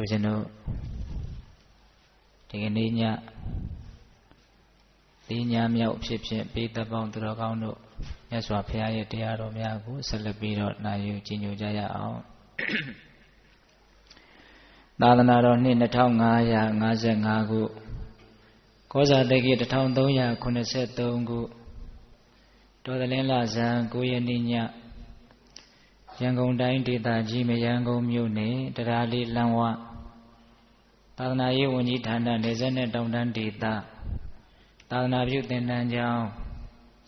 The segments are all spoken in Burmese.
ဦးဇင်းတို့ဒီကနေ့ညဒီညမြောက်ဖြစ်ဖြစ်ပေးသက်ပေါင်းသူတော်ကောင်းတို့မြတ်စွာဘုရားရဲ့တရားတော်များကိုဆက်လက်ပြီးတော့နာယူကြည်ညိုကြရအောင်သာသနာတော်နှစ်2555ခုကောဇာတက္ကီ1383ခုတော်သလင်းလဇန်9ရက်နေ့ညရန်ကုန်တိုင်းဒေသကြီးမရန်ကုန်မြို့နယ်တရားလေးလမ်းဝသာသနာရေးဝန်ကြီးဌာနနယ်စပ်နဲ့တောင်တန်းဒေသသာသနာပြုသင်တန်းကျောင်း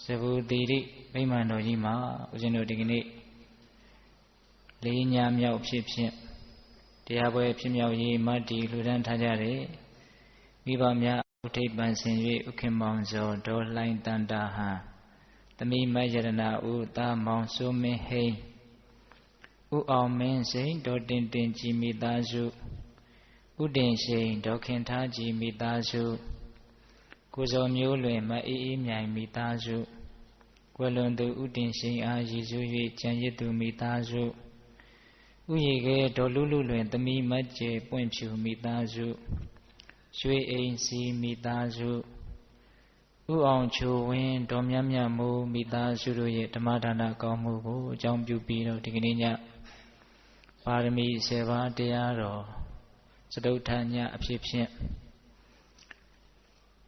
စဘူတိရိဗိမာန်တော်ကြီးမှာဦးဇင်းတို့ဒီကနေ့လေးညမြောက်ဖြစ်တရားပွဲဖြစ်မြောက်ရေးမတ္တိလူဒန်းထားကြတဲ့မိဘများဥထိပ်ပန်ဆင်၍ဥခင်မောင်ဇော်ဒေါ်လှိုင်းတန်တာဟံသမီးမယရဏဦးသားမောင်စိုးမင်းဟိန်းဦးအောင်မင်းစိန်ဒေါ်တင်တင်ကြည်မိသားစုဥတင်ရှိန်ဒေါ်ခင်ထားကြည်မိသားစုကိုစောမျိုးလွင်မအေးအေးမြိုင်မိသားစုကွယ်လွန်သူဥတင်ရှိန်အားရည်စူး၍ကျန်ရစ်သူမိသားစုဥယေကဲဒေါ်လူလူလွင်သမီးမကျေပွင့်ဖြူမိသားစုရွှေအိမ်စီမိသားစုဥအောင်ချိုဝင်းဒေါ်မြတ်မြတ်မိုးမိသားစုတို့ရဲ့ဓမ္မဒါနကောင်းမှုကိုအကြောင်းပြုပြီးတော့ဒီကနေ့ညပါရမီ10ပါးတရားတော်စတုထညအဖြစ်ဖြင့်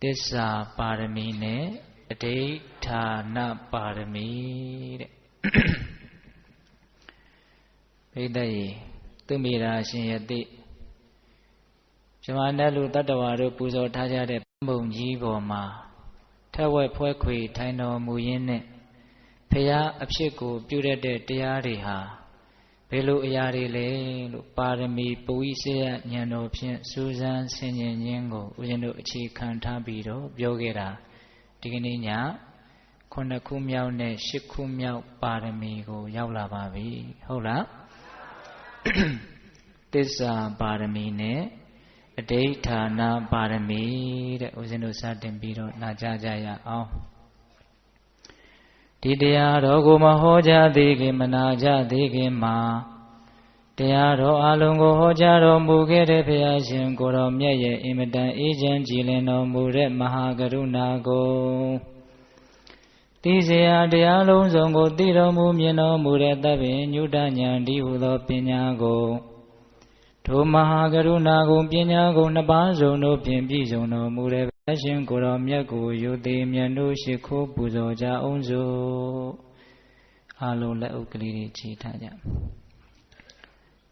သစ္စာပါရမီနဲ့အဋိဌာဏပါရမီတဲ့ဘိဒ္ဓယေသူမိရာရှင်ယတိဇမနလူတတ္တဝါတို့ပူဇော်ထားကြတဲ့ဘုံကြီးပေါ်မှာထက်ဝက်ဖွဲခွေထိုင်တော်မူရင်းနဲ့ဖရာအဖြစ်ကိုပြုတတ်တဲ့တရားတွေဟာဘယ်လိုအရာတွေလဲလို့ပါရမီပဝိစေယဉာဏ်တော်ဖြင့်စူးစမ်းဆင်ခြင်ခြင်းကိုဦးဇင်းတို့အခြေခံထားပြီးတော့ပြောခဲ့တာဒီကနေ့ည9ခုမြောက်နဲ့10ခုမြောက်ပါရမီကိုရောက်လာပါပြီဟုတ်လားသစ္စာပါရမီနဲ့အဋိဌာဏပါရမီတဲ့ဦးဇင်းတို့စတင်ပြီးတော့နာကြားကြရအောင်ဒီတရားတော်ကိုမဟောကြားသေးခင်မနာကြားသေးခင်မှာတရားတော်အလုံးကိုဟောကြားတော်မူခဲ့တဲ့ဘုရားရှင်ကိုတော်မြတ်ရဲ့အင်မတန်အေးချမ်းကြည်လင်တော်မူတဲ့မဟာကရုဏာကိုသိစေရတရားလုံးစုံကိုသိတော်မူမြင်တော်မူတဲ့သဗ္ဗညုတဉာဏ်ဒီဟုသောပညာကိုထိုမဟာကရုဏာကိုပညာကိုနှစ်ပါးစုံတို့ဖြင့်ပြည့်စုံတော်မူတဲ့ဘုရားရှင်ကိုယ်တော်မြတ်ကိုယုတိမြတ်တို့ရှိခိုးပူဇော်ကြအောင်စို့အလုံးလက်ဥကလေးတွေခြေထားကြ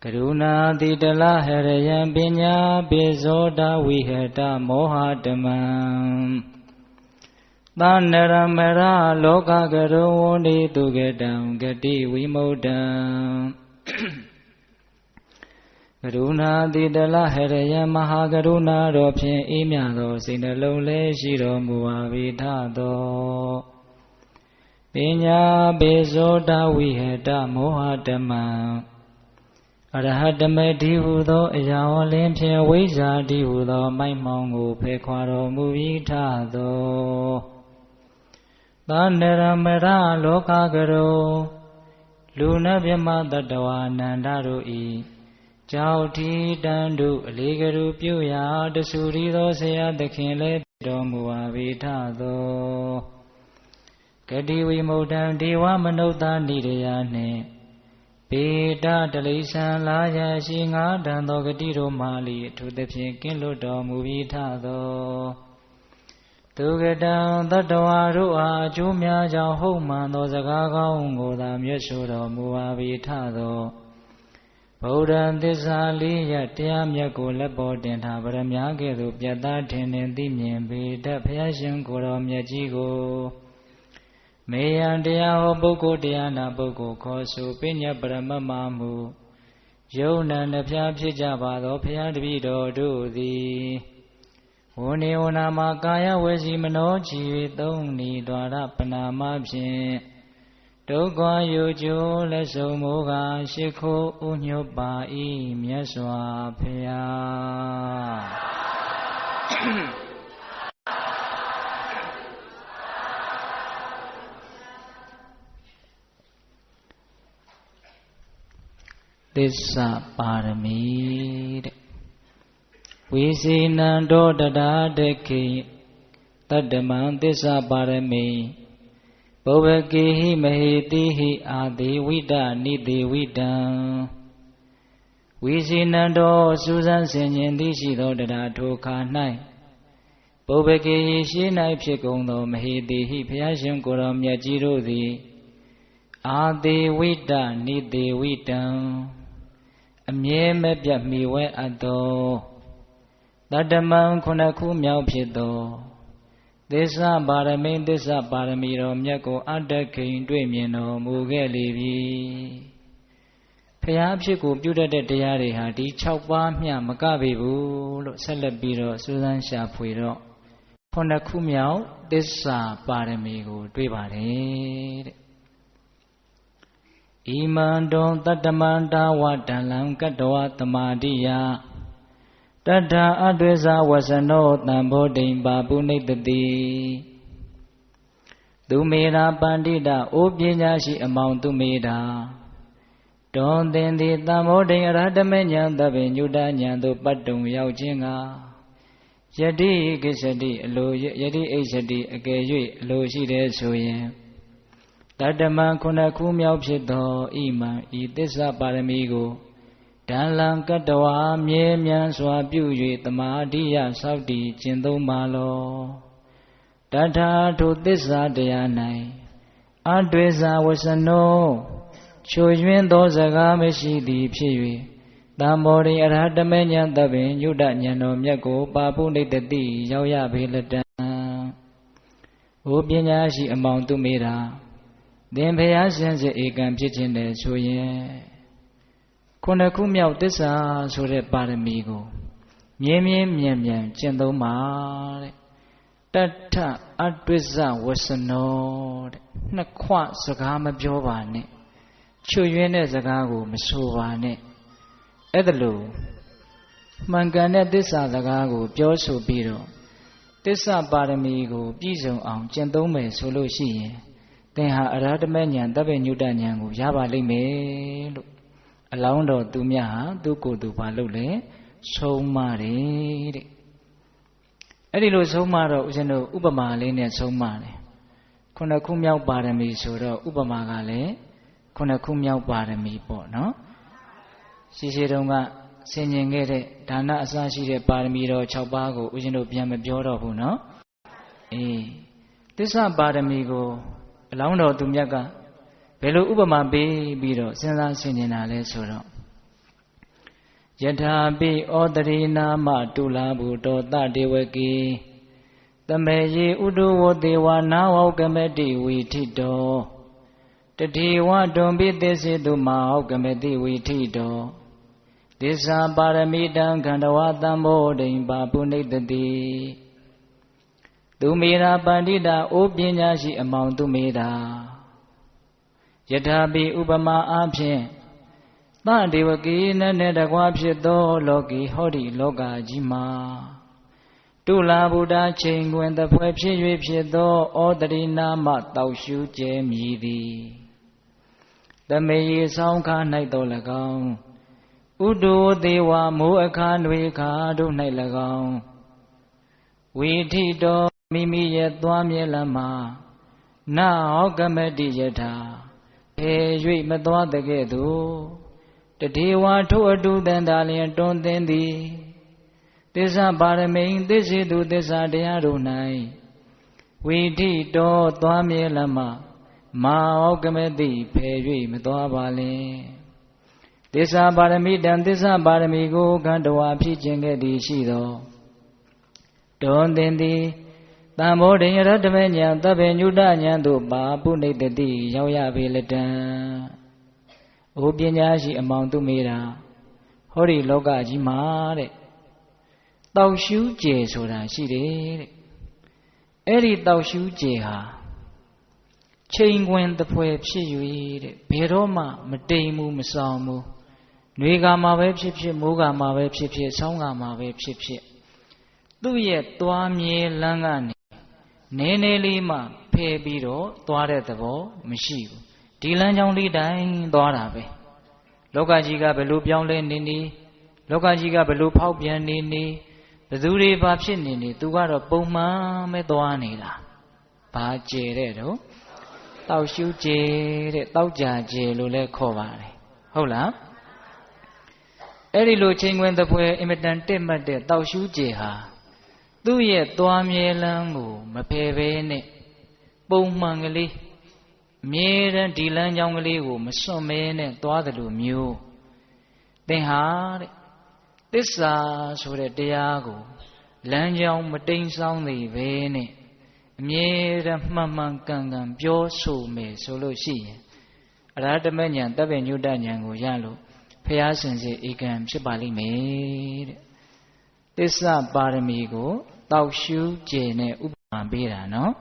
ကရုဏာတိတလဟရယံပညာပိဇောတဝိဟတမောဟတမံသနရမရလောကကရုဝန္တိတုကတံဂတိဝိမု ढ ံကရုဏာတိတလဟရယံမဟာကရုဏာတော်ဖြင့်အေးမြသောစိတ်နှလုံးလေးရှိတော်မူပါ၏ထသောပညာပေဇောတဝိဟတမောဟတမံအရဟတမေတိဟုသောအရာဝလင်းဖြင့်ဝိဇ္ဇာတိဟုသောမိုက်မောင်ကိုဖယ်ခွာတော်မူ၏ထသောသန္နရမရလောကကရောလူနတ်မြမတတ္တဝါနန္ဒတို့၏ကြောက်ထီတန်တို့အလေးကရုပြုရာတဆူရီသောဆရာသခင်လည်းတော်မူပါ၏ထသောဂတိဝိမု ढ ံဒေဝမနုဿာနိရယနှင့်ပေတတလိษံလာရရှိငါးတန်သောဂတိတို့မှလီအထူးသဖြင့်ကင်းလွတ်တော်မူ၏ထသောသူကတံတတ္တဝါတို့အားအကျိုးများကြောင့်ဟုတ်မှန်သောစကားကောင်းကိုသာမြတ်ဆိုတော်မူပါ၏ထသောဗုဒ္ဓံသစ္စာလေးရတရားမြတ်ကိုလက်ပေါ်တင်ထားဗရမ ्या ကဲ့သို့ပြတ်သားထင်ထင်သိမြင်ပေတတ်ဘုရားရှင်ကိုယ်တော်မြတ်ကြီးကိုမေယံတရားဟောပုဂ္ဂိုလ်တရားနာပုဂ္ဂိုလ်ခေါ်ဆိုပညတ်ပရမတ်မမှုယုံနံနှဖျားဖြစ်ကြပါသောဘုရားတပည့်တော်တို့သည်ဝနေဝနာမှာကာယဝစီမနောချီ၍သုံးဤဒွါရပနာမဖြင့်ဒုက္ခယုကျိုးလက်ဆုံမိုးကရှိခိုးဥညွတ်ပါ၏မြတ်စွာဘုရားသစ္စာပါရမီတဲ့ ဝိစီနံတောတတာတခိတတ္တမံသစ္စာပါရမိပုဗ္ဗကေဟိမဟေတိဟိအာတိဝိတနိတိဝိတံဝိစီနံတောစူးစမ်းဆင်ခြင်သည်ရှိသောတတာထိုခါ၌ပုဗ္ဗကေဟိရှိ၌ဖြစ်ကုန်သောမဟေတိဟိဘုရားရှင်ကိုယ်တော်မြတ်ကြီးတို့သည်အာတိဝိတနိတိဝိတံအမြဲမပြတ်မီဝဲအပ်သောတတ္တမံခုနှစ်ခုမြောက်ဖြစ်သောသစ္စာပါရမိသစ္စာပါရမီတော်မြတ်ကိုအတ္တခိန်တွေ့မြင်တော်မူခဲ့လေပြီဖျားဖြစ်ကိုပြုတတ်တဲ့တရားတွေဟာဒီ6ပါးမျှမကပေဘူးလို့ဆက်လက်ပြီးတော့စူးစမ်းရှာဖွေတော့ခုနှစ်ခုမြောက်သစ္စာပါရမီကိုတွေ့ပါတယ်တဲ့ဣမံတုံတတ္တမန္တာဝတံလံကတ္တဝသမာဓိယတတ္ထာအတွေ့ဇဝဆနောတံဘောဓိံပါပုနိတတိသူမေရာပန္တိတအိုပညာရှိအမောင်သူမေရာတွန်သင်သည်တံဘောဓိံအရဟတမေဉာဏ်သဗ္ဗညုတဉာဏ်သို့ပတ်တုံရောက်ခြင်းကယတိကိစ္စတိအလိုယတိအိစ္စတိအကယ်၍အလိုရှိတယ်ဆိုရင်တတ္တမံခုနှစ်ခုမြောက်ဖြစ်သောဣမံဤသစ္စာပါရမီကိုဒံလံကတ္တဝါမြဲမြံစွာပြု၍သမာဓိယသောက်တည်ကျင့်သုံးပါလောတထာထိုသစ္စာတရား၌အတွေ့ဇာဝဆနောချိုယွင်းသောစကားမရှိသည်ဖြစ်၍တမ္မောရိအရဟတမေဉာဏ်သဗ္ဗညုတဉာဏ်တော်မြတ်ကိုပါပုနိတတိရောက်ရပေလတံဘုပညာရှိအမောင်သူမေတာသင်ဘုရားရှင်စေဧကံဖြစ်ခြင်းတည်းဆိုရင်ခုနှစ်ခုမြောက်သစ္စာဆိုတဲ့ပါရမီကိုမြဲမြဲမြံမြံကျင့်သုံးပါတဲ့တထအတွေ့ဇဝဆနောတဲ့နှစ်ခွစကားမပြောပါနဲ့ချွတ်ယွင်းတဲ့စကားကိုမဆိုပါနဲ့အဲ့ဒါလို့မှန်ကန်တဲ့သစ္စာစကားကိုပြောဆိုပြီးတော့သစ္စာပါရမီကိုပြည့်စုံအောင်ကျင့်သုံးမယ်ဆိုလို့ရှိရင်သင်ဟာအရဟတမေဉာဏ်တပ္ပညုတဉာဏ်ကိုရပါလိမ့်မယ်လို့အလောင်းတော်သူမြတ်ဟာသူကိုယ်သူဘာလုပ်လဲဆုံးမတယ်တဲ့အဲ့ဒီလိုဆုံးမတော့ဦးဇင်းတို့ဥပမာလေးနဲ့ဆုံးမတယ်ခုနှစ်ခုမြောက်ပါရမီဆိုတော့ဥပမာကလည်းခုနှစ်ခုမြောက်ပါရမီပေါ့နော်ရှိတုန်းကဆင်ញင်ခဲ့တဲ့ဒါနအစရှိတဲ့ပါရမီတော်6ပါးကိုဦးဇင်းတို့ပြန်မပြောတော့ဘူးနော်အေးသစ္စာပါရမီကိုအလောင်းတော်သူမြတ်ကဘယ်လိုဥပမာပေးပြီးတော့စဉ်းစားဆင်ခြင်တာလဲဆိုတော့ယထာပိဩတရိနာမတုလာဘုတောတတေဝကေတမေယေဥဒဝတေဝနာဝကမတိဝိထိတောတတိဝတွန်ပိသစ္စေတုမဟောကမတိဝိထိတောသစ္စာပါရမိတံခန္ဓဝတံဘောဓိံပါပုနိတတိသူမေရာပန္တိတာအိုပညာရှိအမောင်သူမေရာယထာပိဥပမာအားဖြင့်သဒေဝကိနဲ့တကွာဖြစ်သောလောကီဟောဒီလောကကြီးမှာတုလာဗုဒ္ဓချိန်တွင်တပွဲဖြစ်၍ဖြစ်သောဩတရိနာမတောက်ရှုကျဲမြည်သည်တမေယေဆောင်ခါ၌တော်၎င်းဥဒ္ဓဝသေဝမိုးအခါနွေခါတို့၌၎င်းဝိထိတောမိမိရဲ့သွားမြဲလမ်းမှာနာဟောကမတိယထာဖေ၍မသွားတဲ့ကဲ့သို့တထေဝါထိုအတုတန်တာလျင်တွန်းသင်သည်သစ္စာပါရမိန်သစ္စေတုသစ္စာတရားတို့၌ဝိထိတောသွားမြဲလမ်းမှာမာဟောကမတိဖေ၍မသွားပါလင်သစ္စာပါရမိတံသစ္စာပါရမီကိုခန္ဓဝါဖြစ်ခြင်းကဲ့သည်ရှိသောတွန်းသင်သည်တံဘောဓိရတ္တမေဉာဏ်သဗ္ဗညုတဉာဏ်တို့ပါပုနိတတိရောက်ရပေလတံဩပညာရှိအမောင်သူမေတာဟောဒီလောကကြီးမှာတဲ့တောက်ရှူးကျယ်ဆိုတာရှိတယ်တဲ့အဲ့ဒီတောက်ရှူးကျယ်ဟာချိန်ခွင်တပွဲဖြစ်၍တဲ့ဘယ်တော့မှမတိမ်ဘူးမဆောင်ဘူးနှွေကမှာပဲဖြစ်ဖြစ်မိုးကမှာပဲဖြစ်ဖြစ်ဆောင်းကမှာပဲဖြစ်ဖြစ်သူ့ရဲ့သွားမြဲလမ်းကနေနည်းနည်းလေးမှဖယ်ပြီးတော့သွားတဲ့သဘောမရှိဘူးဒီလမ်းကြောင်းလေးတိုင်းသွားတာပဲလောကကြီးကဘယ်လိုပြောင်းလဲနေနေလောကကြီးကဘယ်လိုဖောက်ပြန်နေနေ ဘယ်သူတွေဘာဖြစ်နေနေသူကတော့ပုံမှန်ပဲသွားနေတာဘာကျေတဲ့တော့တောက်ရှူးကျေတဲ့တောက်ကြကျေလို့လည်းခေါ်ပါတယ်ဟုတ်လားအဲ့ဒီလိုချိန်ခွင်သပွဲအင်မတန်တက်မှတ်တဲ့တောက်ရှူးကျေဟာသူ့ရဲ့သွားမြဲလန်းကိုမဖယ်ဘဲနဲ့ပုံမှန်ကလေးအမြဲတမ်းဒီလမ်းကြောင်းကလေးကိုမစွန့်မဲနဲ့သွားတယ်လို့မျိုးသင်ဟာတဲ့သစ္စာဆိုတဲ့တရားကိုလမ်းကြောင်းမတိမ်ဆောင်းသေးပဲနဲ့အမြဲတမ်းမှန်မှန်ကန်ကန်ပြောဆိုမယ်ဆိုလို့ရှိရင်အရဟတမဉ္ဇဉ်တပ်ပညုတဉ္ဇဉ်ကိုရလို့ဖျားစင်စေဧကံဖြစ်ပါလိမ့်မယ်တဲ့သစ္စာပါရမီကိုတောက်ရှူးကျေနဲ့ဥပမာပေးတာနော်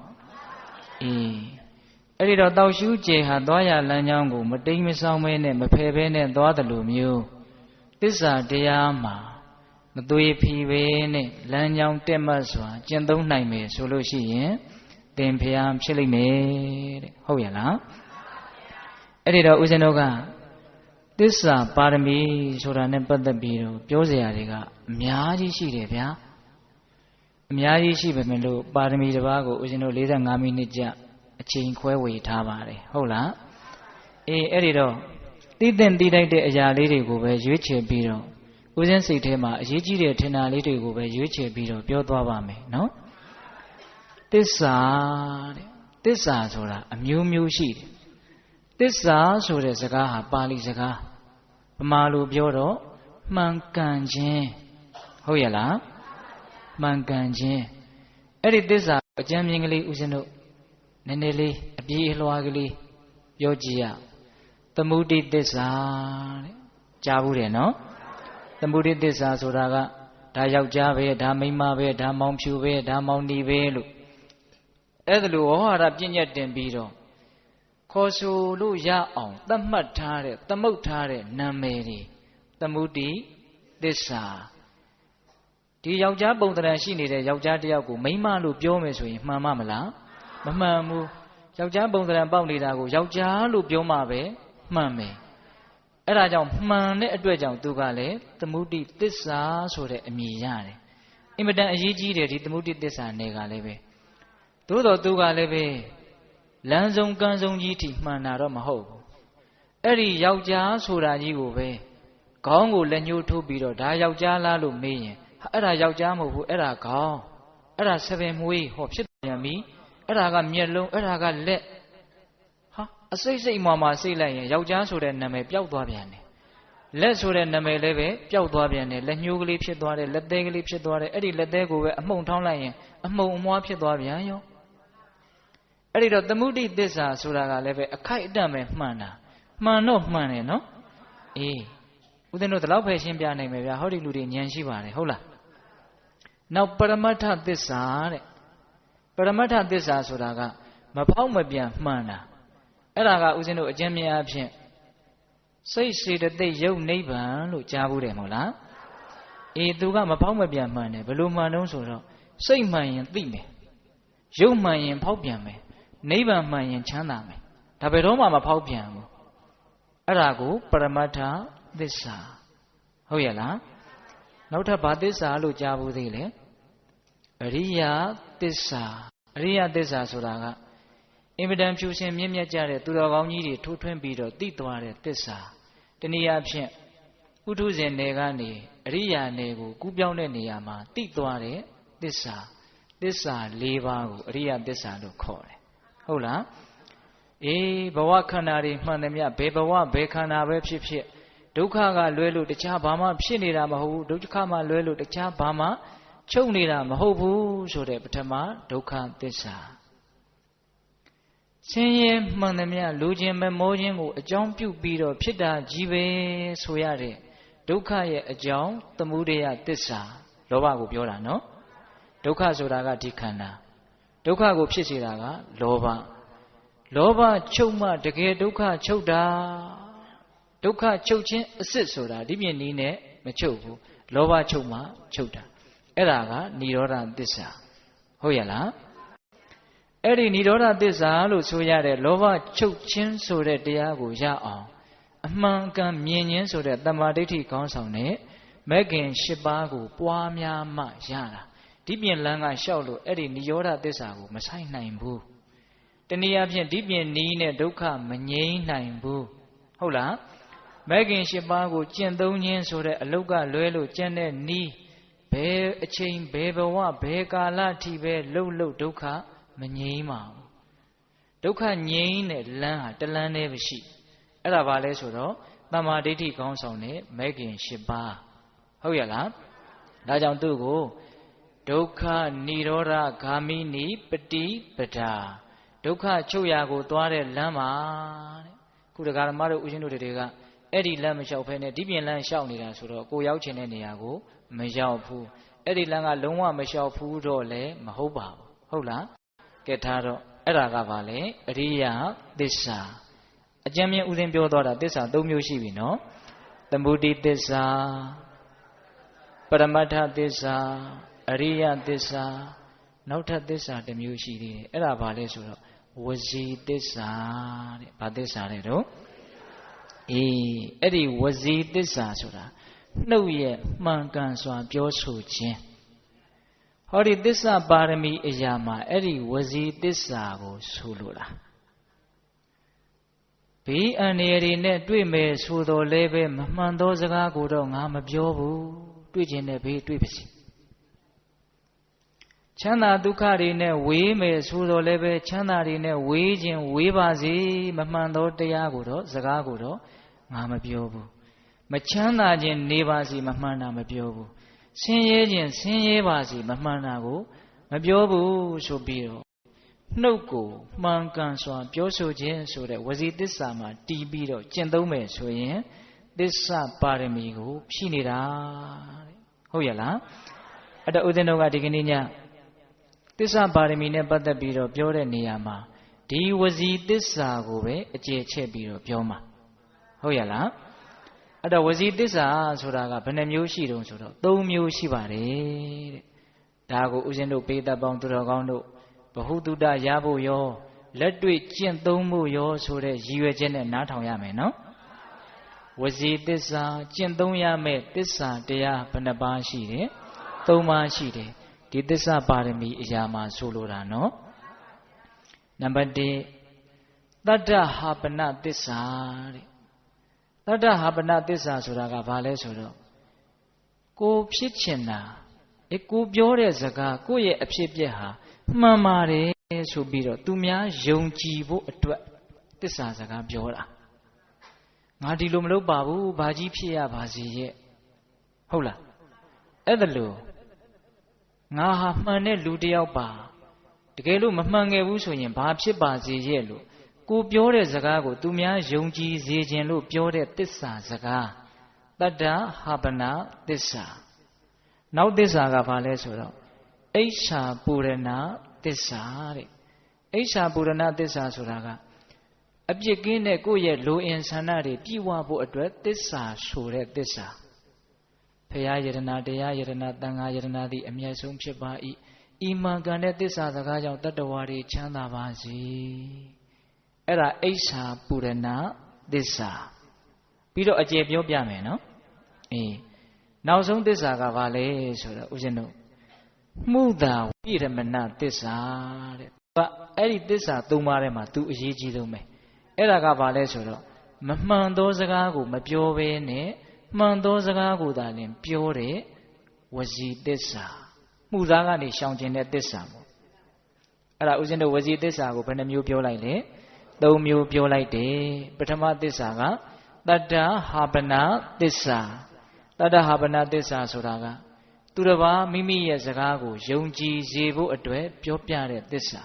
အဲ့ဒီတော့တောက်ရှူးကျေဟာသွားရလမ်းကြောင်းကိုမတိမ်မဆောင်းမဲနဲ့မဖယ်ဘဲနဲ့သွားတယ်လို့မျိုးသစ္စာတရားမှာမသွေဖီပဲနဲ့လမ်းကြောင်းတက်မှတ်စွာကျင့်သုံးနိုင်မယ်ဆိုလို့ရှိရင်သင်ဖျားဖြစ်လိမ့်မယ်တဲ့ဟုတ်ရဲ့လားအဲ့ဒီတော့ဦးဇင်းတို့ကသစ္စာပါရမီဆိုတာနဲ့ပတ်သက်ပြီးတော့ပြောစရာတွေကအများကြီးရှိတယ်ဗျာအများကြီးရှိပေမဲ့လို့ပါရမီတစ်ပါးကိုဦးဇင်းတို့45မိနစ်ကြာအချိန်ခွဲဝေထားပါတယ်ဟုတ်လားအဲ့ဒီတော့သိတဲ့သိတိုက်တဲ့အရာလေးတွေကိုပဲရွေးချယ်ပြီးတော့ဦးဇင်းစိတ်ထဲမှာအရေးကြီးတဲ့ထင်တာလေးတွေကိုပဲရွေးချယ်ပြီးတော့ပြောသွားပါမယ်နော်သစ္စာတဲ့သစ္စာဆိုတာအမျိုးမျိုးရှိတယ်သစ္စာဆိုတဲ့စကားဟာပါဠိစကားဗမာလိုပြောတော့မှန်ကန်ခြင်းဟုတ်ရဲ့လားမှန်ကန်ခြင်းအဲ့ဒီသစ္စာအကျမ်းမြင်ကလေးဦးဇင်းတို့နည်းနည်းလေးအပြေးအလွှားကလေးပြောကြည့်ရသမုဒိသစ္စာတဲ့ကြားဘူးတယ်နော်သမုဒိသစ္စာဆိုတာကဒါယောက်ျားပဲဒါမိန်းမပဲဒါမောင်ဖြူပဲဒါမောင်နီပဲလို့အဲ့ဒါလိုဝဟရပြည့်ညက်တင်ပြီးတော့ခေါ်ဆိုလို့ရအောင်သတ်မှတ်ထားတဲ့သမုတ်ထားတဲ့နာမည်တွေသမုဒိသစ္စာဒီယောက်ျားပုံသဏ္ဍာန်ရှိနေတဲ့ယောက်ျားတစ်ယောက်ကိုမိန်းမလို့ပြောမယ်ဆိုရင်မှန်မလားမမှန်ဘူးယောက်ျားပုံသဏ္ဍာန်ပေါက်နေတာကိုယောက်ျားလို့ပြောမှပဲမှန်မယ်အဲ့ဒါကြောင့်မှန်တဲ့အတွက်ကြောင့်သူကလည်းသမုဒိသစ္စာဆိုတဲ့အမည်ရတယ်အင်မတန်အရေးကြီးတယ်ဒီသမုဒိသစ္စာနယ်ကလည်းပဲသို့တော်သူကလည်းပဲလမ်းဆုံးကမ်းဆုံးကြီးထိမှန်တာတော့မဟုတ်ဘူးအဲ့ဒီယောက်ျားဆိုတာကြီးကိုပဲခေါင်းကိုလက်ညှိုးထိုးပြီးတော့ဒါယောက်ျားလားလို့မေးရင်အဲ့ဒါယောက်ျားမဟုတ်ဘူးအဲ့ဒါခေါင်းအဲ့ဒါဆပင်မွေးဟောဖြစ်ပြန်ပြီအဲ့ဒါကမျက်လုံးအဲ့ဒါကလက်ဟာအစိတ်စိတ်မှမှစိတ်လိုက်ရင်ယောက်ျားဆိုတဲ့နာမည်ပျောက်သွားပြန်တယ်လက်ဆိုတဲ့နာမည်လည်းပဲပျောက်သွားပြန်တယ်လက်ညှိုးကလေးဖြစ်သွားတယ်လက်သေးကလေးဖြစ်သွားတယ်အဲ့ဒီလက်သေးကိုပဲအမှုန်ထောင်းလိုက်ရင်အမှုန်အမွှားဖြစ်သွားပြန်ရောအဲ့ဒီတော့သမုဒိသစ္စာဆိုတာကလည်းပဲအခိုက်အတန့်ပဲမှန်တာမှန်တော့မှန်တယ်နော်ဦးဇင်းတို့ဒီလောက်ပဲရှင်းပြနိုင်မယ်ဗျာဟောဒီလူတွေဉာဏ်ရှိပါတယ်ဟုတ်လားနောက်ပရမတ္ထသစ္စာတဲ့ပရမတ္ထသစ္စာဆိုတာကမဖောက်မပြန်မှန်တာအဲ့ဒါကဦးဇင်းတို့အကျဉ်းများအဖြစ်စိတ်စေတသိက်ယုတ်နိဗ္ဗာန်လို့ကြားဘူးတယ်မဟုတ်လားသူကမဖောက်မပြန်မှန်တယ်ဘယ်လိုမှန်တုံးဆိုတော့စိတ်မှန်ရင်သိမယ်ယုတ်မှန်ရင်ဖောက်ပြန်မယ်နိဗ္ဗာန်မှန်ရင်ချမ်းသာမယ်ဒါဘယ်တော့မှမဖောက်ပြန်ဘူးအဲ့ဒါကိုပရမတ္ထသစ္စာဟုတ်ရဲ့လားနောက်ထပ်ဘာသစ္စာလို့ကြားဘူးသေးလဲအရိယသစ္စာအရိယသစ္စာဆိုတာကအင်မတန်ဖြူစင်မြင့်မြတ်ကြတဲ့သူတော်ကောင်းကြီးတွေထိုးထွင်းပြီးတော့သိသွားတဲ့သစ္စာတနည်းအားဖြင့်ဥထုဇဉ်နယ်ကနေအရိယာနယ်ကိုကူးပြောင်းတဲ့နေရာမှာသိသွားတဲ့သစ္စာ၄ပါးကိုအရိယသစ္စာလို့ခေါ်တယ်ဟုတ်လားဘဝခန္ဓာတွေမှန်တယ်မြတ်ဘယ်ဘဝဘယ်ခန္ဓာပဲဖြစ်ဖြစ်ဒုက္ခကလွဲလို့တခြားဘာမှဖြစ်နေတာမဟုတ်ဘူးဒုက္ခမှလွဲလို့တခြားဘာမှချုပ်နေတာမဟုတ်ဘူးဆိုတဲ့ပထမဒုက္ခသစ္စာဆင်းရဲမှန်သမျှလူချင်းမမောခြင်းကိုအကြောင်းပြုပြီးတော့ဖြစ်တာကြီးပဲဆိုရတဲ့ဒုက္ခရဲ့အကြောင်းသမုဒယသစ္စာလောဘကိုပြောတာနော်ဒုက္ခဆိုတာကဒီခန္ဓာဒုက္ခကိုဖြစ်စေတာကလောဘချုပ်မှတကယ်ဒုက္ခချုပ်တာဒုက္ခချုပ်ခြင်းအစစ်ဆိုတာဒီပြင်နည်းနဲ့မချုပ်ဘူးလောဘချုပ်မှချုပ်တာအဲ့ဒါကនិရောဓသစ္စာဟုတ်ရဲ့လားအဲ့ဒီនិရောဓသစ္စာလို့ဆိုရတဲ့လောဘချုပ်ခြင်းဆိုတဲ့တရားကိုရအောင်အမှန်ကန်မြင်ခြင်းဆိုတဲ့တမ္မာဒိဋ္ဌိကောင်းဆောင်တဲ့ မဲခင်၈ပါးကိုပွားများမှရတာဒီပြင်လမ်းကလျှောက်လို့အဲ့ဒီနိရောဓသစ္စာကိုမဆိုင်နိုင်ဘူးတနည်းအားဖြင့်ဒီပြင်နီးနဲ့ဒုက္ခမငြိမ်းနိုင်ဘူးဟုတ်လားမဲခင်၈ပါးကိုကျင့်သုံးခြင်းဆိုတဲ့အလုတ်ကလွဲလို့ကျင့်တဲ့နီးဘယ်အချိန်ဘယ်ဘဝဘယ်ကာလထိပဲလှုပ်ဒုက္ခမငြိမ်းပါဘူးဒုက္ခငြိမ်းတဲ့လမ်းဟာတလမ်းတည်းပဲရှိအဲ့ဒါဘာလဲဆိုတော့တမ္မာဒိဋ္ဌိကောင်းဆောင်တဲ့မဲခင်၈ပါးဟုတ်ရလားဒါကြောင့်သူ့ကိုဒုက္ခនិရောဓဂာမိနိပฏิပဒါဒုက္ခချုပ်ရာကိုသွားတဲ့လမ်းပါတဲ့ခုဒကာဓမ္မတို့ဦးဇင်းတို့တွေကအဲ့ဒီလမ်းမလျှောက်ဖဲနဲ့ဒီပြင်လမ်းလျှောက်နေတာဆိုတော့ကိုရောက်ချင်တဲ့နေရာကိုမရောက်ဘူးအဲ့ဒီလမ်းကလုံးဝမလျှောက်ဘူးတော့လည်းမဟုတ်ပါဘူးဟုတ်လားကဲထားတော့အဲ့ဒါကဘာလဲအရိယသစ္စာအကျဉ်းမြင့်ဦးဇင်းပြောသွားတာသစ္စာ၃မျိုးရှိပြီနော်သမုဒိသစ္စာပရမတ္ထသစ္စာအရိယသစ္စာနောက်ထပ်သစ္စာတစ်မျိုးရှိသေးတယ်အဲ့ဒါဘာလဲဆိုတော့ဝစီသစ္စာတဲ့ဘာသစ္စာလဲတော့အဲ့ဒီဝစီသစ္စာဆိုတာနှုတ်ရဲ့မှန်ကန်စွာပြောဆိုခြင်းဟောဒီသစ္စာပါရမီအရာမှာအဲ့ဒီဝစီသစ္စာကိုဆိုလိုတာဘေးအန္တရာယ်တွေနဲ့တွေ့မယ်ဆိုတော့လည်းပဲမမှန်သောစကားကိုတော့ငါမပြောဘူးတွေ့ခြင်းနဲ့ဘေးတွေ့ပါစေချမ်းသာဒုက္ခတွေနဲ့ဝေးမယ်ဆိုတော့လည်းပဲချမ်းသာတွေနဲ့ဝေးခြင်းဝေးပါစေမမှန်သောတရားကိုတော့စကားကိုတော့ငါမပြောဘူးမချမ်းသာခြင်းနေပါစေမမှန်တာမပြောဘူးဆင်းရဲခြင်းဆင်းရဲပါစေမမှန်တာကိုမပြောဘူးဆိုပြီးတော့နှုတ်ကိုမှန်ကန်စွာပြောဆိုခြင်းဆိုတဲ့ဝစီသစ္စာမှာတည်ပြီးတော့ကျင့်သုံးမယ်ဆိုရင်သစ္စာပါရမီကိုဖြည့်နေတာတဲ့ဟုတ်ရဲ့လားအဲ့တော့ဦးဇင်းတို့ကဒီကနေ့ညသစ္စာပါရမီနဲ့ပတ်သက်ပြီးတော့ပြောတဲ့နေရာမှာဒီဝစီသစ္စာကိုပဲအကျယ်ချက်ပြီးတော့ပြောမှာဟုတ်ရဲ့လားအဲ့တော့ဝစီသစ္စာဆိုတာကဘယ်နှမျိုးရှိတုံးဆိုတော့၃မျိုးရှိပါတယ်တဲ့ဒါကိုဦးဇင်းတို့ပေးသက်ပေါင်းသူတော်ကောင်းတို့ဘဟုတုတရဖို့ရောလက်တွေ့ကျင့်သုံးဖို့ရောဆိုတဲ့ရည်ရွယ်ချက်နဲ့နားထောင်ရမယ်နော်ဝစီသစ္စာကျင့်သုံးရမယ့်သစ္စာတရားဘယ်နှပါးရှိတယ်၃ပါးရှိတယ်ဒီသစ္စာပါရမီအရာမှာဆိုလိုတာနော်နံပါတ်1တတ္တဟာပနသစ္စာတဲ့တတ္တဟာပနသစ္စာဆိုတာကဘာလဲဆိုတော့ကိုဖြစ်ချင်တာကိုပြောတဲ့စကားကိုယ့်ရဲ့အဖြစ်အပျက်ဟာမှန်ပါတယ်ဆိုပြီးတော့သူများယုံကြည်ဖို့အတွက်သစ္စာစကားပြောတာငါဒီလိုမလုပ်ပါဘူးဘာကြီးဖြစ်ရပါစေရဲ့ဟုတ်လားအဲ့ဒါလို့ငါဟာမှန်တဲ့လူတစ်ယောက်ပါတကယ်လို့မမှန်ခဲ့ဘူးဆိုရင်ဘာဖြစ်ပါစေရဲ့လို့ကိုပြောတဲ့စကားကိုသူများယုံကြည်စေခြင်းလို့ပြောတဲ့သစ္စာစကားတတ္တဟာပနသစ္စာနောက်သစ္စာကဘာလဲဆိုတော့အိဋ္ဌာပူရဏသစ္စာတဲ့အိဋ္ဌာပူရဏသစ္စာဆိုတာကအပြစ်ကင်းတဲ့ကိုယ့်ရဲ့လိုအင်ဆန္ဒတွေပြည့်ဝဖို့အတွက်သစ္စာဆိုတဲ့သစ္စာဖရာယတနာတရားယတနာတန်ခါယတနာသည်အမြတ်ဆုံးဖြစ်ပါ၏ဤမှန်ကန်တဲ့သစ္စာစကားကြောင့်တတ္တဝါတွေချမ်းသာပါစေအဲ့ဒါအိဋ္ဌာပူရဏသစ္စာပြီးတော့အကျေပြောပြမယ်နော်နောက်ဆုံးသစ္စာကဘာလဲဆိုတော့ဦးဇင်းတို့မှုသာဝိရမဏသစ္စာတဲ့အဲ့ဒီသစ္စာ၃ပါးထဲမှာသူအရေးကြီးဆုံးပဲအဲ့ဒါကဘာလဲဆိုတော့မမှန်သောစကားကိုမပြောဘဲနဲ့မှန်သောစကားကိုသာလျှင်ပြောတဲ့ဝစီသစ္စာမှုသားကနေရှောင်ကျင်တဲ့သစ္စာပေါ့အဲ့ဒါဦးဇင်းတို့ဝစီသစ္စာကိုဘယ်နှမျိုးပြောလိုက်လဲ၃မျိုးပြောလိုက်တယ်ပထမသစ္စာကတတ္တဟာပနသစ္စာတတ္တဟာပနသစ္စာဆိုတာကသူတစ်ပါးမိမိရဲ့စကားကိုယုံကြည်စေဖို့အတွက်ပြောပြတဲ့သစ္စာ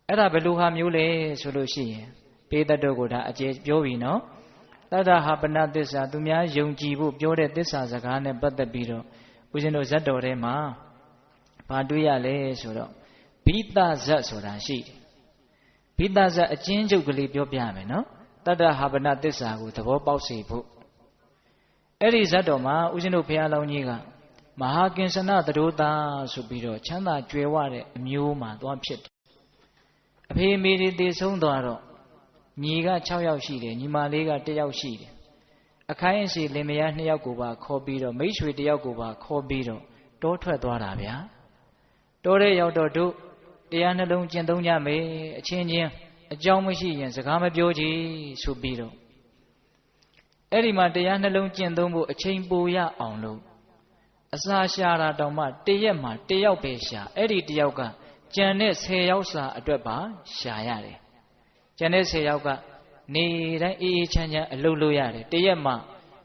အဲ့ဒါဘယ်လိုဟာမျိုးလဲဆိုလို့ရှိရင်ပေတတ်တို့ကိုဒါအကျေပြောပြီနော်တတ္တဟာပနသစ္စာသူများယုံကြည်ဖို့ပြောတဲ့သစ္စာစကားနဲ့ပတ်သက်ပြီးတော့ဦးဇင်းတို့ဇတ်တော်ထဲမှာဘာတွေ့ရလဲဆိုတော့ဘိသဇတ်ဆိုတာရှိတယ်ဘိသဇတ်အချင်းချုပ်ကလေးပြောပြမယ်နော်တတ္တဟာပနသစ္စာကိုသဘောပေါက်စေဖို့အဲ့ဒီဇတ်တော်မှာဦးဇင်းတို့ဘုရားလောင်းကြီးကမဟာကင်စနသတို့သားဆိုပြီးတော့ချမ်းသာကြွယ်ဝတဲ့အမျိုးမှာသွားဖြစ်တယ်အဖေအမေတွေတည်ဆုံးသွားတော့ညီက6ယောက်ရှိတယ်ညီမလေးက1ယောက်ရှိတယ် ခိုင်းအစီလင်မယား2ယောက်ကိုပါခေါ်ပြီးတော့မိတ်ဆွေ1ယောက်ကိုပါခေါ်ပြီးတော့တောထွက်သွားတာဗျာတောထဲရောက်တော့တို့တရားနှလုံးကျင့်သုံးကြမယ်အချင်းချင်းအကြောင်းမရှိရင်စကားမပြောကြဆိုပြီးတော့အဲ့ဒီမှာတရားနှလုံးကျင့်သုံးဖို့အချိန်ပိုရအောင်လို့အစာရှာတာတောင်မှတရက်မှာ1ယောက်ပဲရှာအဲ့ဒီ1ယောက်ကကြံတဲ့10ယောက်စာအတွက်ပါရှာရတယ်ကြံတဲ့10ယောက်ကနေတိုင်းအေးအေးချမ်းချမ်းအလုပ်လုပ်ရတယ်တရက်မှာ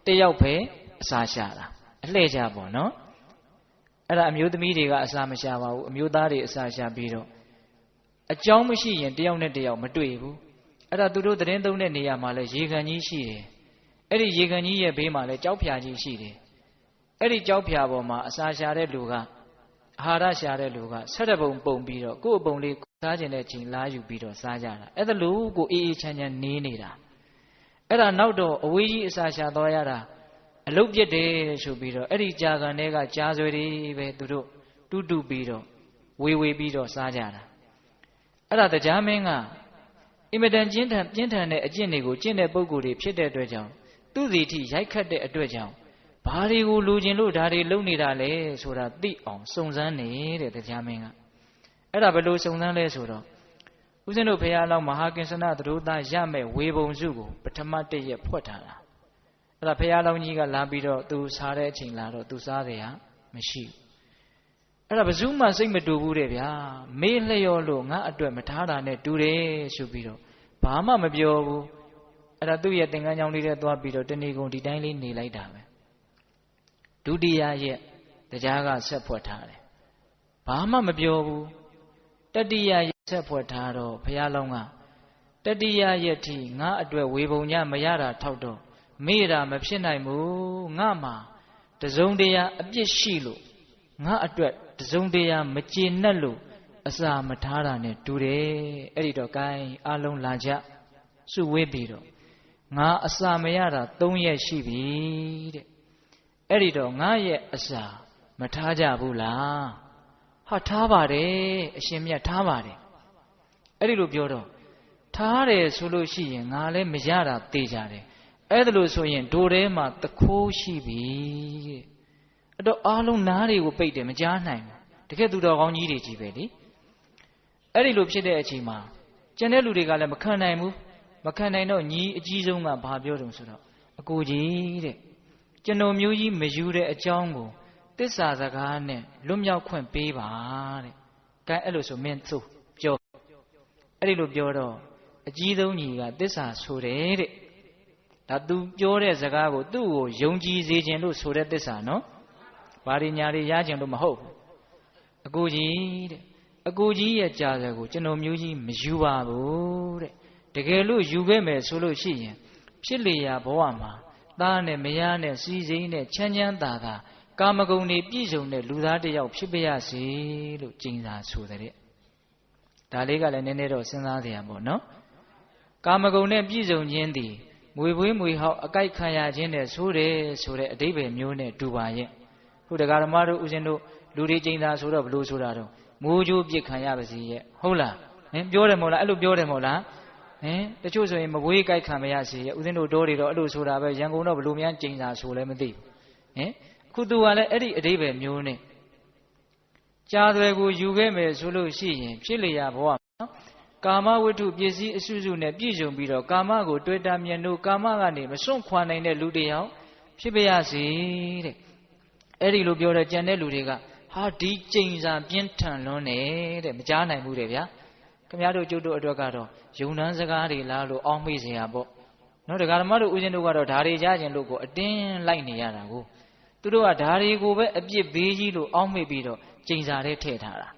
1ယောက်ပဲအစာရှာတာအလှည့်ကြပေါ့နော်အဲ့ဒါအမျိုးသမီးတွေကအစာမရှာပါဘူးအမျိုးသားတွေအစာရှာပြီးတော့အကြောင်းမရှိရင်1ယောက်နဲ့1ယောက်မတွေ့ဘူးအဲ့ဒါသူတို့သတင်းသုံးတဲ့နေရာမှာလဲရေကန်ကြီးရှိတယ်အဲ့ဒီရေကန်ကြီးရဲ့ဘေးမှာလဲကြောက်ဖြာကြီးရှိတယ်အဲ့ဒီကြောက်ဖြာပေါ်မှာအစာရှာတဲ့လူကအာဟာရရှာတဲ့လူက17ပုံပုံပြီးတော့ကိုယ့်အပုံလေးစားခြင်းတဲ့ချိန်လာယူပြီးတော့စားကြတာအဲ့ဒါလို့ကိုအေးအေးချမ်းချမ်းနေနေတာအဲ့ဒါနောက်တော့အဝေးကြီးအစာရှာသွားရတာအလုတ်ပြစ်တယ်ဆိုပြီးတော့အဲ့ဒီကြာကန်တွေကကြားဆွဲတွေပဲသူတို့တူပြီးတော့ဝေပြီးတော့စားကြတာအဲ့ဒါတရားမင်းကအင်မတန်ပြင်းထန်တဲ့အကျင့်တွေကိုကျင့်တဲ့ပုဂ္ဂိုလ်တွေဖြစ်တဲ့အတွက်ကြောင့်သူ့စီထိရိုက်ခတ်တဲ့အတွက်ကြောင့်ဘာတွေကိုလူကျင်လို့ဒါတွေလုံနေတာလဲဆိုတာသိအောင်စုံစမ်းနေတဲ့တရားမင်းကအဲ့ဒါဘယ်လိုစုံစမ်းလဲဆိုတော့ဦးဇင်းတို့ဘုရားလောက်မဟာကင်္စနသတို့သားရမဲ့ဝေဘုံစုကိုပထမ1ရက်ဖွက်ထားတာအဲ့ဒါဘုရားလောင်းကြီးကလာပြီးတော့သူစားတဲ့အချိန်လာတော့သူစားတယ်ဟာမရှိဘူးအဲ့ဒါဘယ်သူမှစိတ်မတူဘူးတဲ့ဗျာမေးလျော်လို့ငါအတွက်မထားတာနဲ့တူတယ်ဆိုပြီးတော့ဘာမှမပြောဘူးအဲ့ဒါသူ့ရဲ့သင်္ကန်းကြောင်လေးထဲသွားပြီးတော့တဏီကုံဒီတိုင်းလေးနေလိုက်တာပဲဒုတိယရက်တရားကဆက်ဖွက်ထားတယ်ဘာမှမပြောဘူးတတိယရက်ဆက်ဖွက်ထားတော့ဘုရားလောင်းကတတိယရက်ထိငါအတွက်ဝေဘုံညမရတာထောက်တော့မေ့တာမဖြစ်နိုင်ဘူးငါမှာတစုံတရာအပြစ်ရှိလို့ငါအတွက်တစုံတရာမကျေနပ်လို့အစာမထားတာနဲ့တူတယ်အဲ့ဒီတော့ gain အလုံးလာကြစုဝေးပြီးတော့ငါအစာမရတာ3ရက်ရှိပြီတဲ့အဲ့ဒီတော့ငါရဲ့အစာမထားကြဘူးလားဟာထားပါတယ်အရှင်မြတ်ထားပါတယ်အဲ့ဒီလိုပြောတော့ထားတယ်ဆိုလို့ရှိရင်ငါလည်းမရတာသိကြတယ်အဲ့ဒါလို့ဆိုရင်ဒိုထဲမှာတခိုးရှိပြီတဲ့အဲ့တော့အားလုံးနားတွေကိုပိတ်တယ်မကြားနိုင်ဘူးတကယ်သူတော်ကောင်းကြီးတွေကြီးပဲလေအဲ့ဒီလိုဖြစ်တဲ့အချိန်မှာကျန်တဲ့လူတွေကလည်းမခံနိုင်ဘူးမခံနိုင်တော့ညီအကြီးဆုံးကဘာပြောတုံဆိုတော့အကိုကြီးတဲ့ကျွန်တော်မျိုးကြီးမယူတဲ့အကြောင်းကိုသစ္စာစကားနဲ့လွတ်မြောက်ခွင့်ပေးပါတဲ့။ကဲအဲ့လိုဆိုမင်းသို့ပြောအဲ့ဒီလိုပြောတော့အကြီးဆုံးညီကသစ္စာဆိုတယ်တဲ့။ဒါသူပြောတဲ့စကားကိုသူ့ကိုယုံကြည်စေခြင်းလို့ဆိုတဲ့သစ္စာနော်။ဘာတွေညာတွေရခြင်းလို့မဟုတ်ဘူး။အကိုကြီးတဲ့အကိုကြီးရဲ့ကြာစကိုကျွန်တော်မျိုးကြီးမယူပါဘူးတဲ့။တကယ်လို့ယူခဲ့မယ်ဆိုလို့ရှိရင်ဖြစ်လေရာဘဝမှာသားနဲ့မယားနဲ့စီစိမ်းနဲ့ချမ်းချမ်းသာသာကာမဂုဏ်တွေပြည့်စုံတဲ့လူသားတစ်ယောက်ဖြစ်ပါရစေလို့ကျင့်စာဆိုတဲ့ဒါလေးကလည်းနည်းနည်းတော့စဉ်းစားစရာပေါ့နော်ကာမဂုဏ်နဲ့ပြည့်စုံခြင်းသည်မွေပွေးမွေဟောက်အကြိုက်ခံရခြင်းနဲ့ဆိုတယ်ဆိုတဲ့အဓိပ္ပာယ်မျိုးနဲ့တူပါရဲ့ခုတရားဓမ္မတို့ဦးဇင်းတို့လူတွေကျင့်စာဆိုတော့ဘလို့ဆိုတာတော့မိုးကြိုးပြစ်ခံရပါစေရဲ့ဟုတ်လားဟင်ပြောတယ်မဟုတ်လားအဲ့လိုပြောတယ်မဟုတ်လားဟင်တချို့ဆိုရင်မပွေးကြိုက်ခံမရစေရဲ့ဦးဇင်းတို့တိုးတွေတော့အဲ့လိုဆိုတာပဲရန်ကုန်တော့ဘလို့များကျင့်စာဆိုလဲမသိဘူးဟင်ခုသူကလည်းအဲ့ဒီအဓိပ္ပာယ်မျိုးနဲ့ကြာသွယ်ကိုယူခဲ့မယ်ဆိုလို့ရှိရင်ဖြစ်လျာဘဝနော်ကာမဝတ္ထုပစ္စည်းအစုစုနဲ့ပြည့်စုံပြီးတော့ကာမကိုတွေ့တာမြင်လို့ကာမကနေမစွန့်ခွာနိုင်တဲ့လူတစ်ယောက်ဖြစ်ပါရစေတဲ့အဲ့ဒီလိုပြောတဲ့ကြံတဲ့လူတွေကဟာဒီကျိန်စာပြင်းထန်လွန်းနေတဲ့မကြားနိုင်ဘူးတဲ့ဗျာခင်ဗျားတို့ကျုပ်တို့အတွက်ကတော့ယုံနှန်းစကားတွေလားလို့အောင်းမိစရာပေါ့နော်တရားဓမ္မတို့ဦးဇင်းတို့ကတော့ဓာရီကြားခြင်းလို့ကိုအတင်းလိုက်နေရတာကိုသူတို့ကဓာရီကိုပဲအပြစ်ဘေးကြီးလို့အောင်းမိပြီးတော့ကျိန်စာထဲထည့်ထားတာ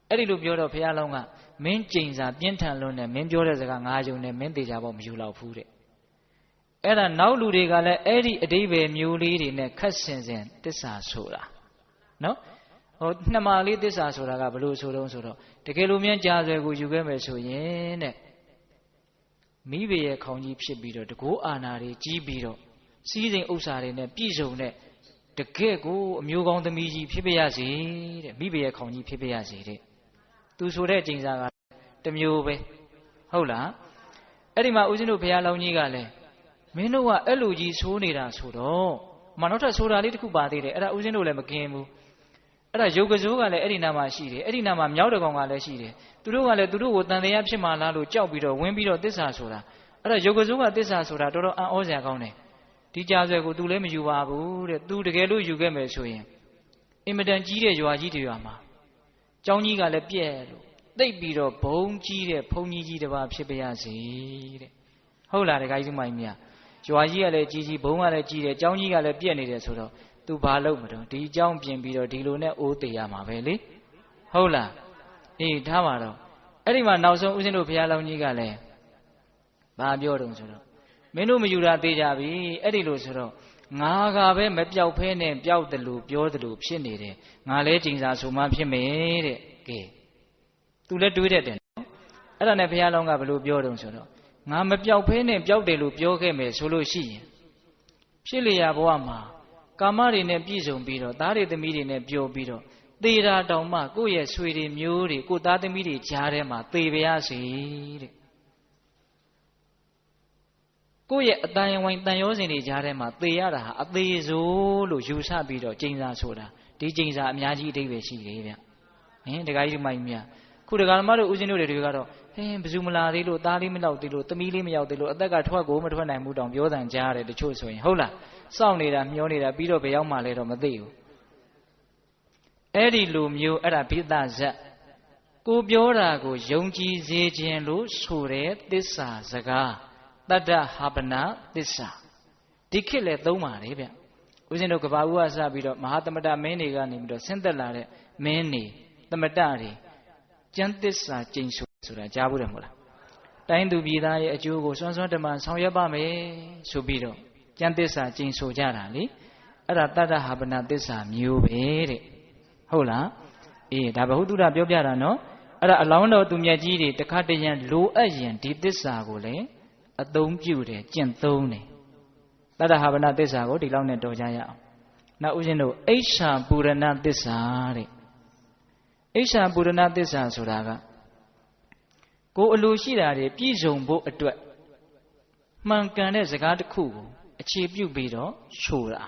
အဲ့ဒီလိုပြောတော့ဘုရားလောင်းကမင်းကျိန်စာပြင်းထန်လွန်းနဲ့မင်းပြောတဲ့စကားငါယုံနဲ့မင်းသေချာပေါ့မယူတော့ဘူးတဲ့အဲ့ဒါနောက်လူတွေကလည်းအဲ့ဒီအဓိပ္ပာယ်မျိုးလေးတွေနဲ့ခက်ဆင်ဆင်သစ္စာဆိုတာနော်ဟိုနှစ်မာလေးသစ္စာဆိုတာကဘလို့ဆိုတော့ဆိုတော့တကယ်လို့မြန်ကြာဆွဲကိုယူခဲ့မယ်ဆိုရင်တဲ့မိဘရဲ့ခေါင်းကြီးဖြစ်ပြီးတော့တကိုးအာနာတွေကြီးပြီးတော့စီးစိမ်ဥစ္စာတွေနဲ့ပြည့်စုံတဲ့တကယ့်ကိုအမျိုးကောင်းသမီးကြီးဖြစ်ပါရစေတဲ့မိဘရဲ့ခေါင်းကြီးဖြစ်ပါရစေတဲ့သူဆိုတဲ့ကျင့်စာကတစ်မျိုးပဲဟုတ်လားအဲ့ဒီမှာဦးဇင်းတို့ဘုရားလောင်းကြီးကလည်း မင်းတို့ကအဲ့လိုကြီးဆိုးနေတာဆိုတော့မနောက်ထပ်ဆိုတာလေးတစ်ခုပါသေးတယ်အဲ့ဒါဦးဇင်းတို့လည်းမกินဘူးအဲ့ဒါရုပ်ကစိုးကလည်းအဲ့ဒီနာမှာရှိတယ်အဲ့ဒီနာမှာမြောက်တကောင်ကလည်းရှိတယ်သူတို့ကလည်းသူတို့ကိုတန်တရားဖြစ်မှလားလို့ကြောက်ပြီးတော့ဝင်ပြီးတော့သစ္စာဆိုတာအဲ့ဒါရုပ်ကစိုးကသစ္စာဆိုတာတော်တော်အံ့ဩစရာကောင်းတယ်ဒီကြားဆွဲကို तू လည်းမယူပါဘူးတဲ့ तू တကယ်လို့ယူခဲ့မယ်ဆိုရင်အင်မတန်ကြီးတဲ့ရွာကြီးတွေရွာမှာကျောင်းကြီးကလည်းပြက်လို့သိပ်ပြီးတော့ဘုံကြီးတဲ့ဘုံကြီးတစ်ပါးဖြစ်ပါရစေတဲ့ဟုတ်လားတခါကြီးမိုင်းမြရွာကြီးကလည်းကြီးကြီးဘုံကလည်းကြီးတယ်ကျောင်းကြီးကလည်းပြက်နေတယ်ဆိုတော့ तू ဘာလုပ်မတော့ဒီကျောင်းပြင်ပြီးတော့ဒီလိုနဲ့အိုးသေးရမှာပဲလေဟုတ်လားအေးထားပါတော့အဲ့ဒီမှာနောက်ဆုံးဦးဇင်းတို့ဘုရားလောင်းကြီးကလည်းဘာပြောတုံးဆိုတော့မင်းတို့မယူတာသေးကြပြီအဲ့ဒီလိုဆိုတော့ငါကပဲမပြောက်ဖဲနဲ့ပြောက်တယ်လို့ပြောတယ်လို့ဖြစ်နေတယ်ငါလဲကျင်စာဆိုမှဖြစ်မယ်တဲ့ကဲ तू လည်းတွေးတတ်တယ်နော်အဲ့ဒါနဲ့ဘုရားလောင်းကဘယ်လိုပြောတုံးဆိုတော့ငါမပြောက်ဖဲနဲ့ပြောက်တယ်လို့ပြောခဲ့မယ်ဆိုလို့ရှိရင်ဖြစ်လျာဘဝမှာကာမတွေနဲ့ပြည့်စုံပြီးတော့သားတွေသမီးတွေနဲ့ပျော်ပြီးတော့သေတာတောင်မှကိုယ့်ရဲ့ဆွေတွေမျိုးတွေကိုသားသမီးတွေကြားထဲမှာသေပါရစေတဲ့ကိုယ့်ရဲ့အတန်ယဝိုင်းတန်ရောစင်တွေကြားထဲမှာသေရတာဟာအသေးစိုးလို့ယူဆပြီးတော့ကျိန်စာဆိုတာဒီကျိန်စာအများကြီးအတိတ်ပဲရှိတယ်ဗျတခါကြီးမိုင်းမြခုတခါဓမ္မတို့ဦးဇင်းတို့တွေကတော့ဘယ်သူမလာသေးလို့သားလေးမလောက်သေးလို့သမီးလေးမရောက်သေးလို့အသက်ကထွက်ကိုမထွက်နိုင်ဘူးတောင်ပြောတန်ကြားရတယ်တချို့ဆိုရင်ဟုတ်လားစောင့်နေတာမျောနေတာပြီးတော့ဘယ်ရောက်မှလဲတော့မသိဘူးအဲ့ဒီလိုမျိုးအဲ့ဒါဘိသဇတ်ကိုပြောတာကိုယုံကြည်စေခြင်းလို့ဆိုတဲ့သစ္စာစကားတတ္တဟာပနာသစ္စာဒီခေတ်လည်းသုံးပါတယ်ဗျဦးဇင်းတို့ကဘာဦးကစပြီးတော့မဟာသမတမင်းတွေကနေပြီးတော့ဆင်းသက်လာတဲ့မင်းတွေသမတတွေကျမ်းသစ္စာကျိန်ဆိုတာကြားဘူးတယ်မဟုတ်လားတိုင်းသူပြည်သားရဲ့အကျိုးကိုစွမ်းစွမ်းတမန်ဆောင်ရွက်ပါမယ်ဆိုပြီးတော့ကျမ်းသစ္စာကျိန်ဆိုကြတာလေအဲ့ဒါတတ္တဟာပနာသစ္စာမျိုးပဲတဲ့ဟုတ်လားအေးဒါဘဟုတုဒ္ဓပြောပြတာနော်အဲ့ဒါအလောင်းတော်သူမြတ်ကြီးတွေတခါတရံလိုအပ်ရင်ဒီသစ္စာကိုလည်းအသုံးပြုတယ်ကျင့်သုံးတယ်တတ္တဟာပနာသစ္စာကိုဒီလောက်နဲ့တော်ကြရအောင်နောက်ဦးဇင်းတို့အိဋ္ဌာပူရဏသစ္စာတဲ့အိဋ္ဌာပူရဏသစ္စာဆိုတာကကိုယ်အလိုရှိတာတွေပြည့်စုံဖို့အတွက်မှန်ကန်တဲ့စကားတစ်ခုကိုအခြေပြုပြီးတော့ဆိုတာ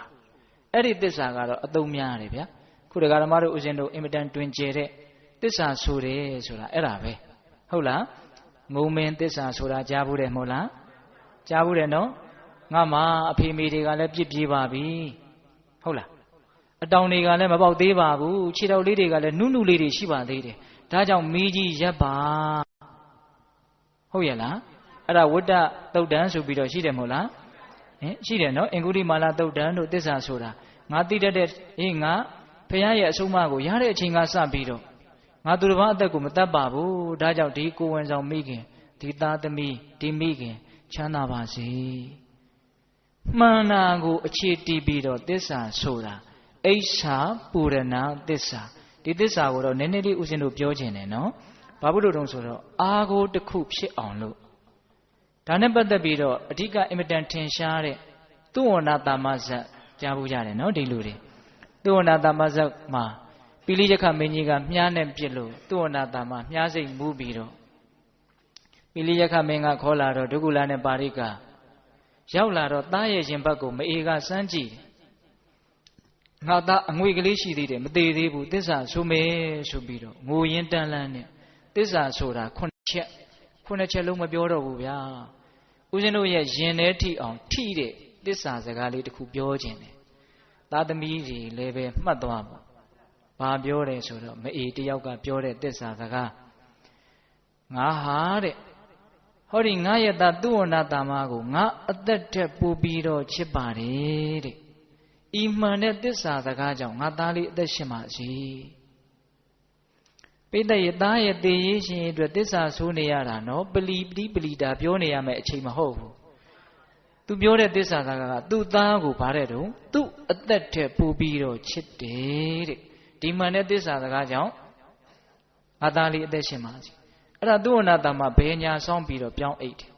အဲ့ဒီသစ္စာကတော့အသုံးများတယ်ဗျာခုတက္ကရာမတို့ဦးဇင်းတို့အင်မတန်တွင်ကျယ်တဲ့သစ္စာဆိုတယ်ဆိုတာအဲ့ဒါပဲဟုတ်လားငုံမင်းသစ္စာဆိုတာကြားဘူးတယ်မဟုတ်လားကြားဘူးတယ်နော်ငါမှအဖေမေတွေကလည်းပြစ်ပြေးပါပြီဟုတ်လားအတောင်တွေကလည်းမပေါက်သေးပါဘူးခြေတော်လေးတွေကလည်းနုနုလေးတွေရှိပါသေးတယ်ဒါကြောင့်မီးကြီးရပ်ပါဟုတ်ရဲ့လားအဲ့ဒါဝတ္တသုတ်တံဆိုပြီးတော့ရှိတယ်မဟုတ်လားရှိတယ်နော်အင်္ဂုလိမာလာသုတ်တံတို့သစ္စာဆိုတာငါသိတတ်တဲ့ငါဖခင်ရဲ့အဆုံးအမကိုရတဲ့အချိန်ကစပြီးတော့ငါသူတစ်ပါးအသက်ကိုမတတ်ပါဘူးဒါကြောင့်ဒီကိုဝင်ဆောင်မိခင်ဒီသားသမီးဒီမိခင်ချမ်းသာပါစေမှန်တာကိုအခြေတည်ပြီးတော့သစ္စာဆိုတာအိဋ္ဌာပူရဏသစ္စာဒီသစ္စာကိုတော့နည်းနည်းလေးဦးဇင်းတို့ပြောခြင်းတယ်နော်ဘာဖြစ်လို့တုံးဆိုတော့အာကိုတစ်ခုဖြစ်အောင်လို့ဒါနဲ့ပတ်သက်ပြီးတော့အဓိကအင်မတန်ထင်ရှားတဲ့သုဝဏတာမဇတ်ကြားဘူးကြတယ်နော်ဒီလူတွေသုဝဏတာမဇတ်မှာပိလိယခမင်းကြီးကမြားနဲ့ပြစ်လို့သုဝဏတာမမြားစိတ်မူးပြီးတော့ပိလိယခမင်းကခေါ်လာတော့ဒုက္ကုလနဲ့ပါရိကရောက်လာတော့သားရဲ့ရင်ဘတ်ကိုမအေကစမ်းကြည့်ငါသားအငွေကလေးရှိသေးတယ်မသေးသေးဘူးသစ္စာဆိုမယ်ဆိုပြီးတော့ငိုရင်းတန်းလန်းနဲ့သစ္စာဆိုတာခုနှစ်ချက်လုံးမပြောတော့ဘူးဗျာဦးဇင်းတို့ရဲ့ရင်ထဲထိအောင်ထိတဲ့သစ္စာစကားလေးတစ်ခုပြောခြင်းတယ်သားသမီးတွေလည်းပဲမှတ်သွားပါဘာပြောတယ်ဆိုတော့မအေတယောက်ကပြောတဲ့သစ္စာစကားငါဟာတဲ့ဟောဒီငါရဲ့သားသူဝဏတာမကိုငါအသက်ထက်ပိုပြီးတော့ချစ်ပါတယ်တဲ့ဤမှန်တဲ့သစ္စာစကားကြောင့်ငါသားလေးအသက်ရှင်ပါစေပိဋကရဲ့သားရဲ့သေရေးရှင်အတွက်သစ္စာဆိုးနေရတာနော်ပလီပလီတာပြောနေရမယ်အချိန်မဟုတ်ဘူးသူပြောတဲ့သစ္စာစကားကသူ့သားကိုဗါတဲ့တုံးသူ့အသက်ထက်ပိုပြီးတော့ချစ်တယ်တဲ့ဒီမှန်တဲ့သစ္စာစကားကြောင့်ငါသားလေးအသက်ရှင်ပါစေအဲ့ဒါသူ့ဝဏတာမှာဘယ်ညာဆောင်ပြီးတော့ပြောင်းအိတ်တယ်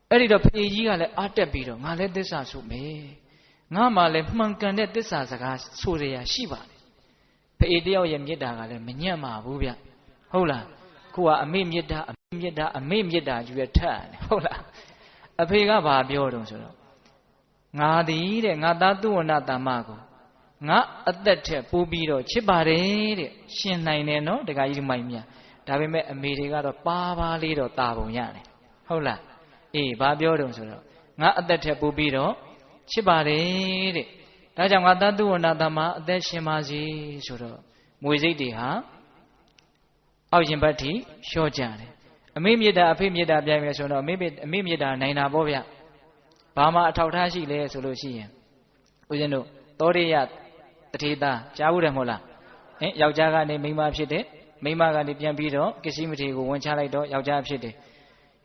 အဲ့ဒီတော့ဖေကြီးကလည်းအားတက်ပြီးတော့ငါလည်းသစ္စာဆိုမယ်ငါမှလည်းမှန်ကန်တဲ့သစ္စာစကားဆိုရရှိပါတယ်ဖေတယောက်ရဲ့မေတ္တာကလည်းမညံ့ပါဘူးဗျဟုတ်လားခုကအမေမေတ္တာယူရထက်တယ်ဟုတ်လားအဖေကဘာပြောတုံးဆိုတော့ ngà tí để ngà ta tu na ta ma ko ngà ất thế bố bi đó chip bà đấy để xin này nè nó để cái gì mày nhỉ đã bên mẹ America đó ba li đó ta bông nhá này không là ba biểu đồng số đó ngà ất thế bố bi đó chip bà đấy để đã chẳng ngà ta tu na ta ma ất xin mà gì số đó mùi gì đi hả ao xin bắt thì show chả đấy mấy miệt đã phê miệt đã bây giờ số đó mấy miệt đã này nào bao giờ bà mà thâu tha gì lên số lô gì ôi dân đâu tối đi à thì ta cháu được một là giàu cha cái này mấy màဖြစ်đấy mấy mà cái nàyပြန်ပြီးတော့ကစီမထေကိုဝင်ချလိုက်တော့ယောက်ျားဖြစ်တယ်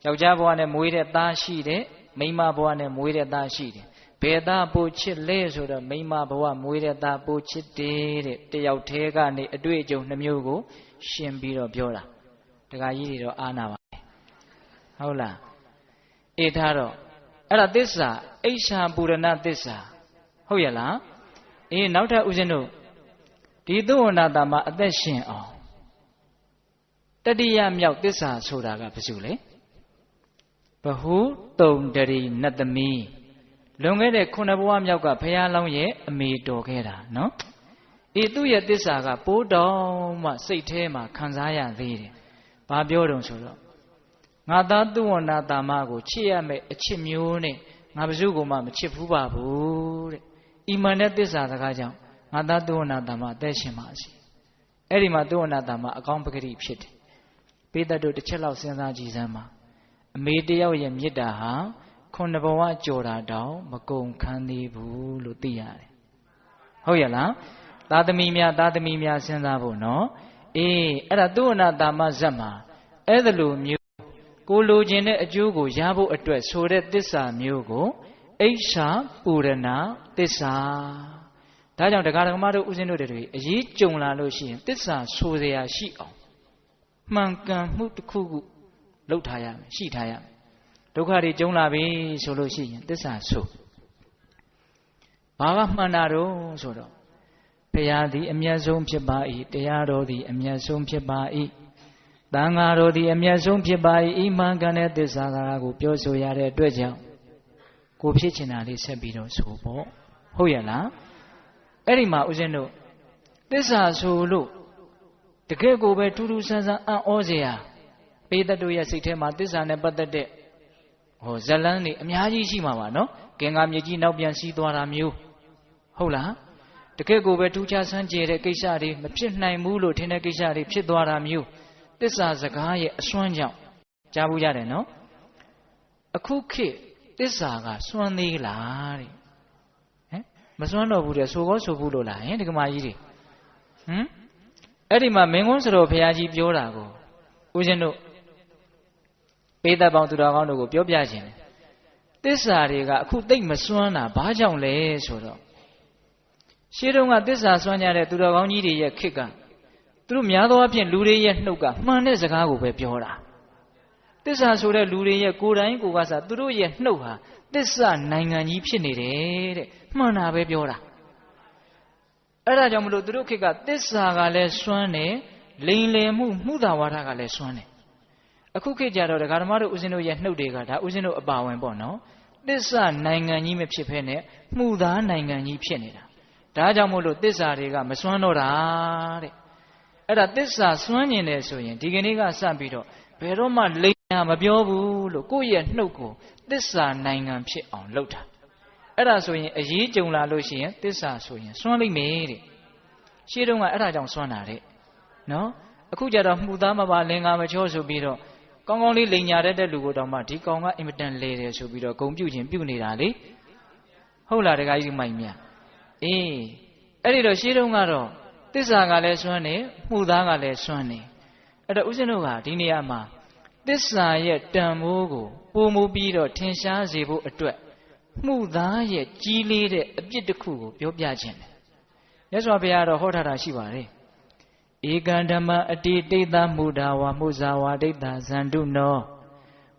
ယောက်ျားဘဝနဲ့မွေးတဲ့သားရှိတယ်မိန်းမဘဝနဲ့မွေးတဲ့သားရှိတယ်ဘယ်သားပိုချစ်လဲဆိုတော့မိန်းမဘဝမွေးတဲ့သားပိုချစ်တယ်တဲ့တယောက်တည်းကနေအတွေ့အကြုံနှမျိုးကိုရှင်းပြီးတော့ပြောတာတခါကြီးတွေတော့အာနာပါဟုတ်လားအေးထားတော့အဲ့ဒါသစ္စာအိဋ္ဌာပူရဏသစ္စာဟုတ်ရလားအေးနောက်ထပ်ဦးဇင်းတို့ဒီသုဝဏတာမှာအသက်ရှင်အောင်တတိယမြောက်သစ္စာဆိုတာကဘာလို့လဲဘဟုတုံတရီနတ်သမီးလွန်ခဲ့တဲ့ခုနှစ်ဘဝမြောက်ကဘုရားလောင်းရဲ့အမေတော်ခဲ့တာနော်အေးသူ့ရဲ့သစ္စာကပိုးတော်မှစိတ်ထဲမှာခံစားရသေးတယ်ဘာပြောတုံဆိုတော့ငါသားသုဝဏတာမကိုချစ်ရမယ်အချစ်မျိုးနဲ့ငါဘယ်သူ့ကိုမှမချစ်ဘူးပါဘူးတဲ့ဤမှန်တဲ့သစ္စာစကားကြောင့်ငါသားသုဝဏတာမအသက်ရှင်ပါစေအဲ့ဒီမှာသုဝဏတာမအကောင်းပဂတိဖြစ်တယ်ပိဿတို့တစ်ချက်လောက်စဉ်းစားကြည့်စမ်းပါအမေတယောက်ရဲ့မေတ္တာဟာခုနှစ်ဘဝကြော်တာတောင်မကုန်ခန်းသေးဘူးလို့သိရတယ်ဟုတ်ရဲ့လားသာသမီများစဉ်းစားဖို့နော်အေးအဲ့ဒါသုဝဏတာမဇတ်မှာအဲ့ဒါလိုမျိုးကိုလိုချင်တဲ့အကျိုးကိုရဖို့အတွက်ဆိုတဲ့သစ္စာမျိုးကိုအိဋ္ဌာပူရဏသစ္စာဒါကြောင့်တရားဓမ္မတို့ဥစဉ်တို့တွေအရေးကြုံလာလို့ရှိရင်သစ္စာဆိုเสียရှိအောင်မှန်ကန်မှုတစ်ခုခုလုပ်ထားရမယ်ရှိထားရမယ်ဒုက္ခတွေကြုံလာပြီဆိုလို့ရှိရင်သစ္စာဆိုဘာကမှန်တာတော့ဆိုတော့ဘုရားသည်အမျက်ဆုံးဖြစ်ပါ၏တရားတော်သည်အမျက်ဆုံးဖြစ်ပါ၏သံဃာတော်သည်အမျက်ဆုံးဖြစ်ပါ၏ဤမှန်ကန်တဲ့သစ္စာကိုပြောဆိုရတဲ့အတွက်ကြောင့်ကိုဖြစ်ချင်တာလေးဆက်ပြီးတော့ဆိုပေါ့ဟုတ်ရလားအဲ့ဒီမှာဦးဇင်းတို့သစ္စာဆိုလို့တကယ်ကိုပဲထူးထူးဆန်းဆန်းအံ့ဩစရာပေတတို့ရဲ့စိတ်ထဲမှာသစ္စာနဲ့ပတ်သက်တဲ့ဇလန်းတွေအများကြီးရှိမှာပါနော်ကင်္ဂါမြေကြီးနောက်ပြန်စီးသွားတာမျိုးဟုတ်လားတကယ်ကိုပဲထူးခြားဆန်းကျယ်တဲ့ကိစ္စတွေမဖြစ်နိုင်ဘူးလို့ထင်တဲ့ကိစ္စတွေဖြစ်သွားတာမျိုးသစ္စာစကားရဲ့အစွမ်းကြောင့်ကြားဘူးကြတယ်နော်အခုခေတ်သစ္စာကစွမ်းသေးလားတဲ့မစွမ်းတော့ဘူးတဲ့ဆိုကောဆိုဘူးလို့လားဒီကမာကြီးတွေအဲ့ဒီမှာမင်းကွန်းစတော်ဘုရားကြီးပြောတာကိုဦးဇင်းတို့ပေသက်ပေါင်းသူတော်ကောင်းတို့ကိုပြောပြခြင်းသစ္စာတွေကအခုသိမ့်မစွမ်းတာဘာကြောင့်လဲဆိုတော့ရှင်းတော့ကသစ္စာစွမ်းကြတဲ့သူတော်ကောင်းကြီးတွေရဲ့ခေတ်ကသူတို့များသောအားဖြင့်လူတွေရဲ့နှုတ်ကမှန်တဲ့စကားကိုပဲပြောတာသစ္စာဆိုတဲ့လူတွေရဲ့ကိုယ်တိုင်ကိုယ်ကစားသူတို့ရဲ့နှုတ်ဟာသစ္စာနိုင်ငံကြီးဖြစ်နေတယ်တဲ့မှန်တာပဲပြောတာအဲ့ဒါကြောင့်မလို့သူတို့ခေတ်ကသစ္စာကလည်းစွမ်းတယ်လိန်လည်မှုမှုသာဝါဒကလည်းစွမ်းတယ်အခုခေတ်ကြတော့ဒကာဓမ္မတို့ဦးဇင်းတို့ရဲ့နှုတ်တွေကဒါဦးဇင်းတို့အပါဝင်ပေါ့နော်သစ္စာနိုင်ငံကြီးမဖြစ်ဘဲနဲ့မှုသားနိုင်ငံကြီးဖြစ်နေတာဒါကြောင့်မို့လို့သစ္စာတွေကမစွမ်းတော့တာတဲ့အဲ့ဒါသစ္စာစွမ်းကျင်တယ်ဆိုရင်ဒီကနေ့ကစပြီးတော့ဘယ်တော့မှလိန်ညာမပြောဘူးလို့ကိုယ့်ရဲ့နှုတ်ကိုသစ္စာနိုင်ငံဖြစ်အောင်လုပ်တာအဲ့ဒါဆိုရင်အရေးကြုံလာလို့ရှိရင်သစ္စာဆိုရင်စွမ်းလိမ့်မယ်တဲ့ရှင်းတော့ကအဲ့ဒါကြောင့်စွမ်းတာတဲ့နော်အခုကြတော့မှုသားမပါလင်္ကာမချောဆိုပြီးတော့ကောင်းကောင်းလေးလိန်ညာတဲ့လူကိုတောင်မှဒီကောင်ကအင်မတန်လဲတယ်ဆိုပြီးတော့ဂုံပြုတ်ခြင်းပြုတ်နေတာလေဟုတ်လားတခါကြီးမိုက်မြအေးအဲ့ဒီတော့ရှင်းတော့ကတော့သစ္စာကလည်းစွမ်းတယ်မှုသားကလည်းစွမ်းတယ်အဲ့တော့ဦးဇင်းတို့ကဒီနေရာမှာသစ္စာရဲ့တန်ဖိုးကိုပုံမူပြီးတော့ထင်ရှားစေဖို့အတွက်မှုသားရဲ့ကြီးလေးတဲ့အပြစ်တစ်ခုကိုပြောပြခြင်းတယ်မြတ်စွာဘုရားတော့ဟောထားတာရှိပါတယ်ဧကံဓမ္မအတိတိတ်သမုဒ္ဒဝါမှုဇာဝါဒိဋ္ဌဇန္တုနော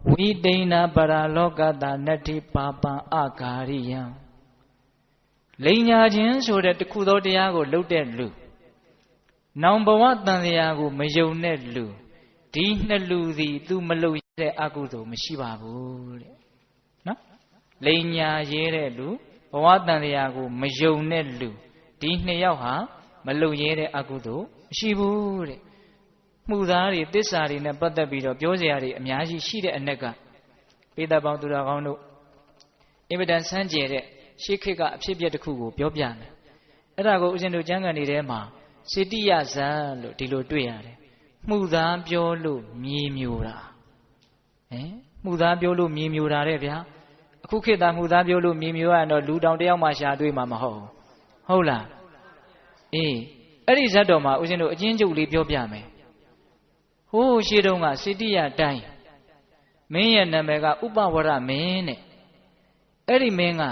ဝိတိဏပရလောကတနတ္ထိပါပံအဂါရိယံလိန်ညာခြင်းဆိုတဲ့တခုသောတရားကိုလုပ်တဲ့လူနောင်ဘဝတန်တရားကိုမယုံတဲ့လူဒီနှစ်လူသည်သူမလုပ်တဲ့အကုသိုလ်မရှိပါဘူးတဲ့နော်လိန်ညာရဲတဲ့လူ ဘဝတန်တရားကိုမယုံတဲ့လူဒီနှစ်ယောက်ဟာမလုံရဲတဲ့အကုသိုလ်မရှိဘူးတဲ့မှုသားတွေသစ္စာတွေနဲ့ပတ်သက်ပြီးတော့ပြောစရာတွေအများကြီးရှိတဲ့အ낵ကပိဿပေါင်းသူတော်ကောင်းတို့အင်မတန်ဆန်းကျယ်တဲ့ရှေးခေတ်ကအဖြစ်အပျက်တစ်ခုကိုပြောပြမယ်အဲ့ဒါကိုဦးဇင်းတို့ကျမ်းဂန်တွေထဲမှာစေတိယဇံလို့ဒီလိုတွေ့ရတယ်မှုသားပြောလို့မြေမျိုးတာမှုသားပြောလို့မြေမျိုးတာတဲ့ဗျာအခုခေတ်သားမှုသားပြောလို့မြေမျိုးရတော့လူတောင်တယောက်မှရှာတွေ့မှာမဟုတ်ဟုတ်လားအေးအဲ့ဒီဇတ်တော်မှာဦးဇင်းတို့အချင်းချုပ်လေးပြောပြမယ်ဟိုးရှေးတုန်းကစေတိယတိုင်းမင်းရဲ့နာမည်ကဥပဝရမင်းတဲ့အဲ့ဒီမင်းက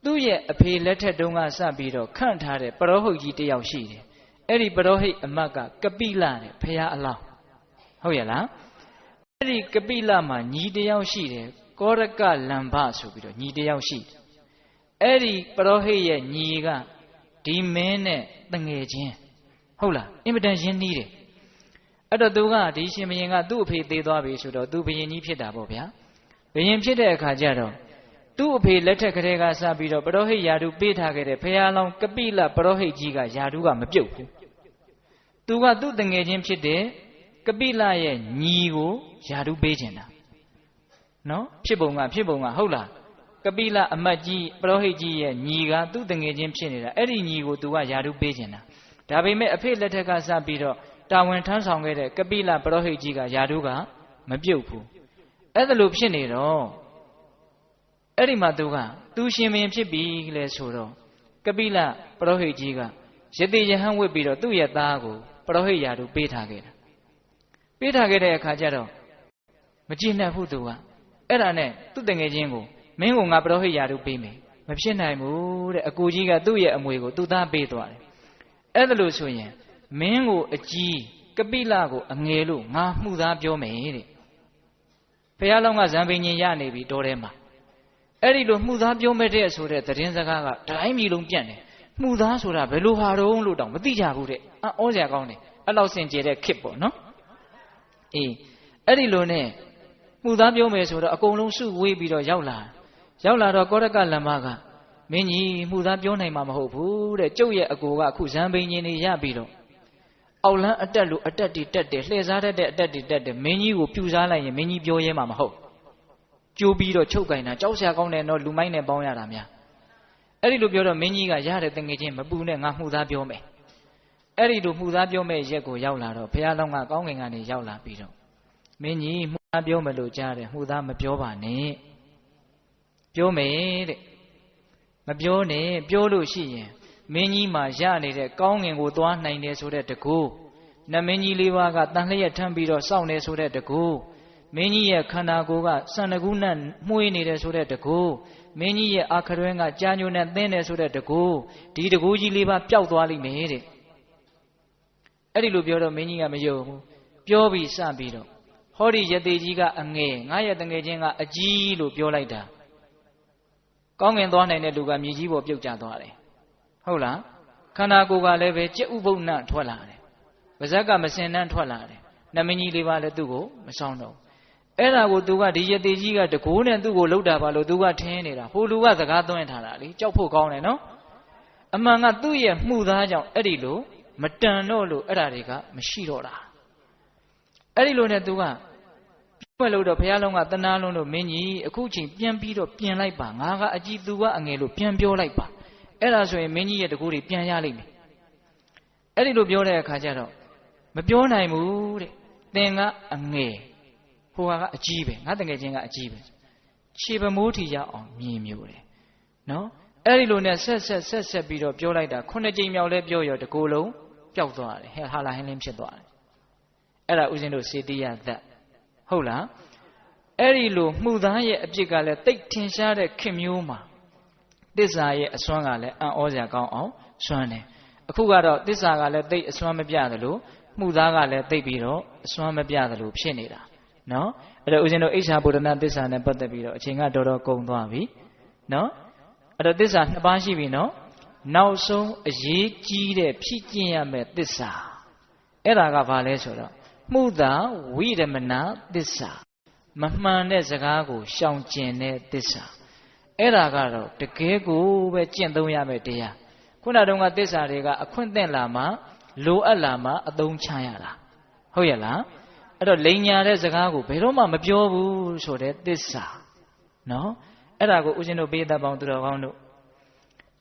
သူ့ရဲ့အဖေလက်ထက်တုန်းကစပြီးတော့ခန့်ထားတဲ့ပရောဟုတ်ကြီးတယောက်ရှိတယ်အဲ့ဒီပရောဟိတ်အမတ်ကကပိလတဲ့ဖရာအလောင်းဟုတ်ရဲ့လားအဲ့ဒီကပိလမှာညီတယောက်ရှိတယ်ကောရကလံဘဆိုပြီးတော့ညီတယောက်ရှိတယ်အဲ့ဒီပရောဟိတ်ရဲ့ညီကဒီမင်းနဲ့တငယ်ချင်းဟုတ်လားအင်မတန်ရင်းနှီးတယ်အဲ့တော့သူကဒီရှင်ဘုရင်ကသူ့အဖေသေးသွားပြီဆိုတော့သူဘုရင်ကြီးဖြစ်တာပေါ့ဗျာဘုရင်ဖြစ်တဲ့အခါကျတော့သူ့အဖေလက်ထက်ကလေးကစပြီးတော့ပရောဟိတ်ယာတုပေးထားခဲ့တဲ့ဘုရားလောင်းကပိလပရောဟိတ်ကြီးကယာတုကမပြုတ်ဘူးသူကသူ့တငယ်ချင်းဖြစ်တဲ့ကပိလရဲ့ညီကိုယာတုပေးခြင်းတာနော်ဖြစ်ပုံကဟုတ်လားကပိလအမတ်ကြီးပရောဟိတ်ကြီးရဲ့ညီကသူ့တငယ်ချင်းဖြစ်နေတာအဲ့ဒီညီကိုသူကယာတုပေးခြင်းတာဒါပေမဲ့အဖေလက်ထက်ကစပြီးတော့တာဝန်ထမ်းဆောင်ခဲ့တဲ့ကပိလပရောဟိတ်ကြီးကယာတုကမပြုတ်ဘူးအဲ့ဒါလိုဖြစ်နေတော့အဲ့ဒီမှာသူရှင်မင်းဖြစ်ပြီလေဆိုတော့ကပိလပရောဟိတ်ကြီးကယတိယဟန်ဝစ်ပြီးတော့သူ့ရဲ့သားကိုပရောဟိတ်ယာတုပေးထားခဲ့တာပေးထားခဲ့တဲ့အခါကျတော့မကြည်နပ်ဘူးသူကအဲ့ဒါနဲ့သူ့တငယ်ချင်းကိုမင်းကငါပရောဟိတ်ယာတုပေးမယ်မဖြစ်နိုင်ဘူးတဲ့အကူကြီးကသူ့ရဲ့အမွေကိုသူ့သားပေးသွားတယ်အဲ့ဒါလို့ဆိုရင်မင်းကိုအကြီးကပိလကိုအငယ်လို့ငါမှုသားပြောမယ်တဲ့ဘုရားလောင်းကဇံပင်ကြီးရနေပြီတောထဲမှာအဲ့ဒီလိုမှုသားပြောမဲ့တဲ့ဆိုတဲ့သတင်းစကားကတိုင်းပြည်လုံးပြန့်တယ်မှုသားဆိုတာဘယ်လိုဟာတုံးလို့တောင်မသိကြဘူးတဲ့အောစရာကောင်းတယ်အဲ့လောက်စင်ကြယ်တဲ့ခစ်ပေါ့နော်အေးအဲ့ဒီလိုနဲ့မှုသားပြောမယ်ဆိုတော့အကုန်လုံးစုဝေးပြီးတော့ရောက်လာတော့ကောရကလမ္မကမင်းကြီးမှုသားပြောနိုင်မှာမဟုတ်ဘူးတဲ့ကျုပ်ရဲ့အကိုကအခုဇံပင်ကြီးနေရပြီးတော့အောက်လန်းအတက်လို့အတက်တီတက်တယ်လှည့်စားတတ်တဲ့အတက်တီတက်တယ်မင်းကြီးကိုပြူစားလိုက်ရင်မင်းကြီးပြောရဲမှာမဟုတ်ကျိုးပြီးတော့ချုပ်ကင်တာကြောက်စရာကောင်းတယ်နော်လူမိုက်နဲ့ပေါင်းရတာများအဲ့ဒီလိုပြောတော့မင်းကြီးကရတဲ့တငယ်ချင်းမပူနဲ့ငါမှုသားပြောမယ်အဲ့ဒီလိုမှုသားပြောမဲ့ရက်ကိုရောက်လာတော့ဘုရားလောင်းကကောင်းကင်ကနေရောက်လာပြီးတော့မင်းကြီးမှုသားပြောမယ်လို့ကြားတယ်မှုသားမပြောပါနဲ့ပြောမယ်တဲ့မပြောနဲ့ပြောလို့ရှိရင်မင်းကြီးမှာရနေတဲ့ကောင်းငင်ကိုသွားနိုင်တယ်ဆိုတဲ့တကူနမင်းကြီးလေးပါးကတန်လျက်ထမ်းပြီးတော့စောင့်နေဆိုတဲ့တကူမင်းကြီးရဲ့ခန္ဓာကိုယ်ကစန္ဒကုနဲ့မှုေးနေတယ်ဆိုတဲ့တကူမင်းကြီးရဲ့အခရွဲကကြာညိုနဲ့သင်းတယ်ဆိုတဲ့တကူဒီတကူကြီးလေးပါးပျောက်သွားလိမ့်မယ်တဲ့အဲ့ဒီလိုပြောတော့မင်းကြီးကမယုံဘူးပြောပြီးစပြီးတော့ဟောဒီယတိကြီးကအငယ်ငါရဲ့တငယ်ချင်းကအကြီးလို့ပြောလိုက်တာကောင်းငင်သွားနိုင်တဲ့လူကမြေကြီးပေါ်ပြုတ်ကျသွားတယ်ဟုတ်လားခန္ဓာကိုယ်ကလည်းပဲကြက်ဥပုပ်နထွက်လာတယ်ပါဇက်ကမစင်နှန်းထွက်လာတယ်နမင်းကြီးလေးပါလည်းသူ့ကိုမဆောင်တော့အဲ့ဒါကိုသူကဒီယတိကြီးကတကိုးနဲ့သူ့ကိုလှုပ်တာပါလို့သူကထင်းနေတာဟိုလူကစကားသွင်းထားတာလေကြောက်ဖို့ကောင်းတယ်နော်အမှန်ကသူ့ရဲ့မှုသားကြောင့်အဲ့ဒီလိုမတန်တော့လို့အဲ့ဒါတွေကမရှိတော့တာအဲ့ဒီလိုနဲ့သူကပြွက်လို့တော့ဘုရားလုံးကတနာလုံးလို့မင်းကြီးအခုချိန်ပြန်ပြီးတော့ပြင်လိုက်ပါငါကအကြီးသူကအငယ်လို့ပြန်ပြောလိုက်ပါအဲ့ဒါဆိုရင်မင်းကြီးရဲ့တကူတွေပြန်ရလိမ့်မယ်အဲ့ဒီလိုပြောတဲ့အခါကျတော့မပြောနိုင်ဘူးတဲ့သင်ကအငယ်ဟိုကအကြီးပဲငါတငယ်ချင်းကအကြီးပဲခြေပမိုးထီရအောင်မြင်မျိုးတယ်နော်အဲ့ဒီလိုနဲ့ဆက်ပြီးတော့ပြောလိုက်တာ9ကြိမ်မြောက်လဲပြောရောတကူလုံးပျောက်သွားတယ်ဟဲ့ဟာလာဟင်းလင်းဖြစ်သွားတယ်အဲ့ဒါဥစဉ်တို့စေတိယသက်ဟုတ်လားအဲ့ဒီလိုမှုသားရဲ့အပြစ်ကလည်းတိတ်ထင်ရှားတဲ့ခင်မျိုးမှာသစ္စာရဲ့အစွမ်းကလည်းအံ့ဩစရာကောင်းအောင်စွမ်းတယ်အခုကတော့သစ္စာကလည်းတိတ်အစွမ်းမပြသလိုမှုသားကလည်းတိတ်ပြီးတော့အစွမ်းမပြသလိုဖြစ်နေတာနော်အဲ့တော့ဦးဇင်းတို့အိဋ္ဌာဘုဒ္ဓနာသစ္စာနဲ့ပတ်သက်ပြီးတော့အချိန်ကတော်တော်ကုန်သွားပြီနော်အဲ့တော့သစ္စာ2ပါးရှိပြီနော်နောက်ဆုံးအရေးကြီးတဲ့ဖြစ်ကျင့်ရမယ့်သစ္စာအဲ့ဒါကဘာလဲဆိုတော့မှုသာဝိရမဏသစ္စာမမှန်တဲ့စကားကိုရှောင်ကျင်တဲ့သစ္စာ အဲ့ဒါကတော့တကယ်ကိုပဲကျင့်သုံးရမယ်တရားခုနတုန်းကသစ္စာတွေကအခွင့်သင့်လာမှလိုအပ်လာမှအသုံးချရတာဟုတ်ရဲ့လားအဲ့တော့လိန်ညာတဲ့စကားကိုဘယ်တော့မှမပြောဘူးဆိုတဲ့သစ္စာနော်အဲ့ဒါကိုဦးဇင်းတို့ပေးသက်ပေါင်းသူတော်ကောင်းတို့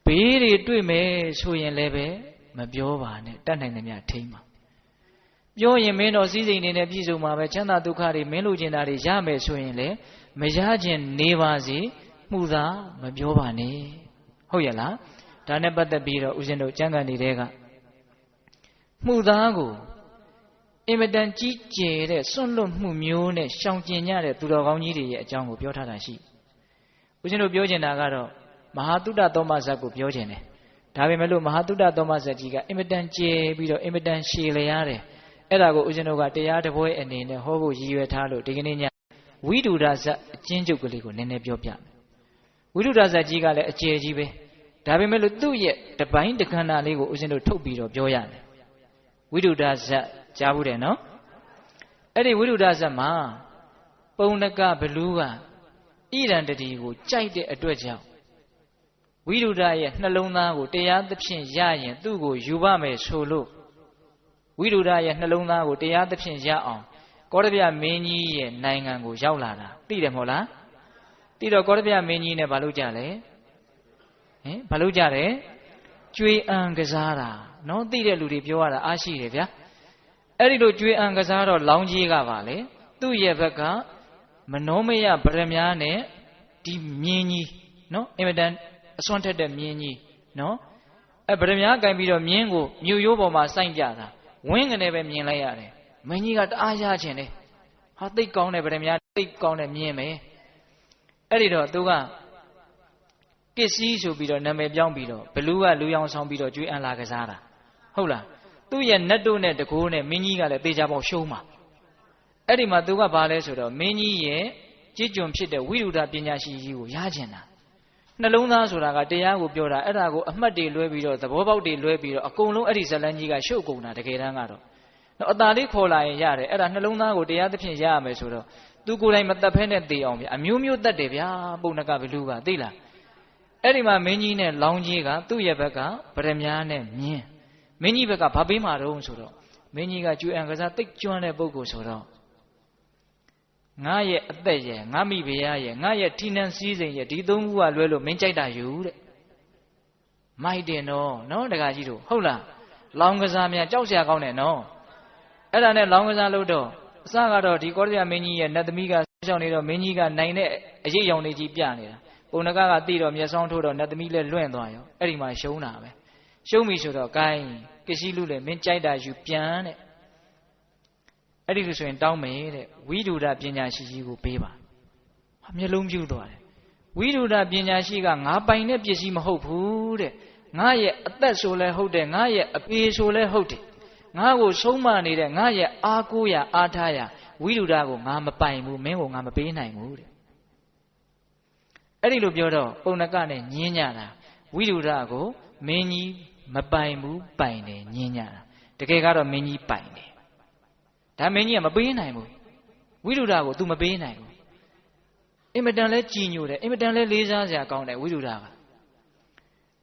ဘေးတွေတွေ့မယ်ဆိုရင်လည်းပဲမပြောပါနဲ့တတ်နိုင်တယ်များထိမ့်ပါပြောရင်မင်းတော်စည်းစိမ်နေနဲ့ပြည့်စုံမှာပဲချမ်းသာဒုက္ခတွေမင်းလိုချင်တာတွေရမယ်ဆိုရင်လေမရခြင်းနေပါစေမှုသာမပြောပါနဲ့ဟုတ်ရဲ့လားဒါနဲ့ပတ်သက်ပြီးတော့ဦးဇင်းတို့ကျမ်းဂန်နေတဲ့ကမှုသားကိုအင်မတန်ကြီးကျယ်တဲ့စွန့်လွတ်မှုမျိုးနဲ့ရှောင်ကျဉ်ကြတဲ့သူတော်ကောင်းကြီးတွေရဲ့အကြောင်းကိုပြောထားတာရှိဦးဇင်းတို့ပြောချင်တာကတော့မဟာတုဒ္ဒသောမဇ္ဇတ်ကိုပြောချင်တယ်ဒါပေမဲ့လို့မဟာတုဒ္ဒသောမဇ္ဇတ်ကြီးကအင်မတန်ကျယ်ပြီးတော့အင်မတန်ရှည်လျားတယ်အဲ့ဒါကိုဦးဇင်းတို့ကတရားတစ်ပွဲအနေနဲ့ဟောဖို့ရည်ရွယ်ထားလို့ဒီကနေ့ညဝိဒုဒဇတ်အကျဉ်းချုပ်ကလေးကိုနည်းနည်းပြောပြမယ်ဝိဒုဒဇတ်ကြီးကလည်းအကျယ်ကြီးပဲဒါပေမဲ့လို့သူ့ရဲ့တပိုင်းတခဏလေးကိုဦးဇင်းတို့ထုတ်ပြီးတော့ပြောရတယ်ဝိဒုဒဇတ်ကြားဘူးတယ်နော်အဲ့ဒီဝိဒုဒဇတ်မှာပုံနကဘလူးကဣရံတတိကိုကြိုက်တဲ့အတွက်ကြောင့်ဝိဒုဒရဲ့နှလုံးသားကိုတရားသဖြင့်ရရင်သူ့ကိုယူပါမယ်ဆိုလို့ဝိဒုဒရဲ့နှလုံးသားကိုတရားသဖြင့်ရအောင်ကောရဗျမင်းကြီးရဲ့နိုင်ငံကိုရောက်လာတာသိတယ်မဟုတ်လားသိတော့ကောရဗျမင်းကြီးနဲ့ဘာလုပ်ကြလဲဘာလုပ်ကြတယ်ကျွေးအံကစားတာနော်သိတဲ့လူတွေပြောရတာအားရှိတယ်ဗျာအဲ့ဒီလိုကျွေးအံကစားတော့လောင်းကြီးကပါလေသူ့ရဲ့ဘက်ကမနောမယဗရမ ्या နဲ့ဒီမြင်းကြီးနော်အင်မတန်အစွမ်းထက်တဲ့မြင်းကြီးနော်အဲ့ဗရမ ्या ကင်ပြီးတော့မြင်းကိုမြို့ရိုးပေါ်မှာစိုက်ကြတာဝင်းကနေပဲမြင်လိုက်ရတယ်မင်းကြီးကတအားရချင်တယ်ဟာသိတ်ကောင်းတဲ့ဗရမ ्या သိတ်ကောင်းတဲ့မြင်းပဲအဲ့ဒီတော့သူကကစ္စည်းဆိုပြီးတော့နာမည်ပြောင်းပြီးတော့ဘလူးကလူရောင်ဆောင်ပြီးတော့ကျွေးအံလာကစားတာဟုတ်လားသူ့ရဲ့နတ်တို့နဲ့တကိုးနဲ့မင်းကြီးကလည်းသေချာပေါက်ရှုံးမှာအဲ့ဒီမှာသူကဘာလဲဆိုတော့မင်းကြီးရဲ့ကြည်ကျွန်ဖြစ်တဲ့ဝိရုဒပညာရှိကြီးကိုရကျင်တာနှလုံးသားဆိုတာကတရားကိုပြောတာအဲ့ဒါကိုအမှတ်တွေလွဲပြီးတော့သဘောပေါက်တွေလွဲပြီးတော့အကုန်လုံးအဲ့ဒီဇလန်းကြီးကရှုပ်ကုန်တာတကယ်တမ်းကတော့အတာလေးခေါ်လာရင်ရတယ်အဲ့ဒါနှလုံးသားကိုတရားသဖြင့်ရရမယ်ဆိုတော့သူကိုယ်တိုင်မတတ်ဖဲနဲ့သေအောင်ဗျအမျိုးမျိုးတတ်တယ်ဗျာပုံနကဘလူးကသိလားအဲ့ဒီမှာမင်းကြီးနဲ့လောင်းကြီးကသူ့ရဲ့ဘက်ကဗရမ ्या နဲ့မြင်းမင်းကြီးဘက်ကဘာပေးမှာတော့ဆိုတော့မင်းကြီးကကျွေးအံကစားတိတ်ကျွမ်းတဲ့ပုဂ္ဂိုလ်ဆိုတော့ငါရဲ့အသက်ရဲ့ငါမိဖုရားရဲ့ငါရဲ့ထိနှံစည်းစိမ်ရဲ့ဒီသုံးခုကလွဲလို့မင်းကြိုက်တာယူတဲ့မိုက်တယ်နော်တခါကြီးတို့ဟုတ်လားလောင်းကစားများကြောက်စရာကောင်းတယ်နော်အဲ့ဒါနဲ့လောင်းကစားလို့တော့အစကတော့ဒီကောရဗျမင်းကြီးရဲ့နတ်သမီးကရှောင်းနေတော့မင်းကြီးကနိုင်တဲ့အရေးရောင်လေးကြီးပြနေတာပုံနကကသိတော့မျက်စောင်းထိုးတော့နတ်သမီးလည်းလွင့်သွားရောအဲ့ဒီမှာရှုံးတာပဲရှုံးပြီဆိုတော့ gain ကစ္စည်းလူလည်းမင်းကြိုက်တာယူပြန်တဲ့အဲ့ဒီလိုဆိုရင်တောင်းမယ်တဲ့ဝိဒုဒပညာရှိကြီးကိုပေးပါမျက်လုံးပြူသွားတယ်ဝိဒုဒပညာရှိကငါပိုင်တဲ့ပစ္စည်းမဟုတ်ဘူးတဲ့ငါရဲ့အသက်ဆိုလဲဟုတ်တယ်ငါရဲ့အပေဆိုလဲဟုတ်တယ်ငါကိုဆုံးမနေတဲ့ငါရဲ့အားကိုးရအားထားရဝိဒုဒကိုငါမပိုင်ဘူးမင်းကိုငါမပေးနိုင်ဘူးတဲ့အဲ့ဒီလိုပြောတော့ပုံနကနဲ့ညင်းညတာဝိဒုဒကိုမင်းကြီးမပိုင်ဘူးပိုင်တယ်ညင်းညတာတကယ်ကတော့မင်းကြီးပိုင်တယ်ဒါမင်းကြီးကမပေးနိုင်ဘူးဝိဒုဒကို तू မပေးနိုင်ဘူးအင်မတန်လဲကြည်ညိုတယ်အင်မတန်လဲလေးစားစရာကောင်းတယ်ဝိဒုဒက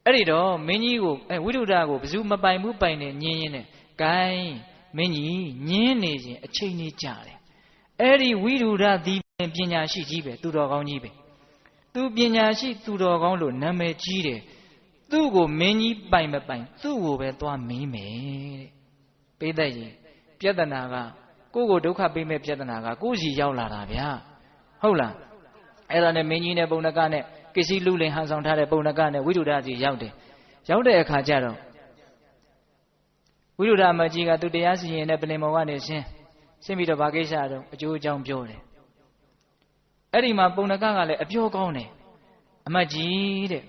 အဲ့ဒီတော့မင်းကြီးကိုဝိဒုဒကိုဘယ်သူမပိုင်ဘူးပိုင်တယ်ညင်းရင်းနဲ့ gain မင်းကြီးညင်းနေခြင်းအချိန်ကြီးကြာတယ်အဲ့ဒီဝိဒုဒဒီပညာရှိကြီးပဲသူတော်ကောင်းကြီးပဲသူပညာရှိသူတော်ကောင်းလို့နာမည်ကြီးတယ်သူ့ကိုမင်းကြီးပိုင်မပိုင်သူ့ကိုပဲသွားမင်းမယ်တဲ့ပိဿရင်ပြဿနာကကိုယ့်ကိုဒုက္ခပေးမဲ့ပြဿနာကကိုယ့်စီရောက်လာတာဗျာဟုတ်လားအဲ့ဒါနဲ့မင်းကြီးနဲ့ပုံနကနဲ့ကစ္စည်းလူလင်ဟန်ဆောင်ထားတဲ့ပုံနကနဲ့ဝိဒုဒစီရောက်တယ်ရောက်တဲ့အခါကျတော့ဝိဒုဒမကြီးကသူတရားစီရင်တဲ့ပလင်မော်ကနေဆင်းပြီးတော့ဗာကိစ္စတော့အကျိုးအကြောင်းပြောတယ်အဲ့ဒီမှာပုံနကကလည်းအပြောကောင်းတယ်အမတ်ကြီးတဲ့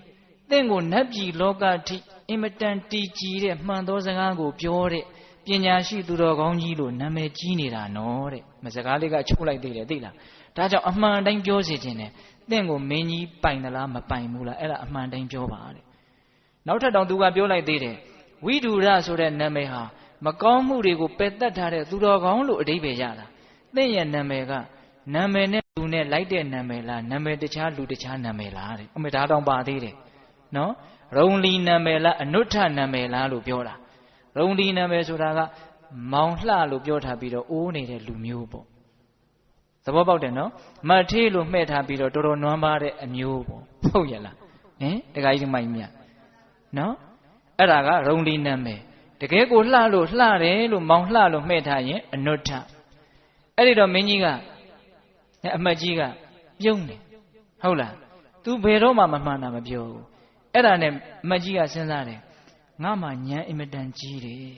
သင်ကိုနတ်ပြည်လောကထိအင်မတန်တည်ကြည်တဲ့မှန်သောစကားကိုပြောတဲ့ပညာရှိသူတော်ကောင်းကြီးလို့နာမည်ကြီးနေတာနော်တဲ့မစကားလေးကချုပ်လိုက်သေးတယ်သိလားဒါကြောင့်အမှန်တိုင်းပြောစီခြင်းနဲ့သင်ကိုမင်းကြီးပိုင်သလားမပိုင်ဘူးလားအဲ့ဒါအမှန်တိုင်းပြောပါတဲ့နောက်ထပ်တော့သူကပြောလိုက်သေးတယ်ဝိဒုရဆိုတဲ့နာမည်ဟာမကောင်းမှုတွေကိုပယ်တတ်ထားတဲ့သူတော်ကောင်းလို့အဓိပ္ပာယ်ရတာသင်ရဲ့နာမည်ကနာမည်နဲ့ လူနဲ့လိုက်တဲ့နာမည်လားနာမည်တခြားလူတခြားနာမည်လားတဲ့အမေဒါတောင်ပါသေးတယ်နော်ရုံလီနာမည်လားအနုထနာမည်လားလို့ပြောတာရုံလီနာမည်ဆိုတာကမောင်လှလို့ပြောထားပြီးတော့အိုးနေတဲ့လူမျိုးပေါ့သဘောပေါက်တယ်နော်မတ်ထေးလို့မှဲ့ထားပြီးတော့တော်တော်နွမ်းပါတဲ့အမျိုးပေါ့ဟုတ်ရလားတခါကြီးမိုင်းမြနော်အဲ့ဒါကရုံလီနာမည်တကယ်ကိုလှလို့လှတယ်လို့မောင်လှလို့မှဲ့ထားရင်အနုထအဲ့ဒီတော့မင်းကြီးကအမတ်ကြီးကပြုံးတယ်ဟုတ်လား तू ဘယ်တော့မှမမှန်တာမပြောဘူးအဲ့ဒါနဲ့အမတ်ကြီးကစဉ်းစားတယ်ငါမှညံအင်မတန်ကြီးတယ်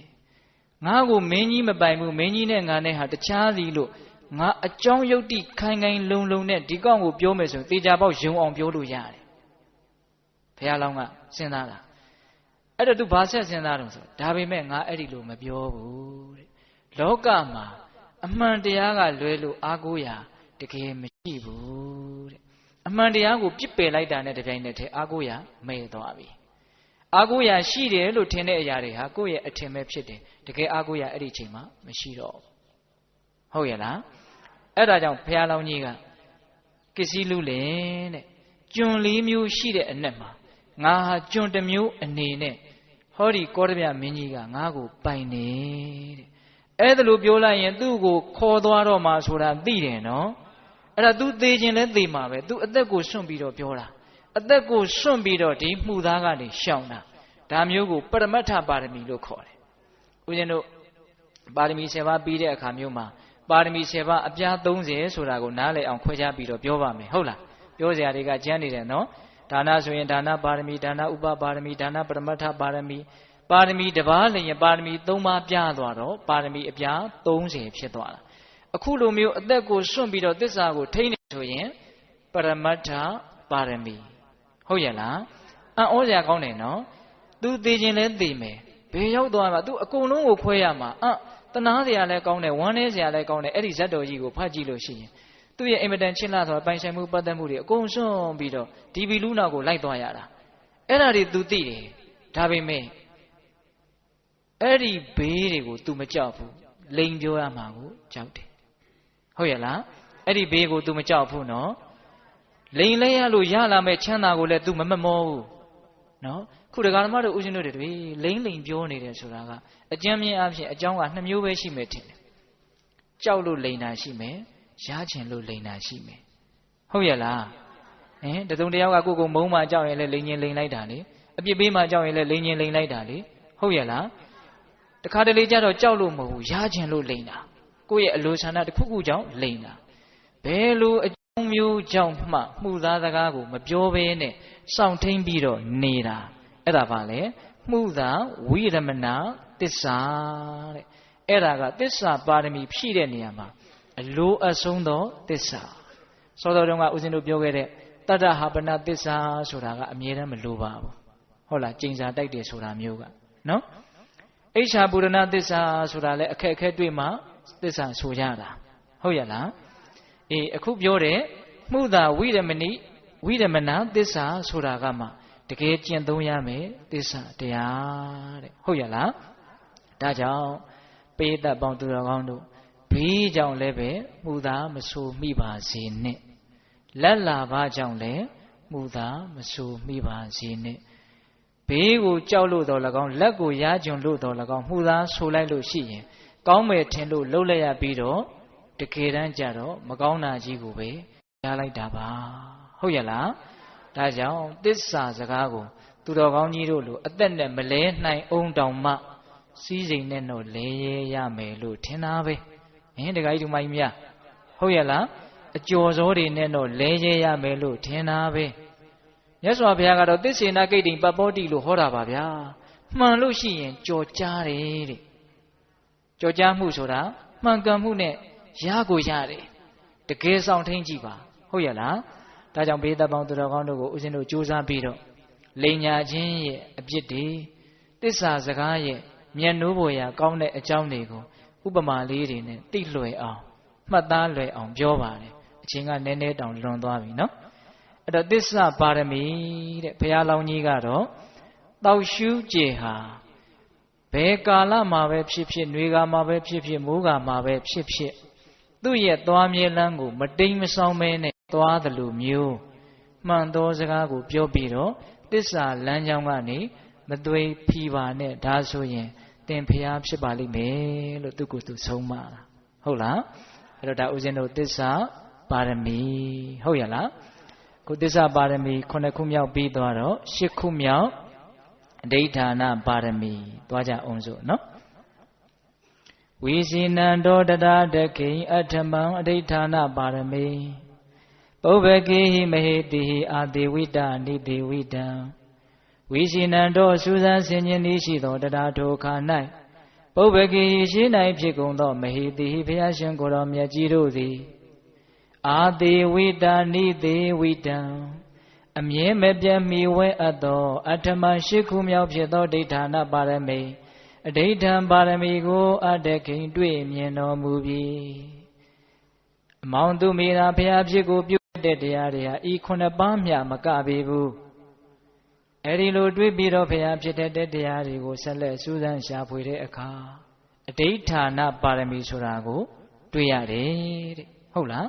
ငါကိုမင်းကြီးမပိုင်ဘူးမင်းကြီးနဲ့ငါနဲ့ဟာတခြားစီလို့ငါအကြောင်းယုတ်တိခိုင်ခိုင်လုံလုံနဲ့ဒီကောင်ကိုပြောမယ်ဆိုရင်တေချာပေါက်ယုံအောင်ပြောလို့ရတယ်ဘုရားလောင်းကစဉ်းစားတာအဲ့တော့ तू ဘာဆက်စဉ်းစားတော့ဆိုဒါပေမဲ့ငါအဲ့ဒီလိုမပြောဘူးတဲ့လောကမှာအမှန်တရားကလွဲလို့အားကိုးရာတကယ်မရှိဘူးတဲ့အမှန်တရားကိုပြစ်ပယ်လိုက်တာနဲ့တပြိုင်နက်တည်းအားကိုးရာမဲ့သွားပြီအားကိုးရာရှိတယ်လို့ထင်တဲ့အရာတွေဟာကိုယ့်ရဲ့အထင်ပဲဖြစ်တယ်တကယ်အားကိုးရာအဲ့ဒီချိန်မှာမရှိတော့ဟုတ်ရဲ့လားအဲ့ဒါကြောင့်ဘုရားလောင်းကြီးကကစ္စည်းလူလင်တဲ့ကျွန်လေးမျိုးရှိတဲ့အနက်မှာငါဟာကျွန်တစ်မျိုးအနေနဲ့ဟောဒီကောရမြမင်းကြီးကငါ့ကိုပိုင်နေတဲ့အဲ့ဒါလိုပြောလိုက်ရင်သူ့ကိုခေါ်သွားတော့မှဆိုတာသိတယ်နော်အဲ့ဒါ तू သေခြင်းလဲသေမှာပဲ तू အသက်ကိုစွန့်ပြီးတော့ပြောတာအသက်ကိုစွန့်ပြီးတော့ဒီမှုသားကနေရှောင်တာဒါမျိုးကိုပရမတ္ထပါရမီလို့ခေါ်တယ်ဦးဇင်းတို့ပါရမီ7ပါးပြီးတဲ့အခါမျိုးမှာပါရမီ7ပါးအပြား30ဆိုတာကိုနားလည်အောင်ခွဲခြားပြီးတော့ပြောပါမယ်ဟုတ်လားပြောစရာတွေကကျမ်းနေတယ်နော်ဒါနဆိုရင်ဒါနပါရမီဒါနဥပပါရမီဒါနပရမတ္ထပါရမီပါရမီတစ်ပါးလျင်ပါရမီ3ပါးပြသွားတော့ပါရမီအပြား30ဖြစ်သွားတာအခုလိုမျိုးအသက်ကိုစွန့်ပြီးတော့သစ္စာကိုထိန်းနေဆိုရင်ပရမတ္ထပါရမီဟုတ်ရဲ့လားအံ့ဩစရာကောင်းတယ်နော် तू သိခြင်းလဲသိမယ်ဘယ်ရောက်သွားမှာ तू အကုန်လုံးကိုခွဲရမှာတနာစရာလဲကောင်းတယ်ဝမ်းနည်းစရာလဲကောင်းတယ်အဲ့ဒီဇတ်တော်ကြီးကိုဖတ်ကြည့်လို့ရှိရင်သူ့ရဲ့အင်မတန်ချစ်လာသောပိုင်ဆိုင်မှုပတ်သက်မှုတွေအကုန်စွန့်ပြီးတော့ဒီဘီလူနာကိုလိုက်သွားရတာအဲ့ဒါတွေ तू သိတယ်ဒါပေမဲ့အဲ့ဒီဘေးတွေကို तू မကြောက်ဘူးလိန်ပြောရမှာကိုကြောက်တယ်ဟုတ်ရဲ့လားအဲ့ဒီဘေးကို तू မကြောက်ဘူးနော်လိန်လဲရလို့ရလာမဲ့ချမ်းသာကိုလည်း तू မမောဘူးနော်ခုတက္ကသမားတို့ဦးဇင်းတို့တွေလိန်ပြောနေတယ်ဆိုတာကအကျဉ်းမြင့်အဖြစ်အကြောင်းက2မျိုးပဲရှိမယ်ထင်တယ်ကြောက်လို့လိန်တာရှိမယ်ရချင်လို့လိန်တာရှိမယ်ဟုတ်ရဲ့လားတစုံတယောက်ကကိုယ်ကိုမုန်းမှကြောက်ရင်လည်းလိန်ရင်လိန်လိုက်တာလေအပြစ်ပေးမှကြောက်ရင်လည်းလိန်ရင်လိန်လိုက်တာလေဟုတ်ရဲ့လားတခါတလေကျတော့ကြောက်လို့မဟုတ်ဘူးရချင်လို့လိန်တာကိုယ့်ရဲ့အလိုဆန္ဒတစ်ခုခုကြောင့်လိန်တာဘယ်လိုအကြောင်းမျိုးကြောင့်မှမှုသားစကားကိုမပြောဘဲနဲ့စောင့်ထိန်ပြီးတော့နေတာအဲ့ဒါပါလေမှုသာဝိရမဏသစ္စာတဲ့အဲ့ဒါကသစ္စာပါရမီဖြည့်တဲ့နေရာမှာအလိုအဆုံးသောသစ္စာစောတော်တုန်းကဦးဇင်းတို့ပြောခဲ့တဲ့တတ္တဟာပနသစ္စာဆိုတာကအမြဲတမ်းမလိုပါဘူးဟုတ်လားကျိန်စာတိုက်တယ်ဆိုတာမျိုးကနော်အိဋ္ဌာပူရဏသစ္စာဆိုတာလည်းအခက်အခဲတွေ့မှသစ္စာဆိုရတာဟုတ်ရဲ့လားအခုပြောတဲ့မှုသာဝိရမဏသစ္စာဆိုတာကမှတကယ်ကျင့်သုံးရမယ်သစ္စာတရားတဲ့ဟုတ်ရဲ့လားဒါကြောင့်ပေတတ်ပေါင်းသူတော်ကောင်းတို့ဘေးကြောင့်လည်းပဲမှုသာမဆိုမိပါစေနဲ့လက်လာပါကြောင့်လည်းမှုသာမဆိုမိပါစေနဲ့ဘေးကိုကြောက်လို့တော်၎င်းလက်ကိုရားကျုံလို့တော်၎င်းမှုသာဆိုလိုက်လို့ရှိရင်ကောင်းမယ်ထင်လို့လှုပ်လိုက်ရပြီးတော့တကယ်တမ်းကျတော့မကောင်းတာကြီးကိုပဲကြားလိုက်တာပါဟုတ်ရဲ့လားဒါကြောင့်သစ္စာစကားကိုသူတော်ကောင်းကြီးတို့လိုအသက်နဲ့မလဲနိုင်အောင်တောင်မှစီးစိမ်နဲ့တော့လဲရဲရမယ်လို့ထင်တာပဲတခါကြီးဒီမိုင်းမြဟုတ်ရဲ့လားအကျော်စောတွေနဲ့တော့လဲရဲရမယ်လို့ထင်တာပဲမြတ်စွာဘုရားကတော့သစ္စေနာကိတ္တိပပ္ပောတိလို့ဟောတာပါဗျာမှန်လို့ရှိရင်ကြော်ကြားတယ်တဲ့ကြော်ကြားမှုဆိုတာမှန်ကန်မှုနဲ့ရကိုရတယ်တကယ်ဆောင်ထိန်ကြည့်ပါဟုတ်ရဲ့လားဒါကြောင့်ဘေးသက်ပေါင်းသူတော်ကောင်းတို့ကိုဦးဇင်းတို့ကြိုးစားပြီးတော့လိန်ညာခြင်းရဲ့အပြစ်တွေသစ္စာစကားရဲ့မျက်နှိုးပေါ်ရာကောင်းတဲ့အကြောင်းတွေကိုဥပမာလေးတွေနဲ့သိလွယ်အောင်မှတ်သားလွယ်အောင်ပြောပါတယ်အချိန်ကနည်းနည်းတောင်လွန်သွားပြီနော်အဲ့တော့သစ္စာပါရမီတဲ့ဘုရားလောင်းကြီးကတော့တောက်ရှူးကျေဟာဘယ်ကာလမှာပဲဖြစ်ဖြစ်ຫນွေကာမှာပဲဖြစ်ဖြစ်မိုးကာမှာပဲဖြစ်ဖြစ်သ သူ့ရဲ့သွားမြဲလမ်းကိုမတိမ်မဆောင်မဲနဲ့သွားတယ်လို့မျိုးမှန်သောစကားကိုပြောပြီးတော့တစ္ဆာလမ်းကြောင်းကနေမသွေဖီပါနဲ့ဒါဆိုရင်သင်ဖျားဖြစ်ပါလိမ့်မယ်လို့သူကသူဆုံးမတာဟုတ်လားအဲ့တော့ဒါဦးဇင်းတို့တစ္ဆာပါရမီဟုတ်ရလားခုတစ္ဆာပါရမီ9ခုမြောက်ပြီးသွားတော့10ခုမြောက်အဋိဌာဏပါရမီသွားကြအောင်စို့နော်ဝိစီနန္တောတတာတခိအထမံအဋိဌာဏပါရမီပုဗ္ဗကေဟိမဟေတိဟိအာတိဝိတနိတိဝိတံဝိစီနန္တောစူဇံဆင်ញင်သည်ရှိသောတတာထိုခါ၌ပုဗ္ဗကေဟိရှိ၌ဖြစ်ကုန်သောမဟေတိဟိဘုရားရှင်ကိုယ်တော်မြတ်ကြီးတို့သည်အာတိဝိတနိတိဝိတံအမြဲမပြတ်မီဝဲအပ်သောအထမံ10ခုမြောက်ဖြစ်သောဒိဋ္ဌာဏပါရမီအဋိဌံပါရမီကိုအတ္တခိန်တွေ့မြင်တော်မူပြီအမောင်သူမိရာဘုရားဖြစ်ကိုပြုတဲ့တရားတွေဟာဤ9ပါးမျှမကပေဘူးအဲဒီလိုတွေ့ပြီးတော့ဘုရားဖြစ်တဲ့တရားတွေကိုဆက်လက်စူးစမ်းရှာဖွေတဲ့အခါအဋိဌာဏပါရမီဆိုတာကိုတွေ့ရတယ်တဲ့ဟုတ်လား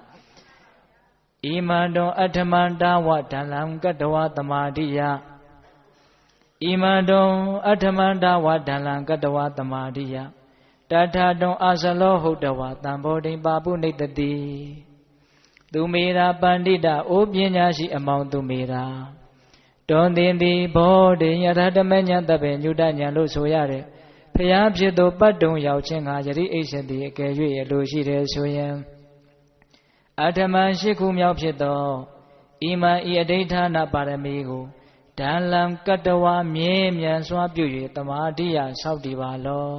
ဣမန္တောအထမန္တဝဒလံကတဝသမာဓိယဣမန္တောအထမန္တဝဒလံကတဝသမာဓိယတထာတောအာဇလောဟုတ်တဝသံဘောဓိပါပုနိတတိသူမေရာပန္တိတအိုပညာရှိအမောင်သူမေရာတွန်တင်သည်ဘောဓိယထာဓမ္မဉ္ဇတပေညုတဉ္ဇလို့ဆိုရတယ်ဖျားဖြစ်သောပတ်တုံရောက်ခြင်းကယတိအိစ္ဆတိအကယ်၍လိုရှိတယ်ဆိုရင်အထမံ10ခုမြောက်ဖြစ်သောဣမံဤအဋိဌာဏပါရမီကိုဒံလံကတဝမြဲမြံစွာပြု၍သမာဓိယဆောက်တည်ပါလော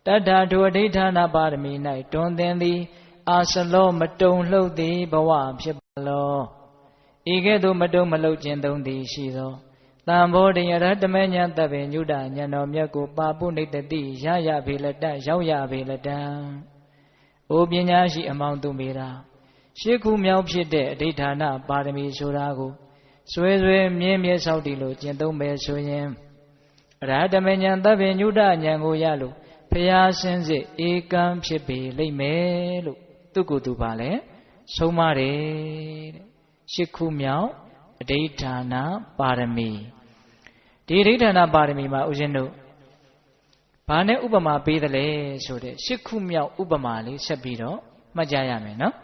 တတ္ထာထိုအဋိဌာဏပါရမီ၌တွင်သင်သည်အာစလောမတုံလှုပ်သည်ဘဝဖြစ်ပါလောဤကဲ့သို့မတုံမလှုပ်ခြင်းသုံးသည်ရှိသောတံဘောဓိယရတမေညာတပေညုတဉာဏ်တော်မြတ်ကိုပါပုနိတတိရရပေလတရောက်ရပေလတံအိုပညာရှိအမောင်သူမေရာ10ခုမြောက်ဖြစ်တဲ့အဋိဌာဏပါရမီဆိုတာကိုဆွဲဆွဲမြဲမြဲဆောက်တည်လို့ကျင့်သုံးမယ်ဆိုရင်အရဟတမေညာတပေညုတဉာဏ်ကိုရလို့ဖျားစင်းစစ်ဧကံဖြစ်ပေလိမ့်မယ်လို့သူကသူပါလဲဆုံးမတယ်တဲ့10ခုမြောက်အဋိဌာဏပါရမီဒီအဋိဌာဏပါရမီမှာဦးဇင်းတို့ဘာနဲ့ဥပမာပေးသလဲဆိုတဲ့10ခုမြောက်ဥပမာလေးဆက်ပြီးတော့မှတ်ကြရမယ်နော်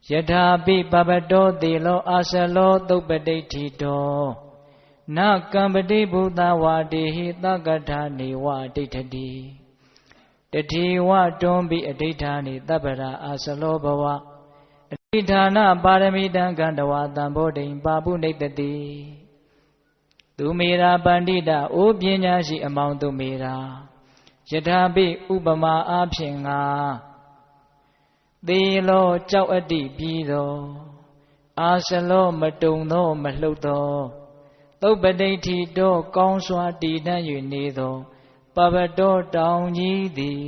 ယထာပိပပတောတေလောအာဆလောသုပ္ပတိဋ္ဌိတောနကံပတိဘုသဝါတိဟိသကထာနေဝဒိဋ္ဌတိတတိဝတွန်ပိအဋိဌာနိတပ္ပရာအာဆလောဘဝအဋိဌာဏပါရမီတံကန္တဝသံဘောဓိပါပုနိတတိသူမေရာပန္တိတအိုပညာရှိအမောင်သူမေရာယထာပိဥပမာအားဖြင့်ငါသေလောကြောက်အတ္တိပြီးသောအာဆလောမတုံသောမလှုပ်သောသုပ္ပတိဋ္ဌိတောကောင်းစွာတည်တံ့၍နေသောပပတောတောင်ကြီးသည်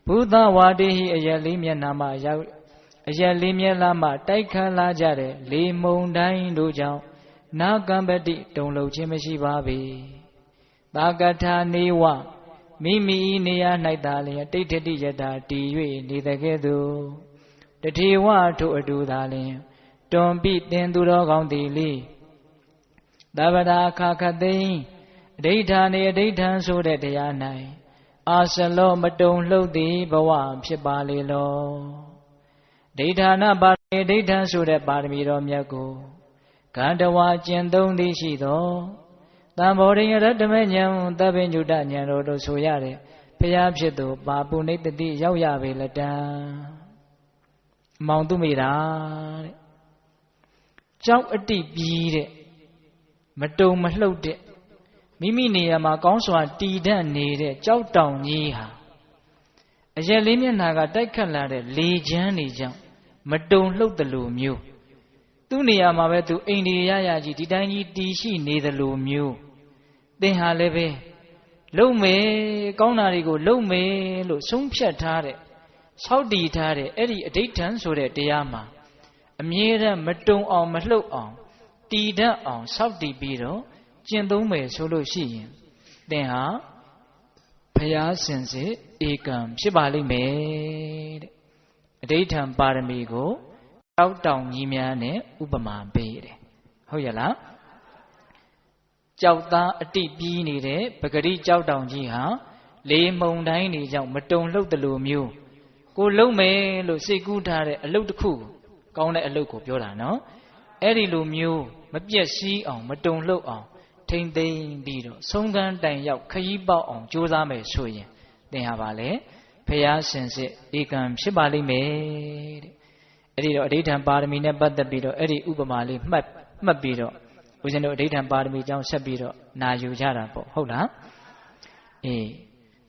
ဘုသဝါတိဟိအယက်လေးမျက်နှာမှရောက်အယက်လေးမျက်နှာမှတိုက်ခတ်လာကြတဲ့လေမုန်တိုင်းတို့ကြောင့်နာကံပတိတုံလုံခြင်းမရှိပါပေသာကထာနေဝမိမိနေရာ၌သာလျှင်တိဋ္ဌတိယတာတည်၍နေတဲ့ကဲ့သို့တထေဝထိုအတူသာလျှင်တွန်ပိတင်သူတော်ကောင်းသည်လေသဗ္ဗရာခခသိင်အဋိဌာနေအဋိဌံဆိုတဲ့တရား၌အာဆလောမတုံလှုပ်သည်ဘဝဖြစ်ပါလေလောဒိဋ္ဌာဏပါရမီဒိဋ္ဌံဆိုတဲ့ပါရမီတော်မြတ်ကိုကန္တဝါကျင့်သုံးသည်ရှိသောတံဘောဓိယရတမေဉဏ်သဗ္ဗညုတဉာဏ်တော်တို့ဆိုရတဲ့ဘုရားဖြစ်သူပါပုနိတတိရောက်ရပေလတံမောင်သူမိတာတဲ့ကြောက်အတိပြီးတဲ့မတုံမလှုပ်တဲ့မိမိနေရာမှာကောင်းစွာတည်တံ့နေတဲ့ကြောက်တောင်ကြီးဟာအရက်လေးမျက်နှာကတိုက်ခတ်လာတဲ့လေချမ်းတွေကြောင့်မတုံလှုပ်တယ်လို့မျိုးသူ့နေရာမှာပဲသူအိန္ဒိယရကြီးဒီတိုင်းကြီးတည်ရှိနေတယ်လို့မျိုးသင်ဟာလည်းပဲလုံမယ်ကောင်းတာတွေကိုလုံမယ်လို့ဆုံးဖြတ်ထားတဲ့ဆောက်တည်ထားတဲ့အဲ့ဒီအဋိဌံဆိုတဲ့တရားမှာအမြဲတမ်းမတုံအောင်မလှုပ်အောင်တည်တတ်အောင်ဆောက်တည်ပြီးတော့ကျင့်သုံးမယ်ဆိုလို့ရှိရင်သင်ဟာ ဘုရားရှင်စစ်ဧကံဖြစ်ပါလိမ့်မယ်တဲ့အဋိဌံပါရမီကိုတောက်တောင်ကြီးများနဲ့ဥပမာပေးတယ်ဟုတ်ရဲ့လားကြောက်သားအတိပြီးနေတဲ့ပဂရိကြောက်တောင်ကြီးဟာလေမုန်တိုင်းတွေကြောင့်မတုံလှုပ်တယ်လို့မျိုးကိုလုံးမယ်လို့စိတ်ကူးထားတဲ့အလုပ်တစ်ခုကောင်းတဲ့အလုပ်ကိုပြောတာနော်အဲ့ဒီလိုမျိုးမပြည့်စည်အောင်မတုံလှုပ်အောင်ထိမ့်သိမ့်ပြီးတော့ဆုံးကန်းတိုင်ရောက်ခရီးပေါက်အောင်ကြိုးစားမယ်ဆိုရင်သင်ဟာပါလေဘုရားရှင်စစ်ဧကံဖြစ်ပါလိမ့်မယ်တဲ့အဲ့ဒီတော့အဋိဌံပါရမီနဲ့ပတ်သက်ပြီးတော့အဲ့ဒီဥပမာလေးမှတ်ပြီးတော့ဦးဇင်းတို့အဋိဌံပါရမီအကြောင်းဆက်ပြီးတော့နာယူကြတာပေါ့ဟုတ်လားအေး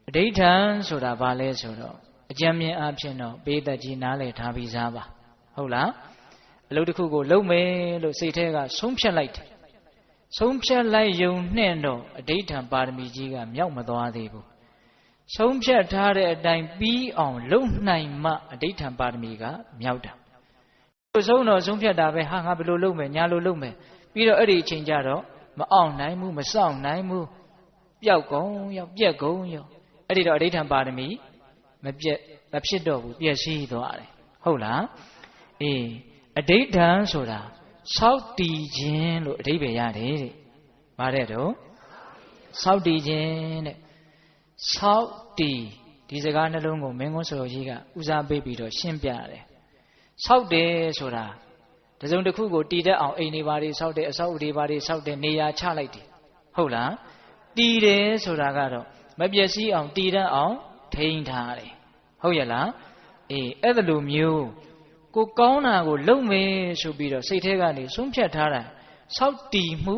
အဋိဌံဆိုတာဘာလဲဆိုတော့အကျဉ်းမြင်အဖြစ်တော့ပေးသက်ကြီးနားလည်ထားပြီးသားပါဟုတ်လားအလုပ်တစ်ခုကိုလုပ်မယ်လို့စိတ်ထဲကဆုံးဖြတ်လိုက်တယ်ဆုံးဖြတ်လိုက်ယုံနဲ့တော့အဋိဌံပါရမီကြီးကမြောက်မသွားသေးဘူးဆုံးဖြတ်ထားတဲ့အတိုင်းပြီးအောင်လုပ်နိုင်မှအဋိဌံပါရမီကမြောက်တာဆုံးတော့ဆုံးဖြတ်တာပဲဟာငါဘယ်လိုလုပ်မယ်ညာလိုလုပ်မယ်ပြီးတော့အဲ့ဒီအချိန်ကျတော့မအောင်နိုင်ဘူးမစောင့်နိုင်ဘူးပျောက်ကုန်ရောပြက်ကုန်ရောအဲ့ဒီတော့အဋိဌံပါရမီမဖြစ်တော့ဘူးပြည့်စည်သွားတယ်ဟုတ်လားအေးအဋိဌံဆိုတာစောက်တည်ခြင်းလို့အဓိပ္ပာယ်ရတယ်တဲ့။ဘာတဲ့တော့စောက်တည်ခြင်းတဲ့။စောက်တည်ဒီစကားနှလုံးကိုမင်းကွန်းစတော်ကြီးကဦးစားပေးပြီးတော့ရှင်းပြတယ်။စောက်တယ်ဆိုတာတစုံတစ်ခုကိုတည်တတ်အောင်အိမ်တွေပါတွေစောက်တယ်အဆောက်အဦတွေပါတွေစောက်တယ်နေရာချလိုက်တယ်။ဟုတ်လား။တည်တယ်ဆိုတာကတော့မပျက်စီးအောင်တည်တတ်အောင်ထိန်းထားတယ်။ဟုတ်ရဲ့လား။အေးအဲ့ဒါလိုမျိုးကိုကောင်းတာကိုလုပ်မယ်ဆိုပြီးတော့စိတ်ထဲကနေဆုံးဖြတ်ထားတာစောက်တည်မှု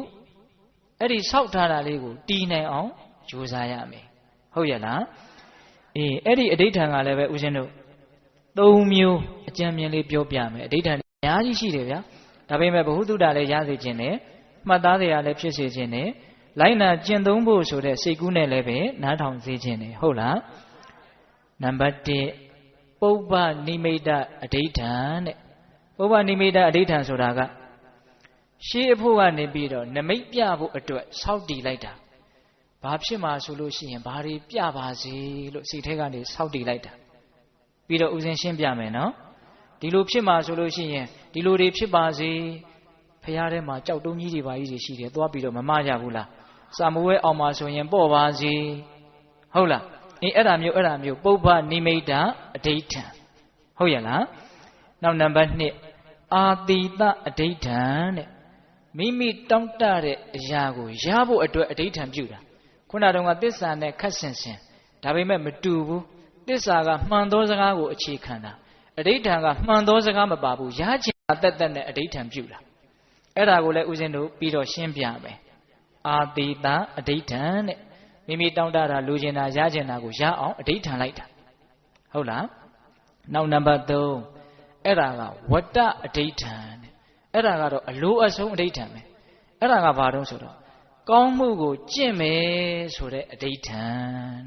အဲ့ဒီစောက်ထားတာလေးကိုတည်နိုင်အောင်ကြိုးစားရမယ်ဟုတ်ရဲ့လားအေးအဲ့ဒီအဋိဌံကလည်းပဲဦးဇင်းတို့၃မျိုးအကြံဉာဏ်လေးပြောပြမယ်အဋိဌံအများကြီးရှိတယ်ဗျာဒါပေမဲ့ဘ ഹു တုတလည်းရစေခြင်းနဲ့မှတ်သားစရာလည်းဖြစ်စေခြင်းနဲ့လိုက်နာကျင့်သုံးဖို့ဆိုတဲ့စိတ်ကူးနဲ့လည်းပဲနားထောင်စေခြင်းနဲ့ဟုတ်လားနံပါတ်1ပုပ္ပနိမိတ်အဋိဌံတဲ့ပုပ္ပနိမိတ်အဋိဌံဆိုတာကရှေးအဖို့ကနေပြီးတော့နမိတ်ပြဖို့အတွက်စောင့်တည်လိုက်တာဘာဖြစ်မှာဆိုလို့ရှိရင်ဘာတွေပြပါစေလို့စိတ်ထဲကနေစောင့်တည်လိုက်တာပြီးတော့ဥစဉ်ရှင်းပြမယ်နော်ဒီလိုဖြစ်မှာဆိုလို့ရှိရင်ဒီလိုတွေဖြစ်ပါစေဖရာထဲမှာကြောက်တုံးကြီးတွေပါကြီးတွေရှိတယ်သွားပြီးတော့မမကြဘူးလားစာမဝဲအောင်မှာဆိုရင်ပေါ့ပါစေဟုတ်လားအေးအဲ့ဒါမျိုးပုပ္ပနိမိတ်အဋိဌံဟုတ်ရဲ့လားနောက်နံပါတ်2အာတိတအဋိဌံတဲ့မိမိတောင့်တတဲ့အရာကိုရဖို့အတွက်အဋိဌံပြုတာခုနတုန်းကသစ္စာနဲ့ခက်ဆင်ဒါပေမဲ့မတူဘူးသစ္စာကမှန်သောစကားကိုအခြေခံတာအဋိဌံကမှန်သောစကားမပါဘူးရချင်တာတက်နဲ့အဋိဌံပြုတာအဲ့ဒါကိုလည်းဦးဇင်းတို့ပြီးတော့ရှင်းပြမယ်အာတိတအဋိဌံတဲ့မိမိတောင်းတတာလူကျင်တာရကျင်တာကိုရအောင်အဋိဌံလိုက်တာဟုတ်လားနောက်နံပါတ်3အဲ့ဒါကဝတ္တအဋိဌံတဲ့အဲ့ဒါကတော့အလိုအဆုံးအဋိဌံပဲအဲ့ဒါကဘာတုံးဆိုတော့ကောင်းမှုကိုကျင့်မယ်ဆိုတဲ့အဋိဌံ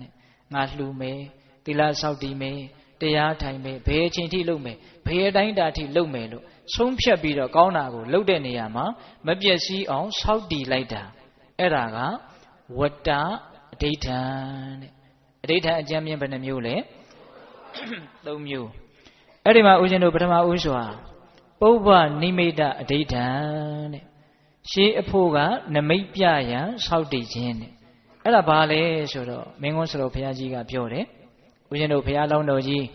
တဲ့ငါလှူမယ်သီလဆောက်တည်မယ်တရားထိုင်မယ်ဘယ်အချိန်ထိလုပ်မယ်ဘယ်အတိုင်းတာထိလုပ်မယ်လို့ဆုံးဖြတ်ပြီးတော့ကောင်းတာကိုလုပ်တဲ့နေရာမှာမပျက်စီးအောင်ဆောက်တည်လိုက်တာအဲ့ဒါကဝတ္တအဋိဌံတဲ့အဋိဌံအကျမ်းမြင်ဘယ်နှမျိုးလဲ၃မျိုးအဲ့ဒီမှာဦးဇင်းတို့ပထမဦးစွာပုပ္ပနိမိတ်အဋိဌံတဲ့ရှေးအဖို့ကနမိတ်ပြရန်ဆောက်တည်ခြင်းတဲ့အဲ့ဒါဘာလဲဆိုတော့မင်းကွန်းစတော်ဘုရားကြီးကပြောတယ်ဦးဇင်းတို့ဘုရားလောင်းတော်ကြီး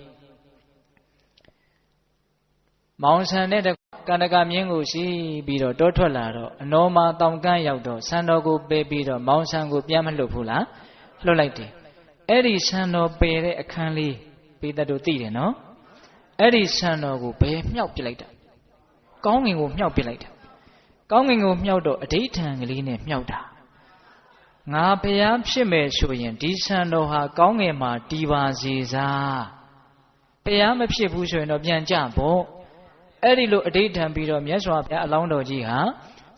မောင်ဆန်တဲ့ကန္တကမြင်းကိုစီးပြီးတော့တောထွက်လာတော့အနောမာတောင်ကန်းရောက်တော့ဆန်တော်ကိုပယ်ပြီးတော့မောင်ဆန်ကိုပြန်မလွတ်ဘူးလားလွတ်လိုက်တယ်အဲ့ဒီဆန်တော်ပယ်တဲ့အခန်းလေးပိသတ်တို့သိတယ်နော်အဲ့ဒီဆန်တော်ကိုဘယ်မြောက်ပစ်လိုက်တာကောင်းငင်ကိုမြောက်ပစ်လိုက်တာကောင်းငင်ကိုမြောက်တော့အဋိဌံကလေးနဲ့မြောက်တာငါဘုရားဖြစ်မယ်ဆိုရင်ဒီဆန်တော်ဟာကောင်းငင်မှာတည်ပါစေစားဘုရားမဖြစ်ဘူးဆိုရင်တော့ပြန်ကြဖို့အဲ့ဒီလိုအဋိဌံပြီးတော့မြတ်စွာဘုရားအလောင်းတော်ကြီးဟာ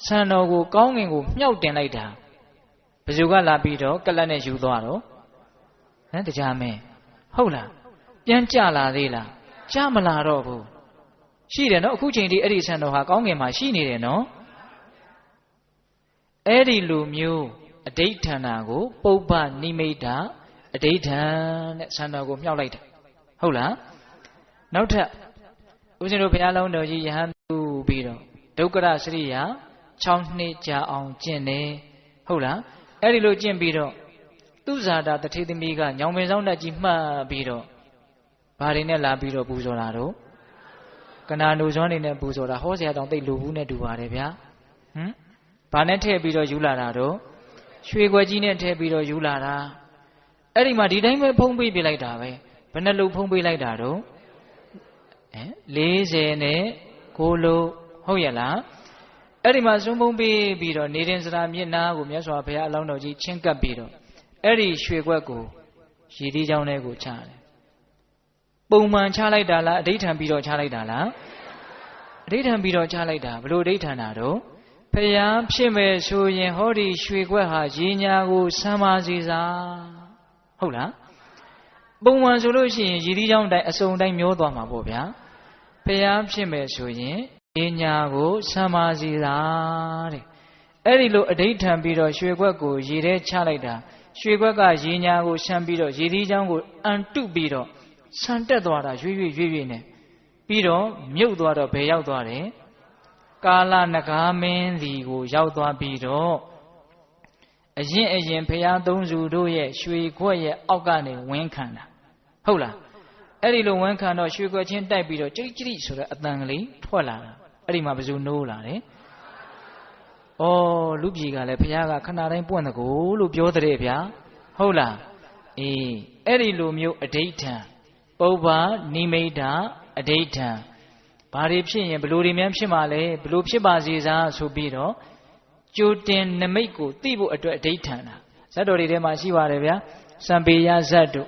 ဆန်တော်ကိုကောင်းငင်ကိုမြောက်တင်လိုက်တာဘယ်သူကလာပြီးတော့ကလတ်နဲ့ယူသွားတော့ဟမ်တရားမင်းဟုတ်လားပြန်ကြလာသေးလားကြမလာတော့ဘူးရှိတယ်နော်အခုချိန်ဒီအဲ့ဒီဆန်တော်ဟာကောင်းငင်မှာရှိနေတယ်နော်အဲ့ဒီလိုမျိုးအဋိဌာဏကိုပုပ္ပနိမိတ် အဓိဋ္ဌံတဲ့ဆန္ဒကိုမြှောက်လိုက်တာဟုတ်လားနောက်ထပ်ဦးဇင်းတို့ဘုရားလုံးတော်ကြီးယဟန်ပြုပြီးတော့ဒုက္ခရစရိယာ6နှစ်ကြာအောင်ကျင့်တယ်ဟုတ်လားအဲ့ဒီလိုကျင့်ပြီးတော့သူဇာတာတထေသမီးကညောင်ပင်ဆောင်တက်ကြီးမှတ်ပြီးတော့ဘာတွေနဲ့လာပြီးတော့ပူဇော်တာတော့ကနာနုဇောနေနဲ့ပူဇော်တာဟောဆရာတောင်သိလူဘူးနဲ့တူပါတယ်ဗျာဘာနဲ့ထည့်ပြီးတော့ယူလာတာတော့ရွှေခွက်ကြီးနဲ့ထည့်ပြီးတော့ယူလာတာအဲ့ဒီမှာဒီတိုင်းပဲဖုံးပေးပြလိုက်တာပဲဘယ်နှလုံးဖုံးပေးလိုက်တာတော့40နဲ့9လုံးဟုတ်ရဲ့လားအဲ့ဒီမှာစွန်းဖုံးပေးပြီးတော့နေရင်စရာမြင့်နာကိုမြတ်စွာဘုရားအလောင်းတော်ကြီးချင်းကပ်ပြီးတော့အဲ့ဒီရွှေခွက်ကိုရည်သီးချောင်းထဲကိုချတယ်ပုံမှန်ချလိုက်တာလားအဋိဌံပြီးတော့ချလိုက်တာလားအဋိဌံပြီးတော့ချလိုက်တာဘလို့အဋိဌံတာတော့ဖျားဖြစ်မဲ့ဆိုရင်ဟောဒီရွှေခွက်ဟာရေညာကိုဆမ်းပါစေစာဟုတ်လားပုံမှန်ဆိုလို့ရှိရင်ရည်သီးချောင်းတိုင်းအစုံတိုင်းမျောသွားမှာပေါ့ဗျာဖျားဖြစ်မဲ့ဆိုရင်ရေညာကိုဆမ်းပါစေစာတဲ့အဲ့ဒီလိုအဋိဌံပြီးတော့ရွှေခွက်ကိုရေထဲချလိုက်တာရွှေခွက်ကရေညာကိုဆမ်းပြီးတော့ရည်သီးချောင်းကိုအန်တုပြီးတော့ဆန်တက်သွားတာရွေ့နဲ့ပြီးတော့မြုပ်သွားတော့ဘယ်ရောက်သွားတယ်ကာလနဂါမင်းစီကိုရောက်သွားပြီးတော့အရင်ဖရာသုံးစုတို့ရဲ့ရွှေခွက်ရဲ့အောက်ကနေဝင်းခံတာဟုတ်လားအဲ့ဒီလိုဝင်းခံတော့ရွှေခွက်ချင်းတိုက်ပြီးတော့ကြိတ်ကြိတ်ဆိုတဲ့အတန်ကလေးထွက်လာတာအဲ့ဒီမှာဘယ်သူနိုးလာတယ်ဩလူပြည်ကလည်းဖရာကခဏတိုင်းပွင့်တကူလို့ပြောတဲ့ဗျာဟုတ်လားအေးအဲ့ဒီလိုမျိုးအဋိဌံပုဗ္ဗနိမိတ်တာအဋိဌံဘာတွေဖြစ်ရင်ဘလို့တွေများဖြစ်မှာလဲဘလို့ဖြစ်ပါစေစားဆိုပြီးတော့ကြိုတင်နမိတ်ကိုသိဖို့အတွက်အဋိဌံတာဇတ်တော်တွေထဲမှာရှိပါတယ်ဗျာစံပေယဇတ်တို့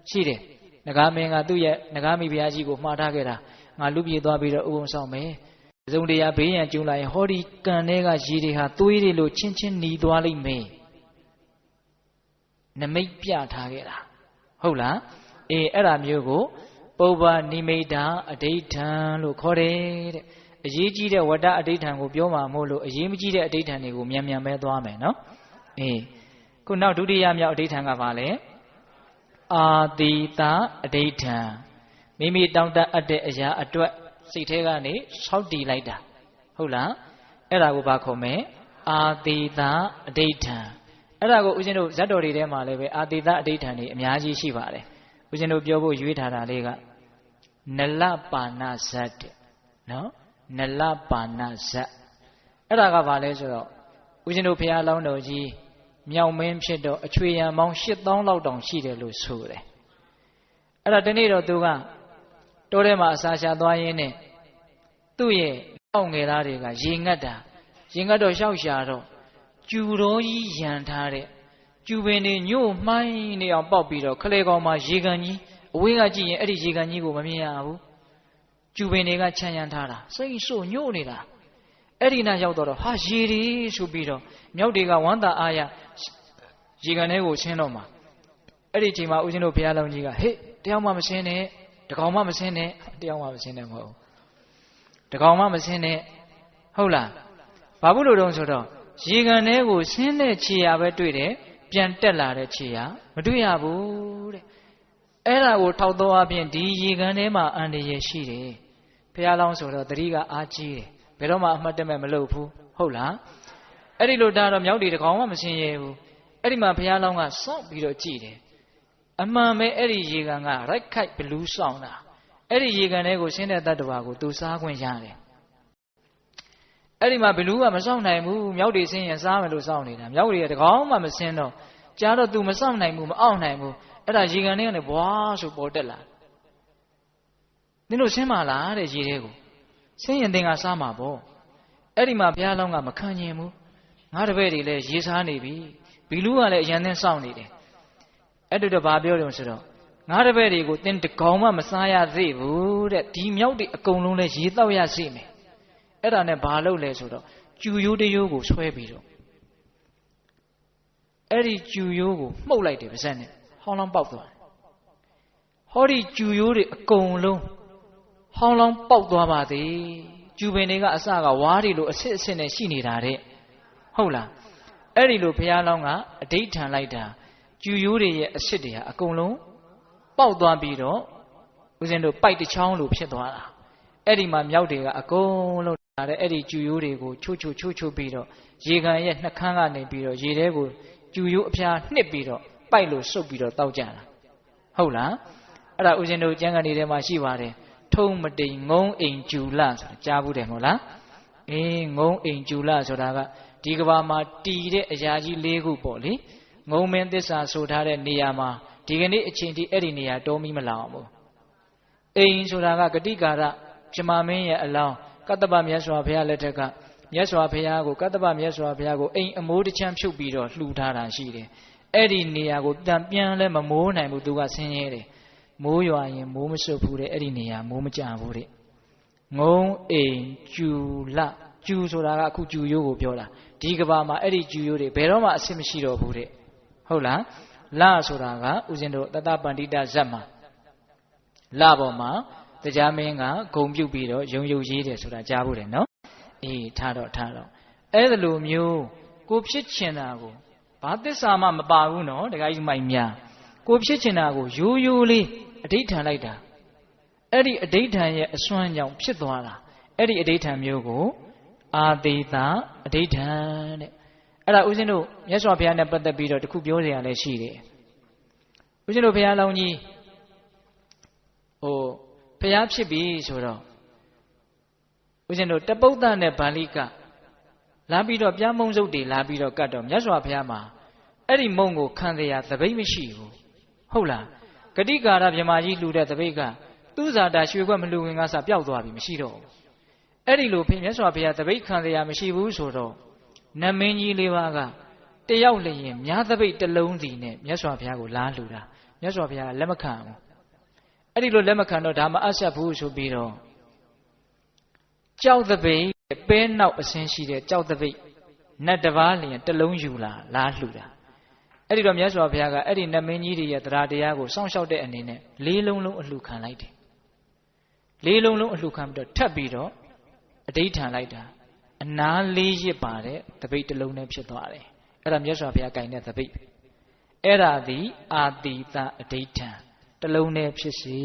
ရှိတယ်နဂါမင်းကသူ့ရဲ့နဂါမိဘုရားကြီးကိုမှားထားခဲ့တာငါလူပြေသွားပြီးတော့ဥပုံဆောင်မယ်ဇုံတရားဘေးရန်ကျုံလာရင်ဟောဒီကံတွေကရေတွေဟာသွေးတွေလို့ချင်းချင်းหนีသွားလိမ့်မယ်နမိတ်ပြထားခဲ့တာဟုတ်လားအေးအဲ့ဒါမျိုးကိုပုဗ္ဗနိမိတ်တာအဋိဌံလို့ခေါ်တယ်တဲ့အရေးကြီးတဲ့ဝတ္တအဋိဌံကိုပြောမှာမို့လို့အရေးမကြီးတဲ့အဋိဌံတွေကိုမြန်ပဲသွားမယ်နော်အေးခုနောက်ဒုတိယမြောက်အဋိဌံကဘာလဲအာတိတာအဋိဌံမိမိတောင်းတအပ်တဲ့အရာအတွက်စိတ်ထဲကနေဆောက်တည်လိုက်တာဟုတ်လားအဲ့ဒါကိုဘာခေါ်မလဲအာတိတာအဋိဌံအဲ့ဒါကိုဦးဇင်းတို့ဇတ်တော်တွေထဲမှာလည်းပဲအာတိတာအဋိဌံတွေအများကြီးရှိပါတယ်ဦးဇင်းတို့ပြောဖို့ရွေးထားတာလေးကနလပါဏဇတ်တဲ့နော်နလပါဏဇတ်အဲ့ဒါကဘာလဲဆိုတော့ဦးဇင်းတို့ဘုရားလောင်းတော်ကြီးမြောင်မင်းဖြစ်တော့အချွေရံပေါင်း8000လောက်တောင်ရှိတယ်လို့ဆိုတယ်အဲ့ဒါဒီနေ့တော့သူကတိုးထဲမှာအစာရှာသွားရင်းနဲ့သူ့ရဲ့အောက်ငယ်သားတွေကရေငတ်တာရေငတ်တော့ရှောက်ရှာတော့ကျူတော်ကြီးရန်ထားတဲ့ကျူပင်တွေညို့မှိုင်းနေအောင်ပေါက်ပြီးတော့ခလေကောင်မှာရေကန်ကြီးအဝေးကကြည့်ရင်အဲ့ဒီရေကန်ကြီးကိုမမြင်ရဘူးကျူပင်တွေကခြံရံထားတာစိတ်ဆို့ညို့နေတာအဲ့ဒီနာရောက်တော့ဟာရေတွေဆိုပြီးတော့မြောက်တွေကဝမ်းသာအားရရေကန်တွေကိုဆင်းတော့မှာအဲ့ဒီအချိန်မှာဦးဇင်းတို့ဘုရားလောင်းကြီးကဟေ့တယောက်မှမဆင်းနဲ့တကောင်မှမဆင်းနဲ့တယောက်မှမဆင်းနဲ့မဟုတ်ဘူးတကောင်မှမဆင်းနဲ့ဟုတ်လားဘာဘူးလို့တုံးဆိုတော့ရေကန်တွေကိုဆင်းတဲ့ခြေရာပဲတွေ့တယ်ပြန်တက်လာတဲ့ခြေရာမတွေ့ရဘူးတဲ့အဲ့ဒါကိုထောက်သောအပြင်ဒီရေကန်ထဲမှာအန္တရာယ်ရှိတယ်ဘုရားလောင်းဆိုတော့တတိကအားကြီးတယ်ဘယ်တော့မှအမှတ်တမဲ့မလုပ်ဘူးဟုတ်လားအဲ့ဒီလိုဒါတော့မြောက်တွေတကောင်မှမဆင်းရဲဘူးအဲ့ဒီမှာဘုရားလောင်းကစောင့်ပြီးတော့ကြည်တယ်အမှန်ပဲအဲ့ဒီရေကန်ကရိုက်ခိုက်ဘလူးဆောင်တာအဲ့ဒီရေကန်ထဲကိုဆင်းတဲ့တတ္တဝါကိုသူစားခွင့်ရတယ်အဲ့ဒီမှာဘလူးကမစောင့်နိုင်ဘူးမြောက်တွေဆင်းရင်စားမယ်လို့စောင့်နေတာမြောက်တွေကတကောင်မှမဆင်းတော့ကြားတော့ तू မစောင့်နိုင်ဘူးမအောင်နိုင်ဘူးအဲ့ဒါရေကန်ထဲကနေဘွားဆိုပေါ်တက်လာနင်တို့ဆင်းပါလားတဲ့ရေထဲကိုဆင်းရင်သင်ကစားမှာပေါ့အဲ့ဒီမှာဘုရားလောင်းကမခံကျင်ဘူးငါတပည့်တွေလည်းရေစားနေပြီဘီလူးကလည်းအရန်သင်းစောင့်နေတယ်အဲ့တော့ဘာပြောတယ်ဆိုတော့ငါတပည့်တွေကိုသင်တကောင်မှမစားရသေးဘူးတဲ့ဒီမြောက်တွေအကုန်လုံးလည်းရေတောက်ရစေမယ်အဲ့ဒါနဲ့ဘာလုပ်လဲဆိုတော့ကျူရိုးတရိုးကိုဆွဲပြီးတော့အဲ့ဒီကျူရိုးကိုမှုတ်လိုက်တယ်ပါဇက်နဲ့ဟောင်းလောင်းပေါက်သွားတယ်ဟောဒီကျူရိုးတွေအကုန်လုံးဟောင်းလောင်းပေါက်သွားပါသေးကျူပင်တွေကအစကဝါးတွေလိုအစစ်အစစ်နဲ့ရှိနေတာတဲ့ဟုတ်လားအဲ့ဒီလိုဘုရားလောင်းကအဋိဌံလိုက်တာ ကျူရိုးတွေရဲ့အစစ်တွေဟာအကုန်လုံးပေါက်သွားပြီးတော့ဦးဇင်းတို့ပိုက်တစ်ချောင်းလိုဖြစ်သွားတာအဲ့ဒီမှာမြောက်တွေကအကုန်လုံးလာတဲ့အဲ့ဒီကျူရိုးတွေကိုချိုးပြီးတော့ရေကန်ရဲ့နှကန်းကနေပြီးတော့ရေထဲကိုကျူရိုးအဖျားနှစ်ပြီးတော့ပိုက်လို့စုပ်ပြီးတော့တောက်ကြတာဟုတ်လားအဲ့ဒါဦးဇင်းတို့ကျမ်းဂန်တွေထဲမှာရှိပါတယ်ထုံးမတိမ်ငုံအိမ်ကျူလဆိုတာကြားဘူးတယ်မဟုတ်လားငုံအိမ်ကျူလဆိုတာကဒီကဘာမှာတီတဲ့အရာကြီး၄ခုပေါ့လေငုံမင်းသစ္စာဆိုထားတဲ့နေရာမှာဒီကနေ့အချိန်ထိအဲ့ဒီနေရာတောမီးမလောင်ဘူးအိမ်ဆိုတာကဂတိကာရပြမမင်းရဲ့အလောင်းကတ္တပမြတ်စွာဘုရားလက်ထက်ကမြတ်စွာဘုရားကိုကတ္တပမြတ်စွာဘုရားကိုအိမ်အမိုးတစ်ချမ်းဖြုတ်ပြီးတော့လှူထားတာရှိတယ်အဲ့ဒီနေရာကိုပြန်လဲမမိုးနိုင်ဘူးသူကဆင်းရဲတယ်မိုးရွာရင်မိုးမစွတ်ဘူးတဲ့အဲ့ဒီနေရာမိုးမကြဘူးတဲ့ငုံအိမ်ကျူလကျူဆိုတာကအခုကျူရိုးကိုပြောတာဒီကဘာမှာအဲ့ဒီကျူရိုးတွေဘယ်တော့မှအဆင်မရှိတော့ဘူးတဲ့ဟုတ်လားလဆိုတာကဦးဇင်းတို့တတပန္တိတဇတ်မှာလပေါ်မှာတရားမင်းကဂုံပြုတ်ပြီးတော့ယုံရေးတယ်ဆိုတာကြားဘူးတယ်နော်ထားတော့အဲ့ဒါလိုမျိုးကိုဖြစ်ချင်တာကိုဘာသစ္စာမှမပါဘူးနော်တခါကြီးမိုက်များကိုဖြစ်ချင်တာကိုရိုးလေးအဋိဋ္ဌံလိုက်တာအဲ့ဒီအဋိဋ္ဌံရဲ့အစွမ်းကြောင့်ဖြစ်သွားတာအဲ့ဒီအဋိဋ္ဌံမျိုးကိုအာတိတာအဋိဋ္ဌံတဲ့အဲ့ဒါဦးဇင်းတို့မြတ်စွာဘုရားနဲ့ပတ်သက်ပြီးတော့တခုပြောစရာလည်းရှိတယ်ဦးဇင်းတို့ဘုရားလောင်းကြီးဘုရားဖြစ်ပြီဆိုတော့ဦးဇင်းတို့တပုဒ္ဒနဲ့ဗာလိကလာပြီးတော့ပြားမုံစုပ်တွေလာပြီးတော့ကတ်တော့မြတ်စွာဘုရားမှာအဲ့ဒီမုံကိုခံရသပိတ်မရှိဘူးဟုတ်လားဂတိကာရမြမကြီးလှူတဲ့သပိတ်ကသူ့ဇာတာရွှေခွက်မလှူဝင်ကစပျောက်သွားပြီမရှိတော့ဘူးအဲ့ဒီလိုမြတ်စွာဘုရားသပိတ်ခံရမရှိဘူးဆိုတော့နတ်မင်းကြီး၄ပါးကတယောက်လျင်မြားသပိတ်တစ်လုံးစီနဲ့မြတ်စွာဘုရားကိုလာလှူတာမြတ်စွာဘုရားလက်မခံဘူးအဲ့ဒီလိုလက်မခံတော့ဒါမအပ်ဆက်ဘူးဆိုပြီးတော့ကြောက်သပိတ်ပဲနောက်အစင်းရှိတဲ့ကြောက်သပိတ်နတ်တစ်ပါးလျင်တစ်လုံးယူလာလှူတာအဲ့ဒီတော့မြတ်စွာဘုရားကအဲ့ဒီနတ်မင်းကြီးတွေရဲ့တရားတရားကိုစောင့်ရှောက်တဲ့အနေနဲ့၄လုံးလုံးအလှူခံလိုက်တယ်၄လုံးလုံးအလှူခံပြီးတော့ထပ်ပြီးတော့အဋိဋ္ဌံလိုက်တာအနာ၄ရစ်ပါတဲ့သပိတ်တစ်လုံးနဲ့ဖြစ်သွားတယ်အဲ့ဒါမြတ်စွာဘုရားကင်တဲ့သပိတ်အဲ့ဒါသည်အာတိတအဋိဋ္ဌံတစ်လုံးနဲ့ဖြစ်စေ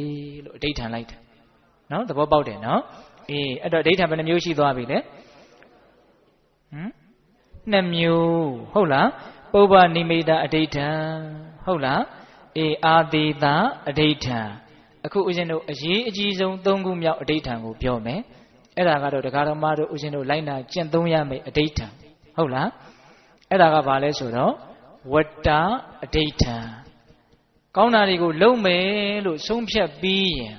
လို့အဋိဋ္ဌံလိုက်တာနော်သဘောပေါက်တယ်နော်အဲ့တော့အဋိဋ္ဌံဘယ်နှမျိုးရှိသွားပြီလဲ2မျိုးဟုတ်လားပုဗ္ဗနိမိတအဋိဋ္ဌံဟုတ်လားအာတိတအဋိဋ္ဌံအခုဦးဇင်းတို့အရေးအကြီးဆုံး3ခုမြောက်အဋိဋ္ဌံကိုပြောမယ်အဲ့ဒါကတော့တရားတော်မှာတို့ဦးဇင်းတို့လိုက်နာကျင့်သုံးရမယ့်အဋိဋ္ဌံဟုတ်လားအဲ့ဒါကဘာလဲဆိုတော့ဝတ္တအဋိဋ္ဌံကောင်းတာတွေကိုလုပ်မယ်လို့ဆုံးဖြတ်ပြီးရင်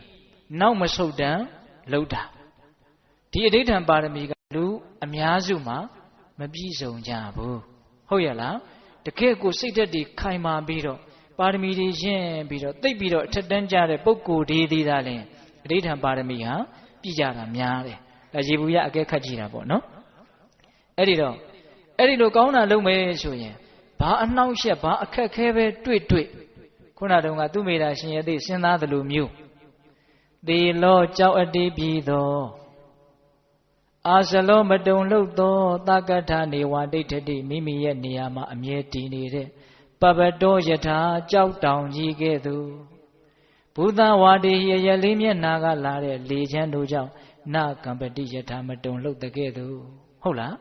နောက်မဆုတ်တမ်းလုပ်တာဒီအဋိဋ္ဌံပါရမီကလူအများစုမှာမပြည့်စုံကြဘူးဟုတ်ရဲ့လားတကယ်ကိုစိတ်ဓာတ်တွေခိုင်မာပြီးတော့ပါရမီတွေရှင်းပြီးတော့သိပ်ပြီးတော့အထက်တန်းကြတဲ့ပုဂ္ဂိုလ်တွေသေးတာလဲအဋိဋ္ဌံပါရမီဟာပြည့်ကြတာများတယ်ဒါရေဘူးရအကဲခတ်ကြည့်တာပေါ့နော်အဲ့ဒီလိုကောင်းတာလုပ်မယ်ဆိုရင်ဘာအနှောင့်အယှက်ဘာအခက်ခဲပဲတွေ့ခုနတုန်းကသူမိတာရှင်ရသေးစဉ်းစားသလိုမျိုးသေလောကြောက်အတိပြီးသောအာဇလောမတုံလှုပ်သောတက္ကထနေဝဒိဋ္ဌတိမိမိရဲ့နေရာမှာအမြဲတည်နေတဲ့ပပတောယထာကြောက်တောင်ကြီးကဲ့သို့ဘုသဝါဒီရလေးမျက်နာကလာတဲ့လေချမ်းတို့ကြောင့်နာကံပတိယထာမတုံလှုပ်တဲ့ကဲ့သို့ဟုတ်လား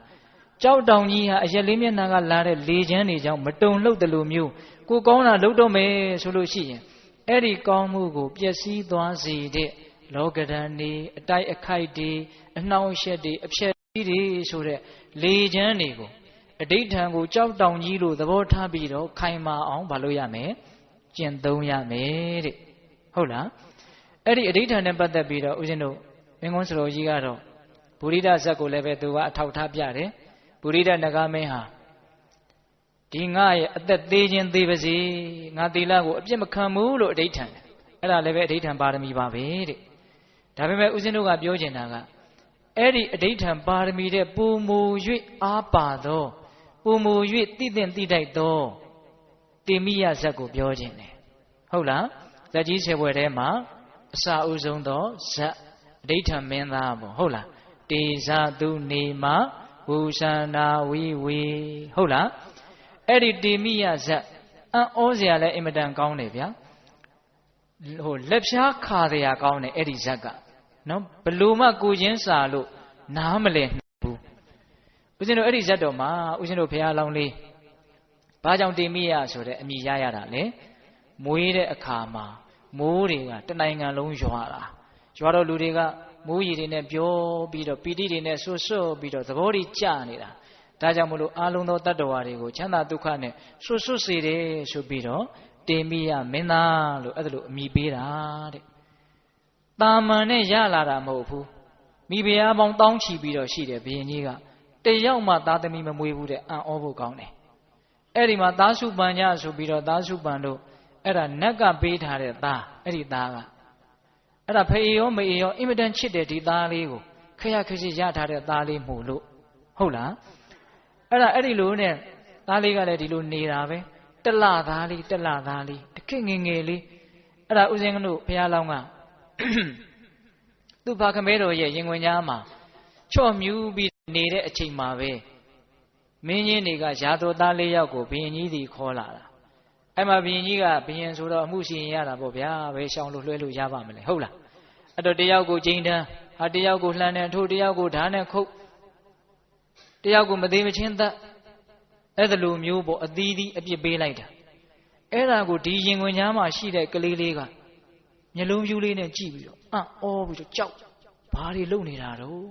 ကြောက်တောင်ကြီးဟာအရက်လေးမျက်နှာကလာတဲ့လေချမ်းတွေကြောင့်မတုံလှုပ်တယ်လို့မျိုးကိုကောင်းတာလုပ်တော့မယ်ဆိုလို့ရှိရင်အဲ့ဒီကောင်းမှုကိုပျက်စီးသွားစေတဲ့လောကဓာတ်တွေအတိုက်အခိုက်တွေအနှောင့်အယှက်တွေအဖြက်ကြီးတွေဆိုတဲ့လေချမ်းတွေကိုအဋိဋ္ဌံကိုကြောက်တောင်ကြီးလို့သဘောထားပြီးတော့ခိုင်မာအောင်မလုပ်ရမယ်ကျင့်သုံးရမယ်တဲ့ဟုတ်လားအဲ့ဒီအဋိဋ္ဌံနဲ့ပတ်သက်ပြီးတော့ဦးဇင်းတို့မင်းကုန်းစတော်ကြီးကတော့ဗုဒ္ဓဇတ်ကိုလည်းပဲသူကအထောက်ထားပြတယ်ဗုဒ္ဓနဂါမင်းဟာဒီငါရဲ့အသက်သေးခြင်းသေးပါစေငါသီလကိုအပြစ်မခံဘူးလို့အဋိဋ္ဌံအဲ့ဒါလည်းပဲအဋိဋ္ဌံပါရမီပါပဲတဲ့ဒါပေမဲ့ဦးဇင်းတို့ကပြောချင်တာကအဲ့ဒီအဋိဋ္ဌံပါရမီတဲ့ပူမူ၍အားပါသောပူမူ၍တိသင့်တိတိုက်သောတေမိယဇတ်ကိုပြောခြင်းတယ်ဟုတ်လားဇတ်ကြီး10ဘွယ်ထဲမှာအစာအုပ်ဆုံးသောဇတ်အဋိဋ္ဌံမင်းသားပေါ့ဟုတ်လားတေဇသူနေမဝုရှန္ဒာဝိဝေဟုတ်လားအဲ့ဒီတေမိယဇတ်အ ဩစရာလည်းအင်မတန်ကောင်းတယ်ဗျာဟိုလက်ဖြားခါစရာကောင်းတယ်အဲ့ဒီဇက်ကနော်ဘလို့မှကိုချင်းစာလို့နားမလဲဘူးဦးဇင်းတို့အဲ့ဒီဇက်တော်မှာဦးဇင်းတို့ဘုရားလောင်းလေးဘာကြောင့်တင်မိရဆိုတဲ့အမည်ရရတာလေမွေးတဲ့အခါမှာမိုးတွေကတနိုင်ငံလုံးရွာတာရွာတော့လူတွေကမိုးရီတွေနဲ့ပြောပြီးတော့ပီတိတွေနဲ့ဆွတ်ဆွတ်ပြီးတော့သဘောတွေကျနေတာဒါကြောင့်မလို့အာလုံးသောတတ္တဝါတွေကိုချမ်းသာဒုက္ခနဲ့ဆွတ်ဆွတ်စေတယ်ဆိုပြီးတော့တင်မိရမင်းသားလို့အဲ့ဒါလိုအမည်ပေးတာတဲ့တာမန်နဲ့ရလာတာမဟုတ်ဘူးမိဖုရားပေါင်းတောင်းချီပြီးတော့ရှိတယ်ဘုရင်ကြီးကတယောက်မှသားသမီးမမွေးဘူးတဲ့အံ့ဩဖို့ကောင်းတယ်အဲ့ဒီမှာသားစုပန်ကြဆိုပြီးတော့သားစုပန်တို့အဲ့ဒါနတ်ကပေးထားတဲ့သားအဲ့ဒီသားကအဲ့ဒါဖေရောမေရောအင်မတန်ချစ်တယ်ဒီသားလေးကိုခရခရှိရထားတဲ့သားလေးမို့လို့ဟုတ်လားအဲ့ဒီလိုနဲ့သားလေးကလည်းဒီလိုနေတာပဲတလသားလေးတခက်ငယ်ငယ်လေးအဲ့ဒါဦးဇင်းကတို့ဘုရားလောင်းကသူ့ဘာခမဲတော်ရဲ့ရင်ဝင်ကြားမှာချော့မြူးပြီးနေတဲ့အချိန်မှာပဲမင်းကြီးတွေကရာတော်သား၄ယောက်ကိုဘုရင်ကြီးဒီခေါ်လာတာအဲ့မှာဘုရင်ကြီးကဘုရင်ဆိုတော့အမှုရှင်ရတာပေါ့ဗျာဘယ်ရှောင်လို့လွှဲလို့ရပါမလဲဟုတ်လားအဲ့တော့တယောက်ကိုကျိန်းတန်းဟာတယောက်ကိုလှမ်းတယ်ထို့တယောက်ကိုဓာတ်နဲ့ခုတ်တယောက်ကိုမသေးမချင်းသတ်အဲ့ဒါလိုမျိုးပေါ့အသီးသီးအပြစ်ပေးလိုက်တာအဲ့ဒါကိုဒီရင်ဝင်ကြားမှာရှိတဲ့ကလေးလေးကမျက်လုံးပြူးလေးနဲ့ကြည့်ပြီးတော့အံ့ဩပြီးတော့ကြောက်ဘာတွေလုပ်နေတာတော့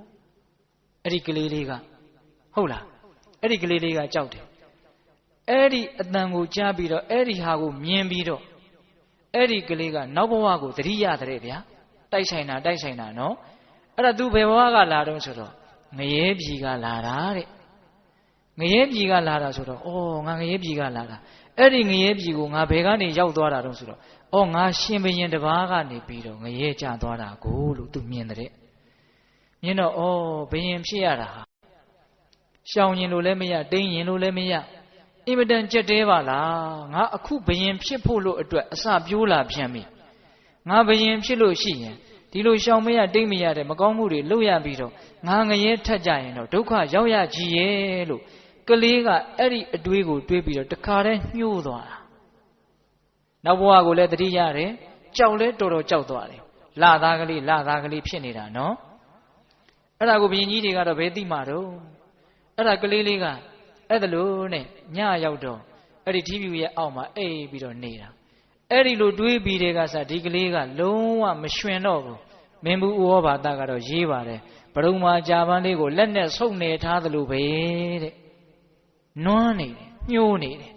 အဲ့ဒီကလေးလေးကဟုတ်လားအဲ့ဒီကလေးလေးကကြောက်တယ်အဲ့ဒီအတန်ကိုကြားပြီးတော့အဲ့ဒီဟာကိုမြင်ပြီးတော့အဲ့ဒီကလေးကနောက်ဘဝကိုသတိရတဲ့ဗျာတိုက်ဆိုင်တာနော်အဲ့ဒါသူဘယ်ဘဝကလာတော့ဆိုတော့ငရဲပြည်ကလာတာတဲ့ငရဲပြည်ကလာတာဆိုတော့ဩငါငရဲပြည်ကလာတာအဲ့ဒီငရဲပြည်ကိုငါဘယ်ကနေရောက်သွားတာတော့ဆိုတော့ဩငါရှင်ဘုရင်တစ်ပါးကနေပြီးတော့ငရဲကျသွားတာကိုလို့သူမြင်တဲ့မြင်တော့ဩဘုရင်ဖြစ်ရတာဟာရှောင်ရင်လို့လည်းမရတိန်ရင်လို့လည်းမရအင်မတန်ကြက်တဲပါလားငါအခုဘယင်ဖြစ်ဖို့လို့အတွက်အစပြိုးလာပြန်ပြီငါဘယင်ဖြစ်လို့ရှိရင်ဒီလိုရှောင်မရတိတ်မရတဲ့မကောင်းမှုတွေလုပ်ရပြီးတော့ငါငရဲထက်ကြရင်တော့ဒုက္ခရောက်ရကြီးရဲ့လို့ကလေးကအဲ့ဒီအတွေးကိုတွေးပြီးတော့တခါတည်းညှိုးသွားတာနောက်ဘဝကိုလည်းတတိရတယ်ကြောက်လဲတော်တော်ကြောက်သွားတယ်လာသားကလေးဖြစ်နေတာနော်အဲ့ဒါကိုဘယင်ကြီးတွေကတော့ဘယ်သိမှာတော့အဲ့ဒါကလေးလေးကအဲ့ဒါလို့နဲ့ညရောက်တော့အဲ့ဒီထီးဖြူရဲ့အောက်မှာအိပ်ပြီးတော့နေတာအဲ့ဒီလိုတွေးပြီးတဲ့ကစားဒီကလေးကလုံးဝမရွှင်တော့ဘူးမင်းဘူးဥဩဘာသကတော့ရေးပါတယ်ဘရုံမာကြာပန်းလေးကိုလက်နဲ့ဆုပ်နေထားသလိုပဲတဲ့နွမ်းနေတယ်ညှိုးနေတယ်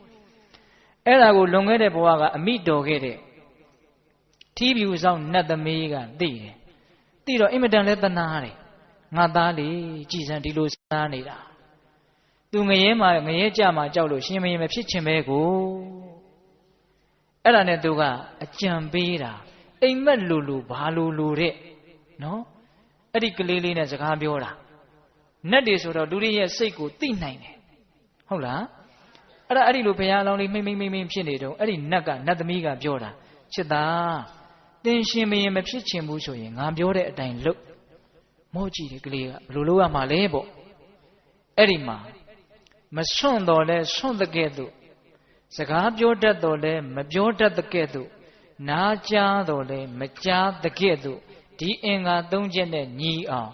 အဲ့ဒါကိုလွန်ခဲ့တဲ့ဘဝကအမိတော်ခဲ့တဲ့ထီးဖြူဆောင်နတ်သမီးကသိတယ်သိတော့အင်မတန်လဲသနာတယ်ငါသားလေးကြည်စံဒီလိုစားနေတာသူငရဲကြမှာကြောက်လို့ရှင်မရင်မဖြစ်ချင်ပဲကိုအဲ့ဒါနဲ့သူကအကြံပေးတာအိမ်မက်လူဘာလူတဲ့နော်အဲ့ဒီကလေးလေးနဲ့စကားပြောတာနတ်တွေဆိုတော့လူတွေရဲ့စိတ်ကိုသိနိုင်တယ်ဟုတ်လားအဲ့ဒီလိုဘုရားအလောင်းလေးမိမ့်ဖြစ်နေတော့အဲ့ဒီနတ်သမီးကပြောတာချစ်သားသင်ရှင်မရင်မဖြစ်ချင်ဘူးဆိုရင်ငါပြောတဲ့အတိုင်းလုပ်မောကြည့်တယ်ကလေးကဘယ်လိုလုပ်ရမှာလဲပေါ့အဲ့ဒီမှာမဆွန့်တော်လဲဆွန့်တဲ့ကဲ့သို့စကားပြောတတ်တော်လဲမပြောတတ်တဲ့ကဲ့သို့နားကြားတော်လဲမကြားတဲ့ကဲ့သို့ဒီအင်္ဂါ၃ချက်နဲ့ညီအောင်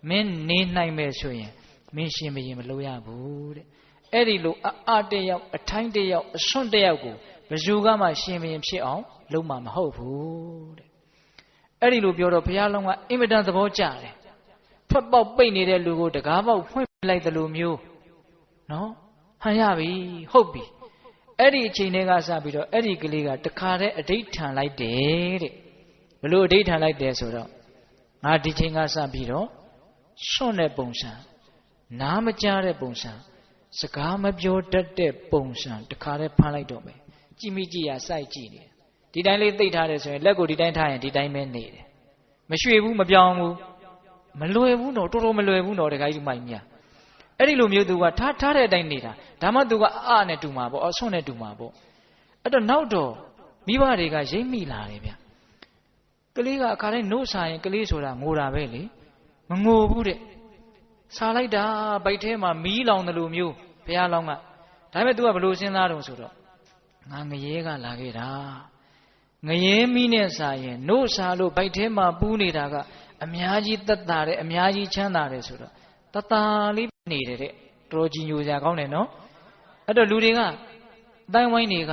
မင်းနေနိုင်မယ်ဆိုရင်မင်းရှင်မရင်မလုပ်ရဘူးတဲ့အဲ့ဒီလိုအတယောက်အထိုင်းတယောက်အဆွန့်တယောက်ကိုဘယ်သူကမှရှင်မရင်ဖြစ်အောင်လုပ်မှာမဟုတ်ဘူးတဲ့အဲ့ဒီလိုပြောတော့ဘုရားလုံးကအင်မတန်သဘောကျတယ်ထွက်ပေါက်ပိတ်နေတဲ့လူကိုတကားပေါက်ဖွင့်လိုက်တယ်လို့မျိုးနော်ဟန်ရပြီဟုတ်ပြီအဲ့ဒီအချိန်တွေကစပြီးတော့အဲ့ဒီကလေးကတခါတည်းအဋိဌာန်လိုက်တယ်တဲ့ဘလို့အဋိဌာန်လိုက်တယ်ဆိုတော့ငါဒီချိန်ကစပြီးတော့ဆွန့်တဲ့ပုံစံနားမကြားတဲ့ပုံစံစကားမပြောတတ်တဲ့ပုံစံတခါတည်းဖမ်းလိုက်တော့မယ်ကြည်မိကြည်ရစိုက်ကြည့်နေဒီတိုင်းလေးသိထားတယ်ဆိုရင်လက်ကိုဒီတိုင်းထားရင်ဒီတိုင်းပဲနေတယ်မရွှေဘူးမပြောင်းဘူးမလွယ်ဘူးတော့တော်တော်မလွယ်ဘူးတော့တခါကြီးမိုက်မြအဲ့ဒီလိုမျိုးသူကထားတဲ့အတိုင်းနေတာဒါမှသူကအနဲ့တူမှာပေါ့အဆွန့်နဲ့တူမှာပေါ့အဲ့တော့နောက်တော့မိဘတွေကရိပ်မိလာတယ်ဗျကလေးကအခါတိုင်းနှုတ်စားရင်ကလေးဆိုတာငိုတာပဲလေမငိုဘူးတဲ့စားလိုက်တာဗိုက်ထဲမှာမီးလောင်တယ်လို့မျိုးဘုရားလောင်းကဒါပေမဲ့ तू ကဘလို့စဉ်းစားတော့ဆိုတော့ ငရဲကလာခဲ့တာငရဲမိနဲ့စာရင်နို့စာလို့ဗိုက်ထဲမှာပူးနေတာကအများကြီးသက်သာတယ်အများကြီးချမ်းသာတယ်ဆိုတော့တတလေးနေတယ်တဲ့တော်ကြီးညိုစရာကောင်းတယ်နော်အဲ့တော့လူတွေကအတိုင်းဝိုင်းတွေက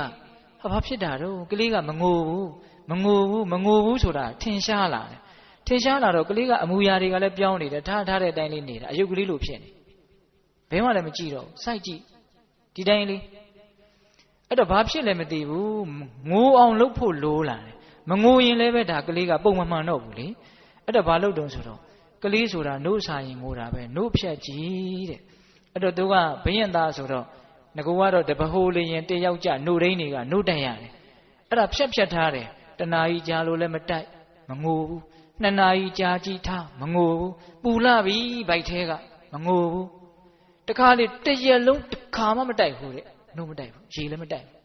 ဘာဖြစ်တာတော့ကလေးကမငိုဘူးဆိုတာထင်ရှားလာတယ်ထင်ရှားလာတော့ကလေးကအမူအရာတွေကလည်းပြောင်းနေတယ်ထားတဲ့အတိုင်းလေးနေတာအယုတ်ကလေးလိုဖြစ်နေဘယ်မှလည်းမကြည့်တော့စိုက်ကြည့်ဒီတိုင်းလေးအဲ့တော့ဘာဖြစ်လဲမသိဘူးငိုအောင်လုပ်ဖို့လိုလာတယ်မငိုရင်လည်းပဲဒါကလေးကပုံမမှန်တော့ဘူးလေအဲ့တော့ဘာလုပ်တုံးဆိုတော့ကလေးဆိုတာနို့စာရင်ငိုတာပဲနို့ဖြတ်ကြည့်တဲ့အဲ့တော့သူကဘယင်သားဆိုတော့ငကူကတော့တပဟိုးလေးရင်တယောက်ကြနို့ရင်းတွေကနို့တက်ရတယ်အဲ့ဒါဖြတ်ထားတယ်တနာကြီးကြာလို့လည်းမတိုက်မငိုဘူးနှစ်နာရီကြာကြည့်ထားမငိုဘူးပူလာပြီဗိုက်ထဲကမငိုဘူးတခါလေတရက်လုံးတခါမှမတိုက်ဘူးတဲ့နှုတ်မတိုက်ဘူးရေလည်းမတိုက်ဘူး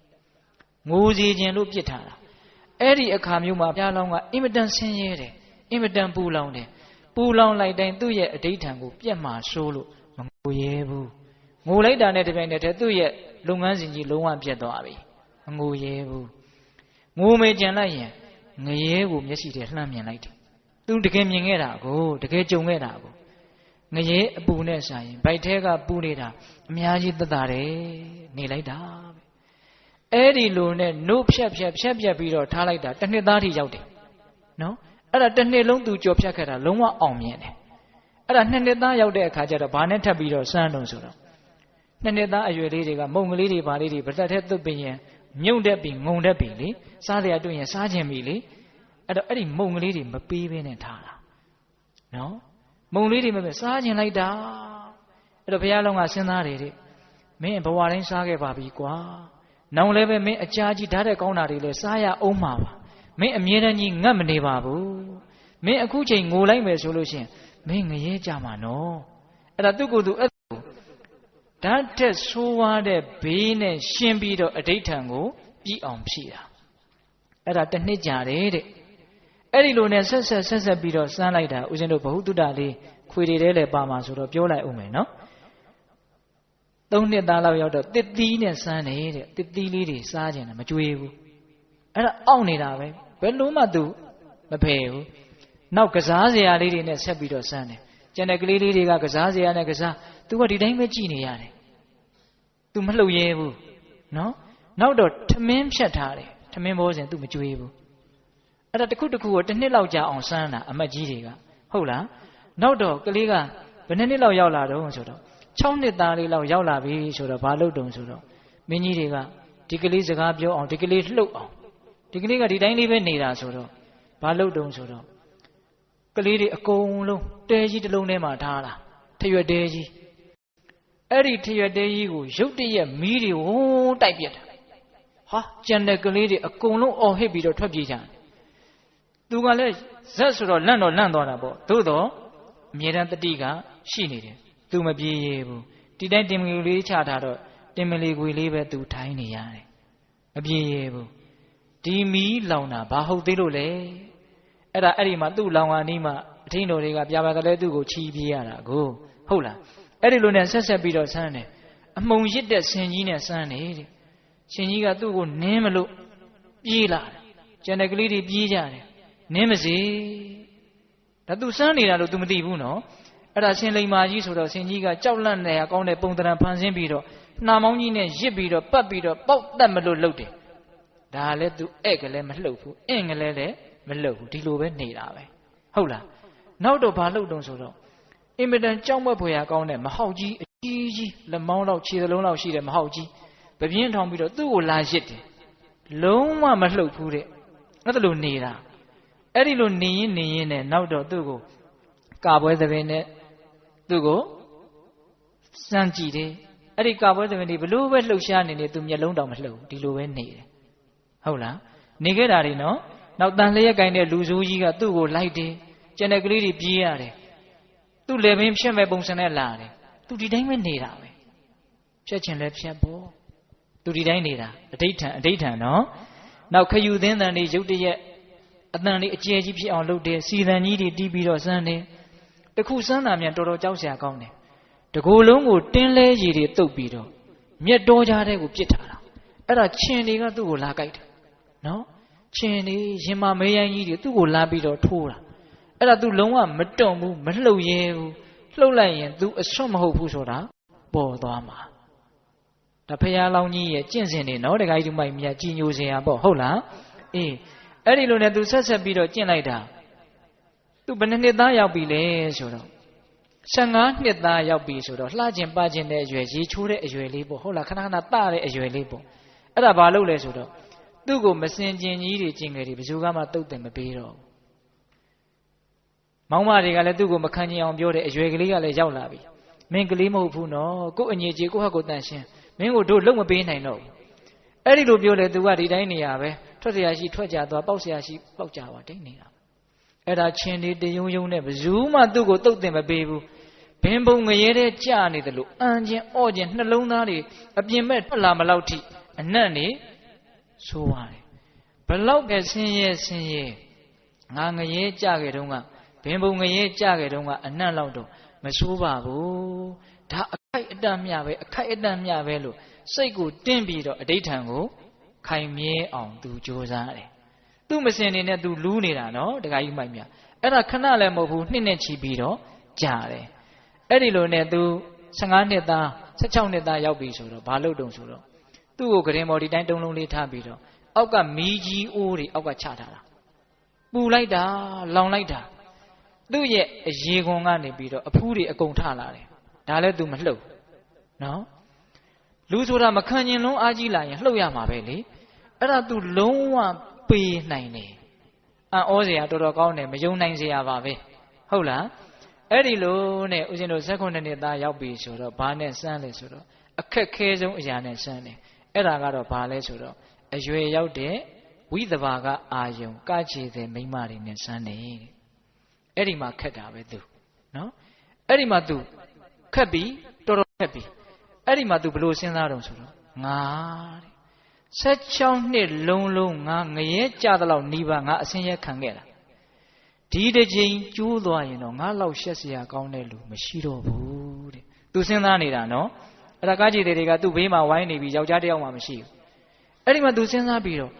ငိုစီခြင်းလို့ပြစ်ထားတာအဲ့ဒီအခါမျိုးမှာဘုရားလောင်းကအင်မတန်ဆင်းရဲတယ်အင်မတန်ပူလောင်တယ်ပူလောင်လိုက်တိုင်းသူ့ရဲ့အဋိဌံကိုပြက်မှာဆိုးလို့မငိုရဲဘူးငိုလိုက်တာနဲ့တပြိုင်တည်းသူ့ရဲ့လုပ်ငန်းစဉ်ကြီးလုံးဝပြတ်သွားပြီမငိုရဲဘူးငိုမေကြံလိုက်ရင်ငရဲကိုမျက်စိထဲလှမ်းမြင်လိုက်တယ်သူတကယ်မြင်ခဲ့တာကိုတကယ်ကြုံခဲ့တာကိုငရဲအပူနဲ့ဆိုင်ရင်ဗိုက်ထဲကပူနေတာအများကြီးသက်သာတယ်နေလိုက်တာပဲအဲ့ဒီလိုနဲ့နှုတ်ဖြတ်ပြီးတော့ထားလိုက်တာတစ်နှစ်သားထိရောက်တယ်နော်အဲ့ဒါတစ်နှစ်လုံးသူကြော်ဖြတ်ခဲ့တာလုံးဝအောင်မြင်တယ်အဲ့ဒါနှစ်နှစ်သားရောက်တဲ့အခါကျတော့ဘာနဲ့ထပ်ပြီးတော့စမ်းတုံဆိုတော့နှစ်နှစ်သားအရွယ်လေးတွေကမုံကလေးတွေဗာလေးတွေဗတက်ထဲသွတ်ပြီးရင်မြုံတက်ပြီးငုံတက်ပြီးလေစားရတွေ့ရင်စားခြင်းပြီလေအဲ့တော့အဲ့ဒီမုံကလေးတွေမပေးဘဲနဲ့ထားတာနော်မုံလေးတွေမပေးစားခြင်းလိုက်တာအဲ့တော့ဘုရားလုံးကစဉ်းစားတယ်တဲ့မင်းဘဝတိုင်းစားခဲ့ပါပြီကွာနောင်လည်းပဲမင်းအကြာကြီးဓာတ်တဲ့ကောင်းတာတွေလည်းစားရအောင်မှာပါမင်းအမြဲတမ်းကြီးငတ်မနေပါဘူးမင်းအခုချိန်ငိုလိုက်မယ်ဆိုလို့ရှိရင်မင်းငရဲကြမှာနော်အဲ့ဒါသူ့ကိုယ်သူအဲ့ဓာတ်တဲ့ဆိုးဝါးတဲ့ဘေးနဲ့ရှင်းပြီးတော့အဋိဌံကိုပြီးအောင်ဖြည့်တာအဲ့ဒါတစ်နှစ်ကြာတယ်တဲ့အဲ့ဒီလိုနဲ့ဆက်ပြီးတော့စမ်းလိုက်တာဦးဇင်းတို့ဘဟုတုတ္တလေးခွေတွေထဲလည်းပါမှာဆိုတော့ပြောလိုက်ဦးမယ်နော်3နှစ်သားလောက်ရောက်တော့တစ်သီးနဲ့စမ်းနေတဲ့တစ်သီးလေးတွေစားကြတယ်မကြွေးဘူးအဲ့ဒါအောင့်နေတာပဲဘယ်လို့မှသူမဖယ်ဘူးနောက်ကစားစရာလေးတွေနဲ့ဆက်ပြီးတော့စမ်းတယ်ကျန်တဲ့ကလေးလေးတွေကကစားစရာနဲ့ကစားသူကဒီတိုင်းပဲကြည်နေရတယ်သူမလှုပ်ရဲဘူးနော်နောက်တော့ထမင်းဖြတ်ထားတယ်ထမင်းဘောစဉ်သူမကြွေးဘူးအဲ့ဒါတစ်ခုကိုတစ်နှစ်လောက်ကြာအောင်စမ်းတာအမတ်ကြီးတွေကဟုတ်လားနောက်တော့ကလေးကဘယ်နှစ်လောက်ရောက်လာတော့ဆိုတော့6နှစ်သားလေးလောက်ရောက်လာပြီဆိုတော့ဘာလုပ်တုံဆိုတော့မင်းကြီးတွေကဒီကလေးစကားပြောအောင်ဒီကလေးလှုပ်အောင်ဒီကလေးကဒီတိုင်းလေးပဲနေတာဆိုတော့ဘာလုပ်တုံဆိုတော့ကလေးတွေအကုန်လုံးတဲကြီးတစ်လုံးထဲမှာထားတာထရွက်တဲကြီးအဲ့ဒီထရွက်တဲကြီးကိုရုတ်တရက်မီးတွေဝုန်းတိုက်ပြက်တာဟာကြံတဲ့ကလေးတွေအကုန်လုံးအော်ဟစ်ပြီးတော့ထွက်ပြေးကြတယ်သူကလည်းဇက်ဆိုတော့လန့်သွားတာပေါ့သို့တော့အမြဲတမ်းတတိကရှိနေတယ်သူမပြေးရဘူးဒီတိုင်းတင်မလီလေးချထားတော့တင်မလီခွေလေးပဲသူထိုင်းနေရတယ်မပြေးရဘူးဒီမီးလောင်တာဘာဟုတ်သေးလို့လဲအဲ့ဒါအဲ့ဒီမှာသူ့လောင်ဟာနီးမှာအထင်းတော်တွေကပြပါကလေးသူ့ကိုချီးပြေးရတာကိုဟုတ်လားအဲ့ဒီလိုနဲ့ဆက်ပြီးတော့ဆန်းတယ်အမှုံရစ်တဲ့ဆင်ကြီးနဲ့ဆန်းနေတဲ့ရှင်ကြီးကသူ့ကိုနင်းမလို့ပြေးလာတယ်ကျန်တဲ့ကလေးတွေပြေးကြတယ်နင်းမစေဒါသူစမ်းနေတာလို့ तू မသိဘူးနော်အဲ့ဒါရှင်လိမ္မာကြီးဆိုတော့ရှင်ကြီးကကြောက်လန့်နေရကောင်းတဲ့ပုံတရံဖန်ဆင်းပြီးတော့နှာမောင်းကြီးနဲ့ရစ်ပြီးတော့ပတ်ပြီးတော့ပေါက်တတ်မလို့လှုပ်တယ်ဒါလည်း तू ဧကလည်းမလှုပ်ဘူးအင့်ကလေးလည်းမလှုပ်ဘူးဒီလိုပဲနေတာပဲဟုတ်လားနောက်တော့ဘာလှုပ်တုံးဆိုတော့အင်မတန်ကြောက်မက်ဖွယ်ရာကောင်းတဲ့မဟောက်ကြီးအကြီးလက်မောင်းလောက်ခြေသလုံးလောက်ရှိတဲ့မဟောက်ကြီးပပြင်းထောင်ပြီးတော့သူ့ကိုလာရစ်တယ်လုံးဝမလှုပ်ဘူးတဲ့အဲ့ဒါလိုနေတာအဲ့ဒီလိုနေရင်နဲ့နောက်တော့သူ့ကိုကာပွဲသဘင်နဲ့သူ့ကိုစမ်းကြည့်တယ်အဲ့ဒီကာပွဲသဘင်တွေဘလို့ပဲလှုပ်ရှားနေသူမျက်လုံးတောင်မလှုပ်ဒီလိုပဲနေတယ်ဟုတ်လားနေခဲ့တာတွေနော်နောက်တန်လျက်ကင်တဲ့လူဆိုးကြီးကသူ့ကိုလိုက်တယ်ကျန်တဲ့ကလေးတွေပြေးရတယ်သူ့လေပင်ဖြတ်မဲ့ပုံစံနဲ့လာတယ်သူဒီတိုင်းပဲနေတာပဲဖြတ်ချင်လဲဖြတ်ဖို့သူဒီတိုင်းနေတာအဋိဌံနော်နောက်ခယူသင်းတန်တွေရုတ်တရက်အတန်လေးအကျယ်ကြီးဖြစ်အောင်လုပ်တယ်စီတန်ကြီးတွေတီးပြီးတော့စမ်းတယ်တခုစမ်းတာမြန်တော်တော်ကြောက်စရာကောင်းတယ်တကိုယ်လုံးကိုတင်းလဲရည်တွေတုပ်ပြီးတော့မြက်တော်ကြားတဲ့ကိုပြစ်ထားတာ အဲ့ဒါချင်းတွေကသူ့ကိုလာကြိုက်တယ်နော်ချင်းတွေရင်မမေးရိုင်းကြီးတွေသူ့ကိုလာပြီးတော့ထိုးတာအဲ့ဒါ तू လုံးဝမတွန့်ဘူးမလှုပ်ရဲဘူးလှုပ်လိုက်ရင် तू အစွတ်မဟုတ်ဘူးဆိုတာပေါ်သွားမှာဒါဖရာလောင်းကြီးရဲ့ကျင့်စဉ်တွေနော်တခါကြီးမိုက်မြတ်ကြီးညိုစင်ရပေါ့ဟုတ်လားအေးအဲ့ဒီလိုနဲ့ तू ဆက်ပြီးတော့ကျင့်လိုက်တာ तू ဘယ်နှစ်သားရောက်ပြီလဲဆိုတော့15နှစ်သားရောက်ပြီဆိုတော့လှကျင်ပကျင်တဲ့အရွယ်ရေချိုးတဲ့အရွယ်လေးပေါ့ဟုတ်လားခဏခဏတတဲ့အရွယ်လေးပေါ့အဲ့ဒါဘာလို့လဲဆိုတော့သူ့ကိုမစင်ကျင်ကြီးတွေကျင်ငယ်တွေဘယ်သူကမှတုတ်တယ်မပေးတော့ဘူးမောင်မတွေကလည်းသူ့ကိုမခံကျင်အောင်ပြောတယ်အရွယ်ကလေးကလည်းရောက်လာပြီမင်းကလေးမဟုတ်ဘူးနော်ကို့အငြိကြီးကိုဟတ်ကိုတန်ရှင်းမင်းကိုတို့လုံမပေးနိုင်တော့ဘူးအဲ့ဒီလိုပြောလေသူကဒီတိုင်းနေရပဲထွက်เสียရှိထွက်ကြသွားပေါက်เสียရှိပေါက်ကြပါတိတ်နေတာအဲ့ဒါချင်းလေးတယုံယုံနဲ့ဘယ်သူမှသူ့ကိုတုတ်တယ်မပေးဘူးဘင်းပုံငရဲတဲ့ကြာနေတယ်လို့အန်ချင်းအော့ချင်းနှလုံးသားတွေအပြင်မဲ့ထွက်လာမလောက်ထိအနက်နေဆိုးပါတယ်ဘလောက်ပဲဆင်းရဲငါငရဲကြခဲ့တုန်းကဘင်းပုံငရဲကြခဲ့တုန်းကအနက်လောက်တော့မဆိုးပါဘူးဒါအခိုက်အတန့်မျှပဲအခိုက်အတန့်မျှပဲလို့စိတ်ကိုတင်းပြီးတော့အဋိဌံကိုခိုင်မြဲအောင်သူကြိုးစားတယ်သူ့မစင်နေနဲ့သူလူးနေတာနော်တခါကြီးမိုက်မြအဲ့ဒါခဏလည်းမဟုတ်ဘူးနှစ်နဲ့ချီပြီးတော့ကြာတယ်အဲ့ဒီလိုနဲ့သူ15နှစ်သား16နှစ်သားရောက်ပြီဆိုတော့ဘာလုပ်တုံဆိုတော့သူ့ကိုဂရင်မော်ဒီတိုင်းတုံးလုံးလေးထားပြီးတော့အောက်ကမီးကြီးအိုးတွေအောက်ကချထားတာပူလိုက်တာလောင်လိုက်တာသူ့ရဲ့အရေခွန်ကနေပြီးတော့အဖူးတွေအကုန်ထလာတယ်ဒါလည်းသူမလှုပ်နော်လူဆိုတာမခံကျင်လုံးအားကြီးလာရင်လှုပ်ရမှာပဲလေအဲ့ဒါသူလုံးဝပေးနိုင်တယ်အံ့ဩစရာတော်တော်ကောင်းတယ်မယုံနိုင်စရာပါပဲဟုတ်လားအဲ့ဒီလိုနဲ့ဦးဇင်းတို့19နှစ်သားရောက်ပြီဆိုတော့ဘာနဲ့စမ်းလဲဆိုတော့အခက်ခဲဆုံးအရာနဲ့စမ်းတယ်အဲ့ဒါကတော့ဘာလဲဆိုတော့အရွယ်ရောက်တဲ့ဝိသဘာကအာယုံကချေတဲ့မိမတွေနဲ့စမ်းတယ်အဲ့ဒီမှာခက်တာပဲသူနော်အဲ့ဒီမှာသူခက်ပြီတော်တော်ခက်ပြီအဲ့ဒီမှာသူဘလို့စဉ်းစားတော့ဆိုတော့ငါတဲ့16နှစ်လုံးငါငရဲကြတဲ့လောက်နှီးပါငါအစင်းရဲခံခဲ့တာဒီတစ်ချိန်ကျိုးသွားရင်တော့ငါလောက်ရှက်เสียကောင်းတဲ့လူမရှိတော့ဘူးတဲ့သူစဉ်းစားနေတာနော်အဲ့ဒါကားကြီးတွေကသူ့ဘေးမှာဝိုင်းနေပြီးယောက်ျားတစ်ယောက်မှမရှိဘူးအဲ့ဒီမှာသူစဉ်းစားပြီးတော့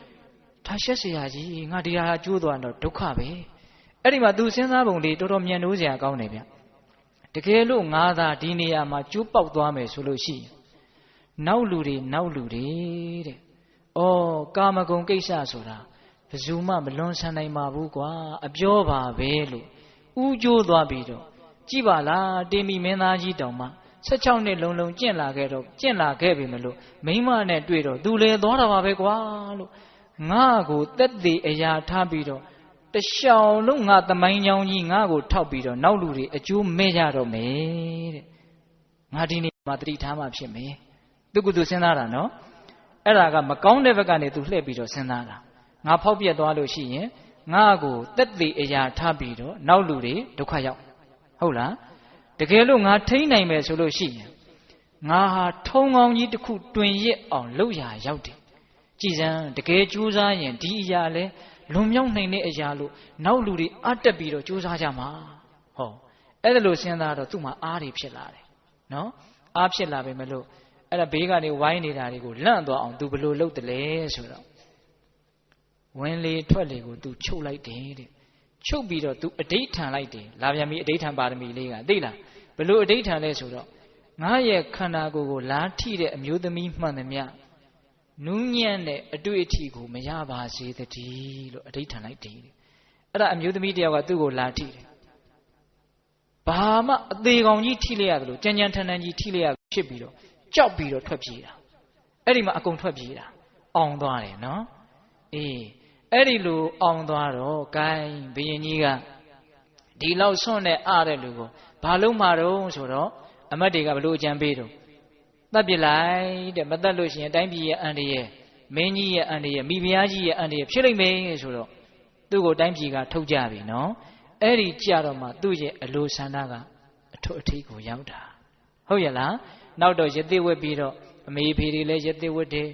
ဒါရှက်เสียကြီးငါဒီဟာကျိုးသွားတော့ဒုက္ခပဲအဲ့ဒီမှာသူစဉ်းစားပုံလေးတော်တော်မြန်နိုးစရာကောင်းတယ်ဗျတကယ်လို့ငါသာဒီနေရာမှာကျိုးပေါက်သွားမယ်ဆိုလို့ရှိရင်နောက်လူတွေတဲ့ဩကာမဂုဏ်ကိစ္စဆိုတာဘယ်သူမှမလွန်ဆန်နိုင်ပါဘူးကွာအပြောပါပဲလို့ဥကျိုးသွားပြီးတော့ကြည်ပါလားတေမီမင်းသားကြီးတောင်မှ16နှစ်လုံးကျင့်လာခဲ့ပြီမလို့မိန်းမနဲ့တွေ့တော့သူလေသွားတာပါပဲကွာလို့ငါ့ကိုတက်သေးအရာထားပြီးတော့တရှောင်လုံးငါသမိုင်းကြောင်းကြီးငါ့ကိုထောက်ပြီးတော့နောက်လူတွေအကျိုးမဲ့ကြတော့မယ်တဲ့ငါဒီနေ့မှာတတိထားမှဖြစ်မယ်သူကသူစဉ်းစားတာနော်အဲ့ဒါကမကောင်းတဲ့ဘက်ကနေသူလှည့်ပြီးတော့စဉ်းစားတာငါဖောက်ပြက်သွားလို့ရှိရင်ငါ့ကိုတက်သေးအရာထားပြီးတော့နောက်လူတွေဒုက္ခရောက်ဟုတ်လားတကယ်လို့ငါထိန်းနိုင်မယ်ဆိုလို့ရှိရင်ငါဟာထုံကောင်းကြီးတစ်ခုတွင်ရစ်အောင်လုပ်ရရောက်တယ်ကြည်စမ်းတကယ်ကြိုးစားရင်ဒီအရာလဲလွန်မြောက်နိုင်တဲ့အရာလို့နောက်လူတွေအတက်ပြီးတော့ကြိုးစားကြမှာဟောအဲ့ဒါလို့စဉ်းစားတော့သူ့မှာအားတွေဖြစ်လာတယ်နော်အားဖြစ်လာပြီမလို့အဲ့ဒါဘေးကနေဝိုင်းနေတာတွေကိုလန့်သွားအောင်သူဘယ်လိုလုပ်တယ်လဲဆိုတော့ဝင်လေထွက်လေကိုသူချုပ်လိုက်တယ်တဲ့ချုပ်ပြီးတော့သူအဋိဌံလိုက်တယ်လာပြန်ပြီးအဋိဌံပါရမီလေးကသိလားဘယ်လိုအဋိဌံလဲဆိုတော့ငါရဲ့ခန္ဓာကိုယ်ကိုလာထိတဲ့အမျိုးသမီးမှန်သမျှနူးညံ့တဲ့အတွေ့အထိကိုမရပါစေတည်းလို့အဋိဌံလိုက်တယ်အဲ့ဒါအမျိုးသမီးတယောက်ကသူ့ကိုလာထိတယ်ဘာမှအသေးကောင်ကြီးထိလိုက်ရတယ်လို့ကြမ်းကြမ်းထန်ထန်ကြီးထိလိုက်ရဖြစ်ပြီးတော့ကြောက်ပြီးတော့ထွက်ပြေးတာအဲ့ဒီမှာအကုန်ထွက်ပြေးတာအောင်သွားတယ်နော်အေးအဲ့ဒီလိုအောင်သွားတော့ gain ဘုရင်ကြီးကဒီလောက်ဆွန့်နဲ့အားတဲ့လူကိုဘာလို့မှာတော့ဆိုတော့အမတ်တွေကဘလို့အကြံပေးတော့တတ်ပြလိုက်တဲ့မတတ်လို့ရှိရင်တိုင်းပြည်ရဲ့အန္တရာယ်မင်းကြီးရဲ့အန္တရာယ်မိဖုရားကြီးရဲ့အန္တရာယ်ဖြစ်လိမ့်မယ်ဆိုတော့သူ့ကိုတိုင်းပြည်ကထုတ်ကြပြီနော်အဲ့ဒီကြတော့မှသူ့ရဲ့အလိုဆန္ဒကအထွတ်အထိပ်ကိုရောက်တာဟုတ်ရဲ့လားနောက်တော့ရသေးဝတ်ပြီးတော့အမေဖေတွေလည်းရသေးဝတ်တယ်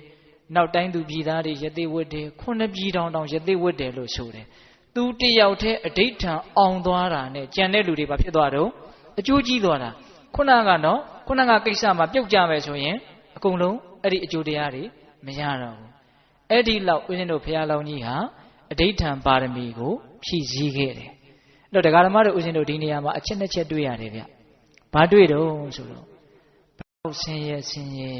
နောက်တိုင်းသူပြည်သားတွေရသေးဝတ်တယ်ခုနှစ်ပြည်တောင်ရသေးဝတ်တယ်လို့ဆိုတယ်သူတယောက်တည်းအဋိဌံအောင်သွားတာနဲ့ကြံတဲ့လူတွေဘာဖြစ်သွားတော့အကျိုးကြီးသွားတာခုနကကိစ္စမှာပြုတ်ကြမယ်ဆိုရင်အကုန်လုံးအဲ့ဒီအကျိုးတရားတွေ မရတော့ဘူးအဲ့ဒီလောက်ဦးဇင်းတို့ဘုရားလောင်းကြီးဟာအဋိဋ္ဌံပါရမီကိုဖြည့်ဆည်းခဲ့တယ်အဲ့တော့တရားဓမ္မတို့ဦးဇင်းတို့ဒီနေရာမှာအချက်နှစ်ချက်တွေ့ရတယ်ဗျဘာတွေ့တော့ဆိုတော့ဘောက်ဆင်းရဲ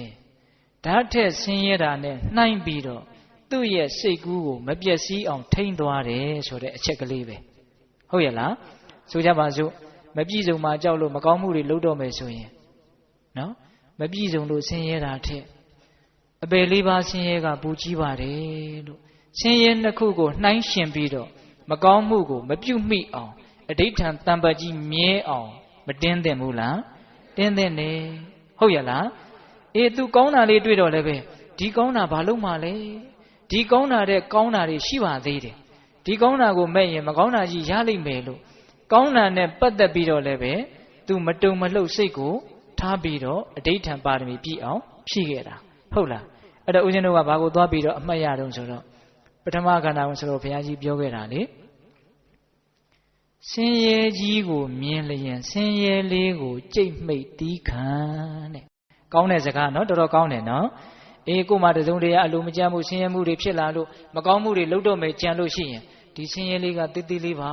ဓာတ်ထက်ဆင်းရဲတာနဲ့နှိုင်းပြီးတော့သူ့ရဲ့စိတ်ကူးကိုမပျက်စီးအောင်ထိန်းသွားတယ်ဆိုတဲ့အချက်ကလေးပဲဟုတ်ရဲ့လားဆိုကြပါစို့မပြည့်စုံမှကြောက်လို့မကောင်းမှုတွေလုပ်တော့မယ်ဆိုရင်နော်မပြည့်စုံလို့ဆင်းရဲတာထက်အပယ်လေးပါးဆင်းရဲကပူကြီးပါတယ်လို့ဆင်းရဲနှစ်ခုကိုနှိုင်းရှင်ပြီးတော့မကောင်းမှုကိုမပြုမိအောင်အဋိဋ္ဌံတံပတ်ကြီးမြဲအောင်မတင်းသင့်ဘူးလားတင်းသင့်တယ်ဟုတ်ရဲ့လားအေး तू ကောင်းတာလေးတွေ့တော့လည်းပဲဒီကောင်းတာဘာလို့မှလဲဒီကောင်းတာတဲ့ကောင်းတာတွေရှိပါသေးတယ်ဒီကောင်းတာကိုမဲ့ရင်မကောင်းတာကြီးရလိမ့်မယ်လို့ကောင်းတာနဲ့ပတ်သက်ပြီးတော့လည်းပဲ तू မတုံမလှုပ်စိတ်ကိုထားပြီးတော့အဋိဋ္ဌံပါရမီပြည့်အောင်ဖြည့်ခဲ့တာဟုတ်လားအဲ့တော့ဦးဇင်းတို့ကဘာကိုသွားပြီးတော့အမှတ်ရတုံးဆိုတော့ပထမခန္ဓာဝင်ဆိုတော့ဘုရားကြီးပြောခဲ့တာလေဆင်းရဲကြီးကိုမြင်လျင်ဆင်းရဲလေးကိုကြိတ်မိတ်တီးခံတဲ့ကောင်းတဲ့စကားနော်တော်တော်ကောင်းတယ်နော်အေးကိုမှတစုံတရာအလိုမကျမှုဆင်းရဲမှုတွေဖြစ်လာလို့မကောင်းမှုတွေလုပ်တော့မယ်ကြံလို့ရှိရင်ဒီဆင်းရဲလေးကတိတိလေးပါ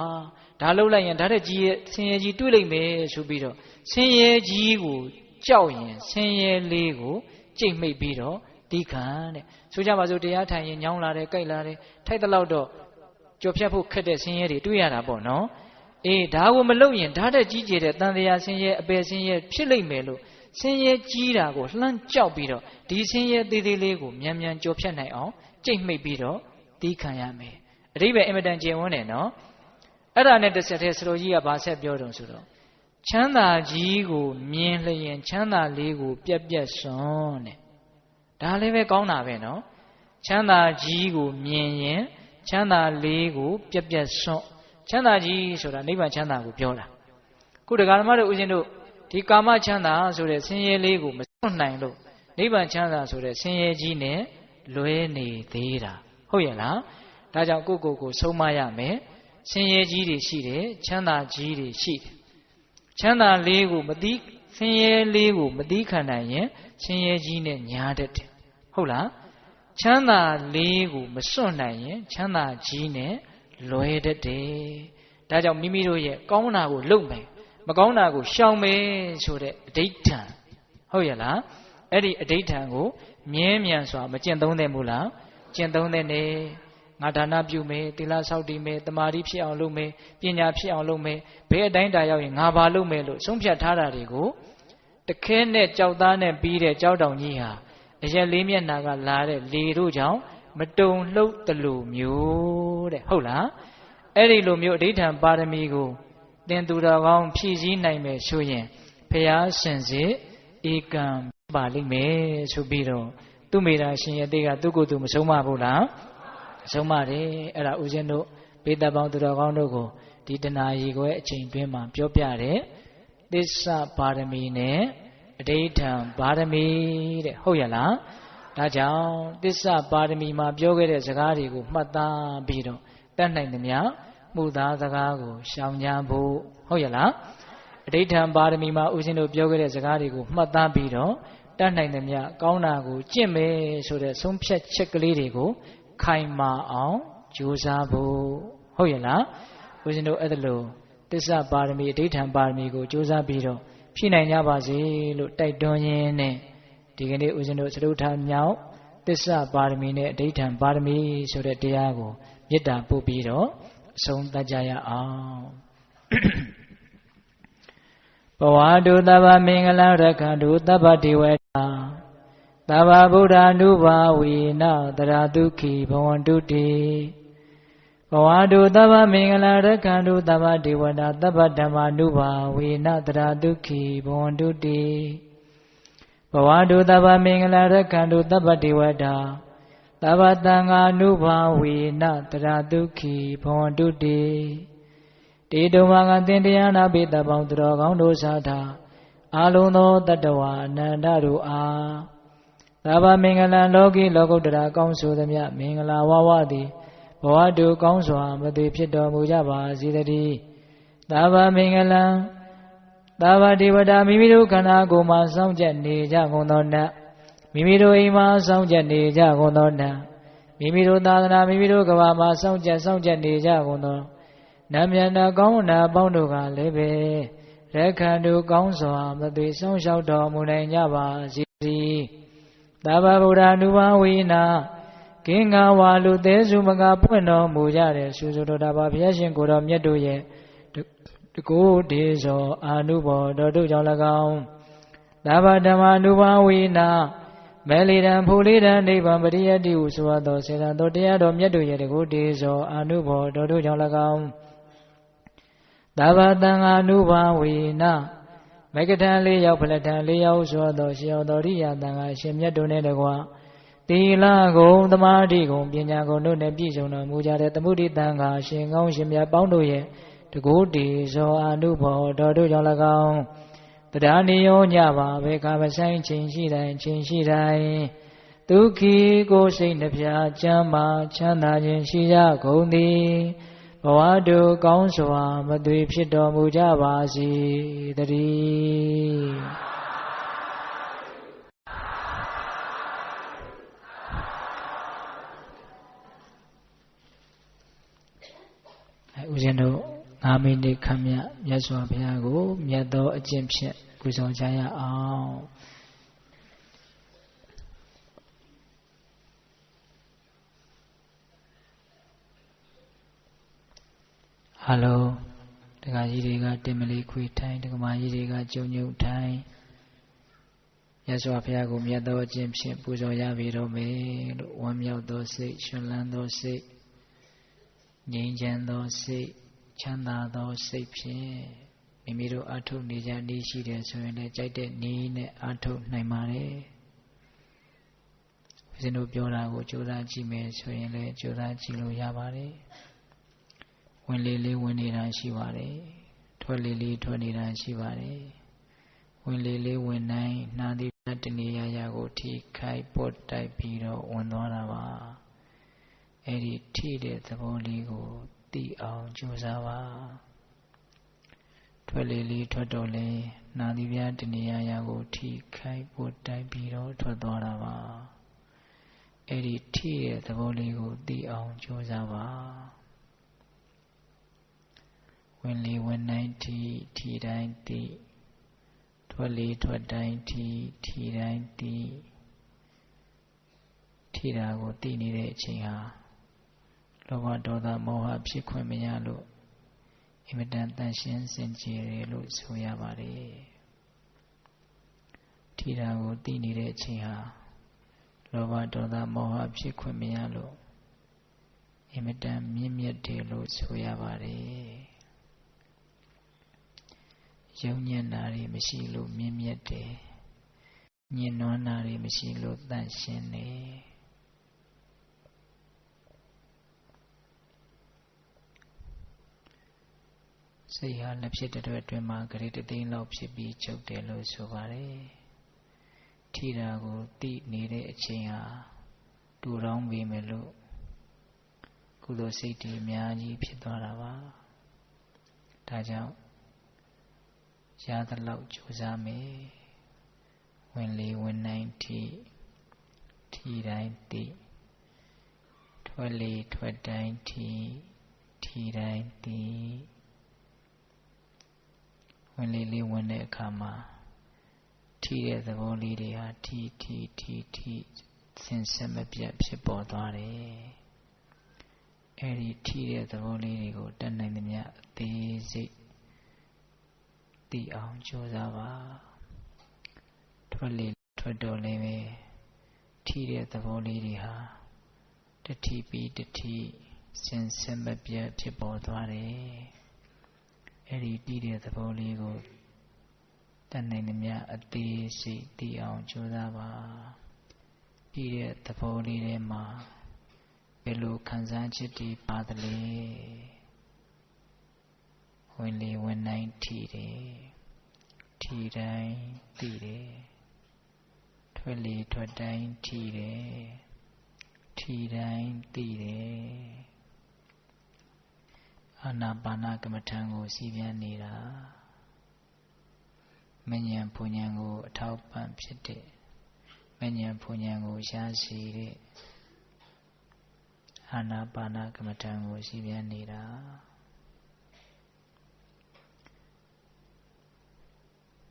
ဒါလှုပ်လိုက်ရင်ဒါတဲ့ကြီးရဲ့ဆင်းရဲကြီးတွေ့လိမ့်မယ်ဆိုပြီးတော့ဆင်းရဲကြီးကိုကြောက်ရင်ဆင်းရဲလေးကိုကြိတ်မိတ်ပြီးတော့တီးခံတဲ့ဆိုကြပါစို့တရားထိုင်ရင်ညောင်းလာတယ်ကြိုက်လာတယ်ထိုက်တဲ့လောက်တော့ကြော်ဖြတ်ဖို့ခက်တဲ့ဆင်းရဲတွေတွေ့ရတာပေါ့နော်အေးဒါကိုမလုပ်ရင်ဒါတဲ့ကြီးကျယ်တဲ့တန်တရားဆင်းရဲအပယ်ဆင်းရဲဖြစ်လိမ့်မယ်လို့ဆင်းရဲကြီးတာကိုလှမ်းကြောက်ပြီးတော့ဒီဆင်းရဲသေးသေးလေးကိုမြန်မြန်ကြော်ဖြတ်နိုင်အောင်ကြိတ်မိတ်ပြီးတော့တီးခံရမယ်အဓိပ္ပာယ်အင်မတန်ကျယ်ဝန်းတယ်နော်အဲ့ဒါနဲ့တစ်ဆက်တည်းစတော်ကြီးကဘာဆက်ပြောတုံးဆိုတော့ချမ်းသာကြီးကိုမြင်လျင်ချမ်းသာလေးကိုပြက်ပြက်စွန်းတဲ့ဒါလည်းပဲကောင်းတာပဲနော်ချမ်းသာကြီးကိုမြင်ရင်ချမ်းသာလေးကိုပြက်ပြက်စွန်းချမ်းသာကြီးဆိုတာနိဗ္ဗာန်ချမ်းသာကိုပြောတာခုတရားဓမ္မတို့ဦးဇင်းတို့ဒီကာမချမ်းသာဆိုတဲ့ဆင်းရဲလေးကိုမစွန့်နိုင်လို့နိဗ္ဗာန်ချမ်းသာဆိုတဲ့ဆင်းရဲကြီးနဲ့လွဲနေသေးတာဟုတ်ရဲ့လားဒါကြောင့်ကိုယ်ဆုံးမရမယ်ဆင်းရဲကြီးတွေရှိတယ်ချမ်းသာကြီးတွေရှိတယ်ချမ်းသာလေးကိုမသိဆင်းရဲလေးကိုမသိခံနိုင်ရင်ဆင်းရဲကြီးနဲ့ညာတတ်တယ်ဟုတ်လားချမ်းသာလေးကိုမစွန့်နိုင်ရင်ချမ်းသာကြီးနဲ့လွဲတတ်တယ်ဒါကြောင့်မိမိတို့ရဲ့ကောင်းတာကိုလုပ်မယ်မကောင်းတာကိုရှောင်မယ်ဆိုတဲ့အဋိဋ္ဌံဟုတ်ရဲ့လားအဲ့ဒီအဋိဋ္ဌံကိုမြဲမြံစွာမကျင့်သုံးသင့်ဘူးလားကျင့်သုံးသင့်တယ်ငါဒါနပြုမယ်သီလဆောက်တည်မယ်တမာတိဖြစ်အောင်လုပ်မယ်ပညာဖြစ်အောင်လုပ်မယ်ဘယ်အတိုင်းတာရောက်ရင်ငါဘာလုပ်မယ်လို့ဆုံးဖြတ်ထားတာတွေကိုတခဲနဲ့ကြောက်သားနဲ့ပြီးတဲ့ကြောက်တောင်ကြီးဟာအရက်လေးမျက်နှာကလာတဲ့လေတို့ကြောင့်မတုံလှုပ်တလူမျိုးတဲ့ဟုတ်လားအဲ့ဒီလိုမျိုးအဋိဋ္ဌံပါရမီကိုတင်သူတော်ကောင်းဖြည့်ဆည်းနိုင်မယ်ဆိုရင်ဘုရားရှင်စေဧကံပါလိမ့်မယ်ဆိုပြီးတော့သူမိတာရှင်ရဲ့တေကသူ့ကိုယ်သူမဆုံးမဘူးလားဆုံးမတယ်အဲ့ဒါဦးဇင်းတို့ဘေးတပ်ပေါင်းသူတော်ကောင်းတို့ကိုဒီတဏှာရီခွဲအချိန်တွင်းမှာပြောပြတယ်သစ္စာပါရမီနဲ့အဋိဋ္ဌံပါရမီတဲ့ဟုတ်ရလားဒါကြောင့်သစ္စာပါရမီမှာပြောခဲ့တဲ့စကားတွေကိုမှတ်သားပြီးတော့တတ်နိုင်သမျှမှုသားစကားကိုရှောင်ကြဖို့ဟုတ်ရလားအဋိဋ္ဌံပါရမီမှာဦးဇင်းတို့ပြောခဲ့တဲ့စကားတွေကိုမှတ်သားပြီးတော့တတ်နိုင်သမျှကောင်းတာကိုကျင့်မယ်ဆိုတဲ့ဆုံးဖြတ်ချက်ကလေးတွေကိုခိုင်မာအောင်ကြိုးစားဖို့ဟုတ်ရလားဦးဇင်းတို့အဲ့ဒါလို့သစ္စာပါရမီအဋိဋ္ဌံပါရမီကိုကြိုးစားပြီးတော့ဖြည့်နိုင်ကြပါစေလို့တိုက်တွန်းရင်းနဲ့ဒီကနေ့ဦးဇင်းတို့သရုပ်ထားမြောက်သစ္စာပါရမီနဲ့အဋိဋ္ဌံပါရမီဆိုတဲ့တရားကိုမေတ္တာပို့ပြီးတော့အဆုံးသတ်ကြရအောင်ဘဝတုသဗ္ဗမင်္ဂလရက္ခတုသဗ္ဗဒေဝတာသဗ္ဗဗုဒ္ဓ ानु ဘာဝေနတရာဒုက္ခိဘဝန္တုတိဘဝတုသဗ္ဗမင်္ဂလရက္ခတုသဗ္ဗဒေဝတာသဗ္ဗဓမ္မာ ानु ဘာဝေနတရာဒုက္ခိဘဝန္တုတိဘဝတုသဗ္ဗမင်္ဂလရက္ခတုသဗ္ဗဒေဝတာသဗ္ဗသံဃာ ानु ဘာဝေနတရာဒုက္ခိဘဝန္တုတိတေတုမကသင်တရားနာပိတပေါင်းသူတော်ကောင်းတို့သာသာအာလုံးသောတတ္တဝါအနန္တတို့အားသဗ္ဗမင်္ဂလံလောကီလောကုတ္တရာကောင်းဆိုသမျှမင်္ဂလာဝဝသည်ဘဝတုကောင်းစွာမသိဖြစ်တော်မူကြပါစေတည်းသဗ္ဗမင်္ဂလံသဗ္ဗဒေဝတာမိမိတို့ခန္ဓာကိုယ်မှာစောင့်ကြနေကြကုန်သောနတ် မိမိတို့အိမ်မှာစောင့်ကြနေကြကုန်သောတံမိမိတို့သာသနာမိမိတို့ကဘာမှာစောင့်ကြနေကြကုန်သောနတ်မြတ်နာကောင်းနာပေါင်းတို့ကလည်းပဲရက္ခဏုကောင်းစွာမသွေဆောင်လျှောက်တော်မူနိုင်ကြပါစေ။သဗ္ဗဗုဒ္ဓ ानु ဘာဝိနာကင်္ဂဝါလူသေးစုမကပွင့်တော်မူကြတဲ့ဆူဆူတော်တာပါဘုရားရှင်ကိုတော်မြတ်တို့ရဲ့တကုဒေဇောအာနုဘောတော်တို့ကြောင့်၎င်းသဗ္ဗဓမ္မာ ानु ဘာဝိနာမဲလီတံဖူလီတံနိဗ္ဗာန်ပရိယတ္တိဟုဆိုသောစေတံတော်တရားတော်မြတ်တို့ရဲ့တကုဒေဇောအာနုဘောတော်တို့ကြောင့်၎င်းသဗ္ဗတံ ानु ဘာဝိနာမေကထံ၄ယောက်ဖလထံ၄ယောက်ဆိုသောရှေယောတော်ရိယတံဃာရှင်မြတ်တို့နဲ့တကွာသီလဂုဏ်သမာဓိဂုဏ်ပညာဂုဏ်တို့နဲ့ပြည့်စုံတော်မူကြတဲ့သမုဒိတံဃာရှင်ကောင်းရှင်မြတ်ပေါင်းတို့ရဲ့တကုတေဇောအာနုဘောတော်တို့ကြောင့်၎င်းတရားနိယောညပါဘေခမဆိုင်ခြင်းရှိတိုင်းဒုက္ခိကိုစိတ်နှပြချမ်းသာချမ်းသာခြင်းရှိကြကုန်သည်ဘဝတို့ကောင်းစွာမသွေဖြစ်တော်မူကြပါစေတည်းဦးဇင်းတို့9မိနစ်ခန့်မြတ်စွာဘုရားကိုမြတ်သောအကျင့်ဖြင့်ပူဇော်ကြရအောင်ဟယ်လိုတက္ကကြီးတွေကတင်မလီခွေထိုင်တက္ကမကြီးတွေကကျုံညုံထိုင်မြတ်စွာဘုရားကိုမြတ်သောအကျင့်ဖြင့်ပူဇော်ရပြီတော့မယ်လို့ဝမ်းမြောက်သောစိတ်ရှင်လန်းသောစိတ်ငြိမ်းချမ်းသောစိတ်ချမ်းသာသောစိတ်ဖြင့်မိမိတို့အထုတ်နေကြနည်းရှိတယ်ဆိုရင်လည်းကြိုက်တဲ့နည်းနဲ့အထုတ်နိုင်ပါတယ်ဦးဇင်းတို့ပြောတာကိုကြိုးစားကြည့်မယ်ဆိုရင်လည်းကြိုးစားကြည့်လို့ရပါတယ်ဝင်လေလေးဝင်နေတာရှိပါတယ်ထွက်လေလေးထွက်နေတာရှိပါတယ်ဝင်လေလေးဝင်နိုင်နှာသီးတနေရာကိုထိခိုက်ပုတ်တိုက်ပြီးတော့ဝင်သွားတာပါအဲ့ဒီထိတဲ့သဘောလေးကိုသိအောင်ကြိုးစားပါထွက်လေလေးထွက်တော့လေနှာသီးပြတနေရာကိုထိခိုက်ပုတ်တိုက်ပြီးတော့ထွက်သွားတာပါအဲ့ဒီထိတဲ့သဘောလေးကိုသိအောင်ကြိုးစားပါဝင်လေဝင်တိုင်းထိတိုင်းသိထွက်လေထွက်တိုင်းထိတိုင်းသိထိတာကိုသိနေတဲ့အချိန်ဟာလောဘဒေါသမောဟဖြစ်ခွင့်မရလို့အင်မတန်တန်ရှင်းစင်ကြယ်တယ်လို့ဆိုရပါတယ်ထိတာကိုသိနေတဲ့အချိန်ဟာလောဘဒေါသမောဟဖြစ်ခွင့်မရလို့အင်မတန်မြင့်မြတ်တယ်လို့ဆိုရပါတယ်ယုံညံ့တာတွေမရှိလို့မြင့်မြတ်တယ်ညင်နွမ်းတာတွေမရှိလို့တန့်ရှင်းတယ်စိတ်ဟာလက်ဖြစ်တဲ့အတွင်းမှာဂရေတသိန်းလောက်ဖြစ်ပြီးချုပ်တယ်လို့ဆိုပါတယ်ထိတာကိုသိနေတဲ့အချိန်ဟာတူတောင်းပေးမယ်လို့ကုသိုလ်စိတ်တွေအများကြီးဖြစ်သွားတာပါဒါကြောင့်ရသလောက်ကြိုးစားမယ်ဝင်လေဝင်နိုင်ထိတိုင်းသိထွက်လေထွက်တိုင်းထိတိုင်းသိဝင်လေလေးဝင်တဲ့အခါမှာထိတဲ့သဘောလေးတွေဟာထိစင်ဆက်မပြတ်ဖြစ်ပေါ်သွားတယ်အဲ့ဒီထိတဲ့သဘောလေးတွေကိုတတ်နိုင်သမျှအသေးစိတ်သိအောင်ကြိုးစားပါထွက်လေထွက်တော့လည်းပဲထိတဲ့သဘောလေးတွေဟာတတိပြီးတတိစင်ဆက်မပြတ်ဖြစ်ပေါ်သွားတယ်အဲ့ဒီတီးတဲ့သဘောလေးကိုတတ်နိုင်သမျှအသေးစိတ်သိအောင်ကြိုးစားပါတီးတဲ့သဘောလေးထဲမှာဘယ်လိုခံစားချက်တွေပါသလဲဝင်လေဝင်နိုင်ထိတယ်ထိတိုင်းသိတယ်ထွက်လေထွက်တိုင်းထိတယ်ထိတိုင်းသိတယ်အာနာပါနကမ္မထံကိုစီးပြန်နေတာမဉ္ဇဉ်ပူဉ္ဇဉ်ကိုအထောက်ပံ့ဖြစ်တဲ့ မဉ္ဇဉ်ဘုံဉဏ်ကိုရရှိတဲ့အာနာပါနကမ္မဋ္ဌာန်းကိုရှိပြန်နေတာ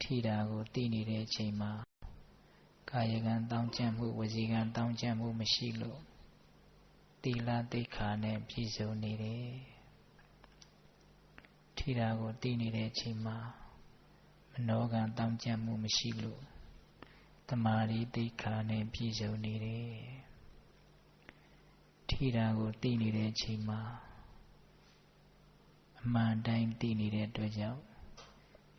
ထိတာကိုသိနေတဲ့အချိန်မှာကာယကံတောင်းကျမ်းမှုဝစီကံတောင်းကျမ်းမှုမရှိလို့သီလသိက္ခာနဲ့ပြည့်စုံနေတယ်ထိတာကိုသိနေတဲ့အချိန်မှာမနောကံတောင်းကျမ်းမှုမရှိလို့သမာဓိသိက္ခာနဲ့ပြည့်စုံနေတယ်ထိတာကိုသိနေတဲ့အချိန်မှာအမှန်တိုင်းသိနေတဲ့အတွက်ကြောင့်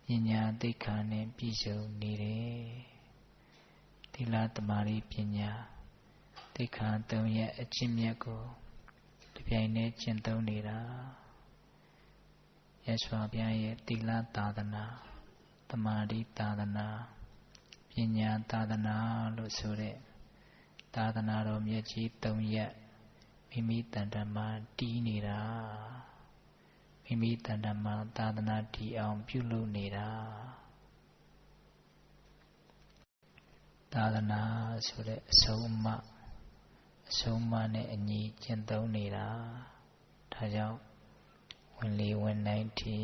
ပညာသိက္ခာနဲ့ပြည့်စုံနေတယ်သီလသမာဓိပညာသိက္ခာ၃ရပ်အကျင့်မြတ်ကိုတစ်ပြိုင်တည်းကျင့်သုံးနေတာရသော်ဘုရားရဲ့သီလသာသနာသမာဓိသာသနာပညာသာသနာလို့ဆိုတဲ့သာသနာတော်မြတ်ကြီး၃ရပ်မိမိတဏ္ဍာမှာတည်နေတာမိမိတဏ္ဍာမှာသာသနာတည်အောင်ပြုလုပ်နေတာသာသနာဆိုတဲ့အဆုံးအမနဲ့အညီကျင့်သုံးနေတာဒါကြောင့်ဝင်လေဝင်တိုင်းထိ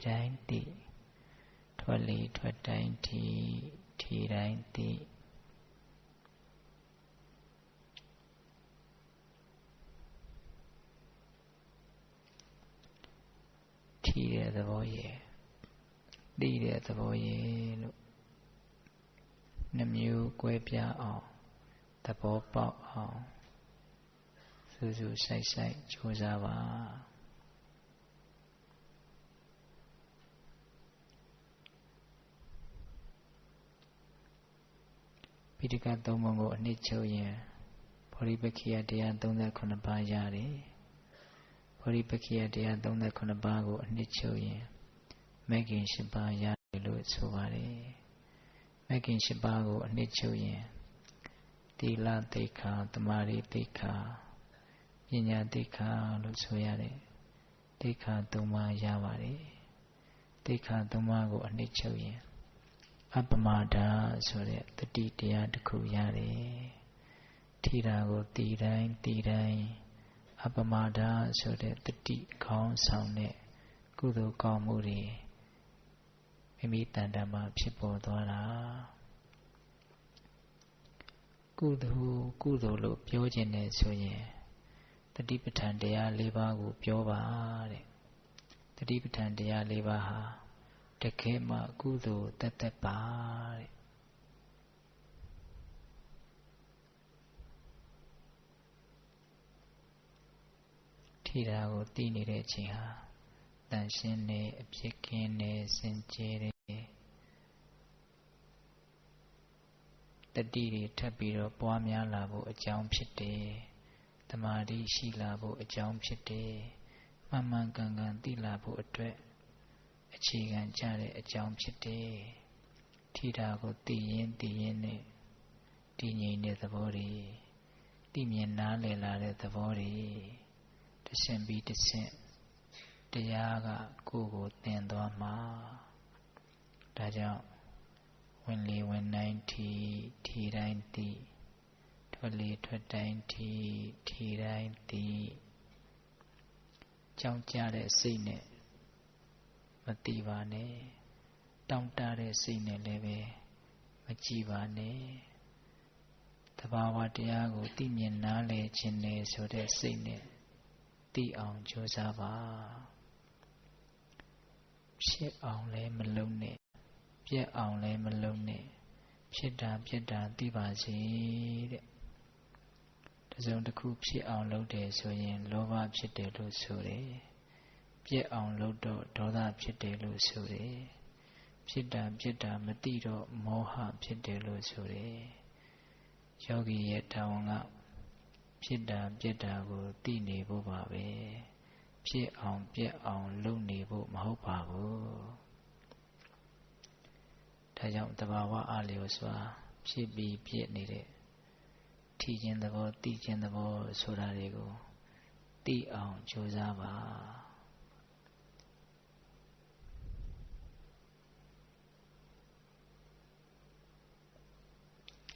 တိုင်းသိထွက်လေထွက်တိုင်းထိတိုင်းသိထိတဲ့သဘောရဲ့သိတဲ့သဘောရဲ့လို့နှမျိုးကွဲပြားအောင်သဘောပေါက်အောင်စူးစူးဆိုင်ဆိုင်ကြိုးစားပါပိဋကသုံးပုံကိုအနှစ်ချုပ်ရင်ဗောဓိပက္ခိယတရား38ပါးရတယ်ဗောဓိပက္ခိယတရား38ပါးကိုအနှစ်ချုပ်ရင်မဂ္ဂင်8ပါးရတယ်လို့ဆိုပါတယ်မဂ္ဂင်8ပါးကိုအနှစ်ချုပ်ရင်သီလသိက္ခာသမာဓိသိက္ခာပညာသိက္ခာလို့ဆိုရတယ်သိက္ခာ၃ပါးရပါတယ်သိက္ခာ၃ပါးကိုအနှစ်ချုပ်ရင်အပမဒဆိုတဲ့တတိတရားတစ်ခုရတယ်ထိတာကိုတည်တိုင်းအပမဒဆိုတဲ့တတိခေါင်းဆောင်တဲ့ကုသိုလ်ကောင်းမှုတွေမိမိတဏ္ဍာမှာဖြစ်ပေါ်သွားတာကုသိုလ်လို့ပြောခြင်းနဲ့ဆိုရင်တတိပဋ္ဌာန်တရား၄ပါးကိုပြောပါတဲ့တတိပဋ္ဌာန်တရား၄ပါးဟာတကယ်မှကုသိုလ်သက်ပါတဲ့ထိတာကိုသိနေတဲ့အချိန်ဟာတန်ရှင်းနေအဖြစ်ကင်းနေစင်ကြယ်တယ်တတိတွေထပ်ပြီးတော့ပွားများလာဖို့အကြောင်းဖြစ်တယ်သမာဓိရှိလာဖို့အကြောင်းဖြစ်တယ်မှန်ကန်သိလာဖို့အတွက်အခြေခံကြတဲ့အကြောင်းဖြစ်တယ်ထိတာကိုသိရင်နဲ့တည်ငြိမ်တဲ့သဘောတွေသိမြင်နားလည်လာတဲ့သဘောတွေတစ်ဆင့်ပြီးတစ်ဆင့်တရားကကိုယ်ကိုသင်သွားမှာဒါကြောင့်ဝင်လေဝင်တိုင်းထိတိုင်းသိထွက်လေထွက်တိုင်းထိတိုင်းသိကြောင်းကြတဲ့စိတ်နဲ့မသိပါနဲ့တောင့်တတဲ့စိတ်နဲ့လည်းပဲမကြည့်ပါနဲ့သဘာဝတရားကိုသိမြင်နားလည်ခြင်းနဲ့ဆိုတဲ့စိတ်နဲ့သိအောင်ကြိုးစားပါဖြစ်အောင်လည်းမလုပ်နဲ့ပြက်အောင်လည်းမလုပ်နဲ့ဖြစ်တာသိပါစေတဲ့တစုံတစ်ခုဖြစ်အောင်လုပ်တယ်ဆိုရင်လောဘဖြစ်တယ်လို့ဆိုတယ်ပြက်အောင်လုပ်တော့ဒေါသဖြစ်တယ်လို့ဆိုတယ်ဖြစ်တာမသိတော့မောဟဖြစ်တယ်လို့ဆိုတယ်ယောဂီရဲ့တာဝန်ကဖြစ်တာကိုသိနေဖို့ပါပဲဖြစ်အောင်ပြက်အောင်လုပ်နေဖို့မဟုတ်ပါဘူးဒါကြောင့်တဘာဝအလျော်စွာဖြစ်ပြီးပြက်နေတဲ့ထိခြင်းသဘောသိခြင်းသဘောဆိုတာတွေကိုသိအောင်ကြိုးစားပါ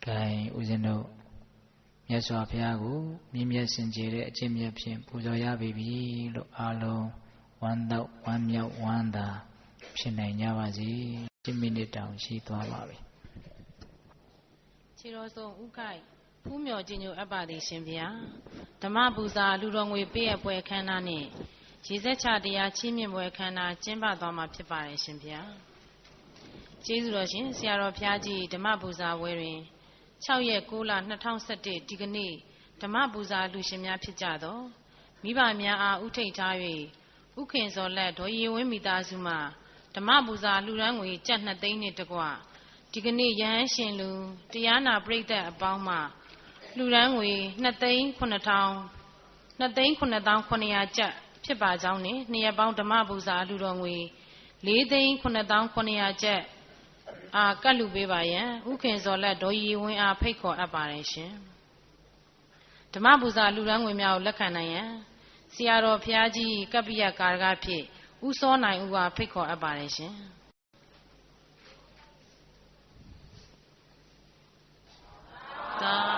gain ဦးဇင်းတို့မြတ်စွာဘုရားကိုမြင့်မြတ်စင်ကြယ်တဲ့အကျင့်မြတ်ဖြင့်ပူဇော်ရပြီလို့အားလုံးဝမ်းတော့ဝမ်းမြောက်ဝမ်းသာဖြစ်နိုင်ကြပါစေ10 မိနစ်တောင်ရှိသွားပါပြီခြေတော်ဆုံးဥကိုက်ဖူးမြော်ခြင်းညိုအပ်ပါသည်ရှင်ဗျာဓမ္မပူဇာလူတော်ငွေပေးအပ်ပွဲအခမ်းအနားနဲ့ရေစက်ချတရားချီးမြှင့်ပွဲအခမ်းအနားကျင်းပသွားမှာဖြစ်ပါတယ်ရှင်ဗျာကျေးဇူးတော်ရှင်ဆရာတော်ဘုရားကြီးဓမ္မပူဇာပွဲတွင်6 ရက် 9 လ 2011ဒီကနေ့ဓမ္မပူဇာလူရှင်များဖြစ်ကြသောမိဘများအားဥထိတ်ထား၍ဥခင်စော်လက်ဒေါ်ရီဝင်းမိသားစုမှဓမ္မပူဇာလူရန်ငွေကျပ်2 သိန်းနှင့်တကွဒီကနေ့ယဟန်ရှင်လူတရားနာပရိသတ်အပေါင်းမှလူရန်ငွေ2,900,900 ကျပ်ဖြစ်ပါကြောင်းနှင့်နှစ်ရက်ပေါင်းဓမ္မပူဇာလူတော်ငွေ4,900,900 ကျပ်ကတ်လူပေးပါရန်ဥခင်စော်လက်ဒေါ်ရီဝင်းအားဖိတ်ခေါ်အပ်ပါတယ်ရှင်ဓမ္မပူဇာလူရန်ငွေများကိုလက်ခံနိုင်ရန်ဆရာတော်ဘုရားကြီးကပ္ပိယကာရကဖြင့်ဥစောနိုင်ဦးအားဖိတ်ခေါ်အပ်ပါတယ်ရှင်သာ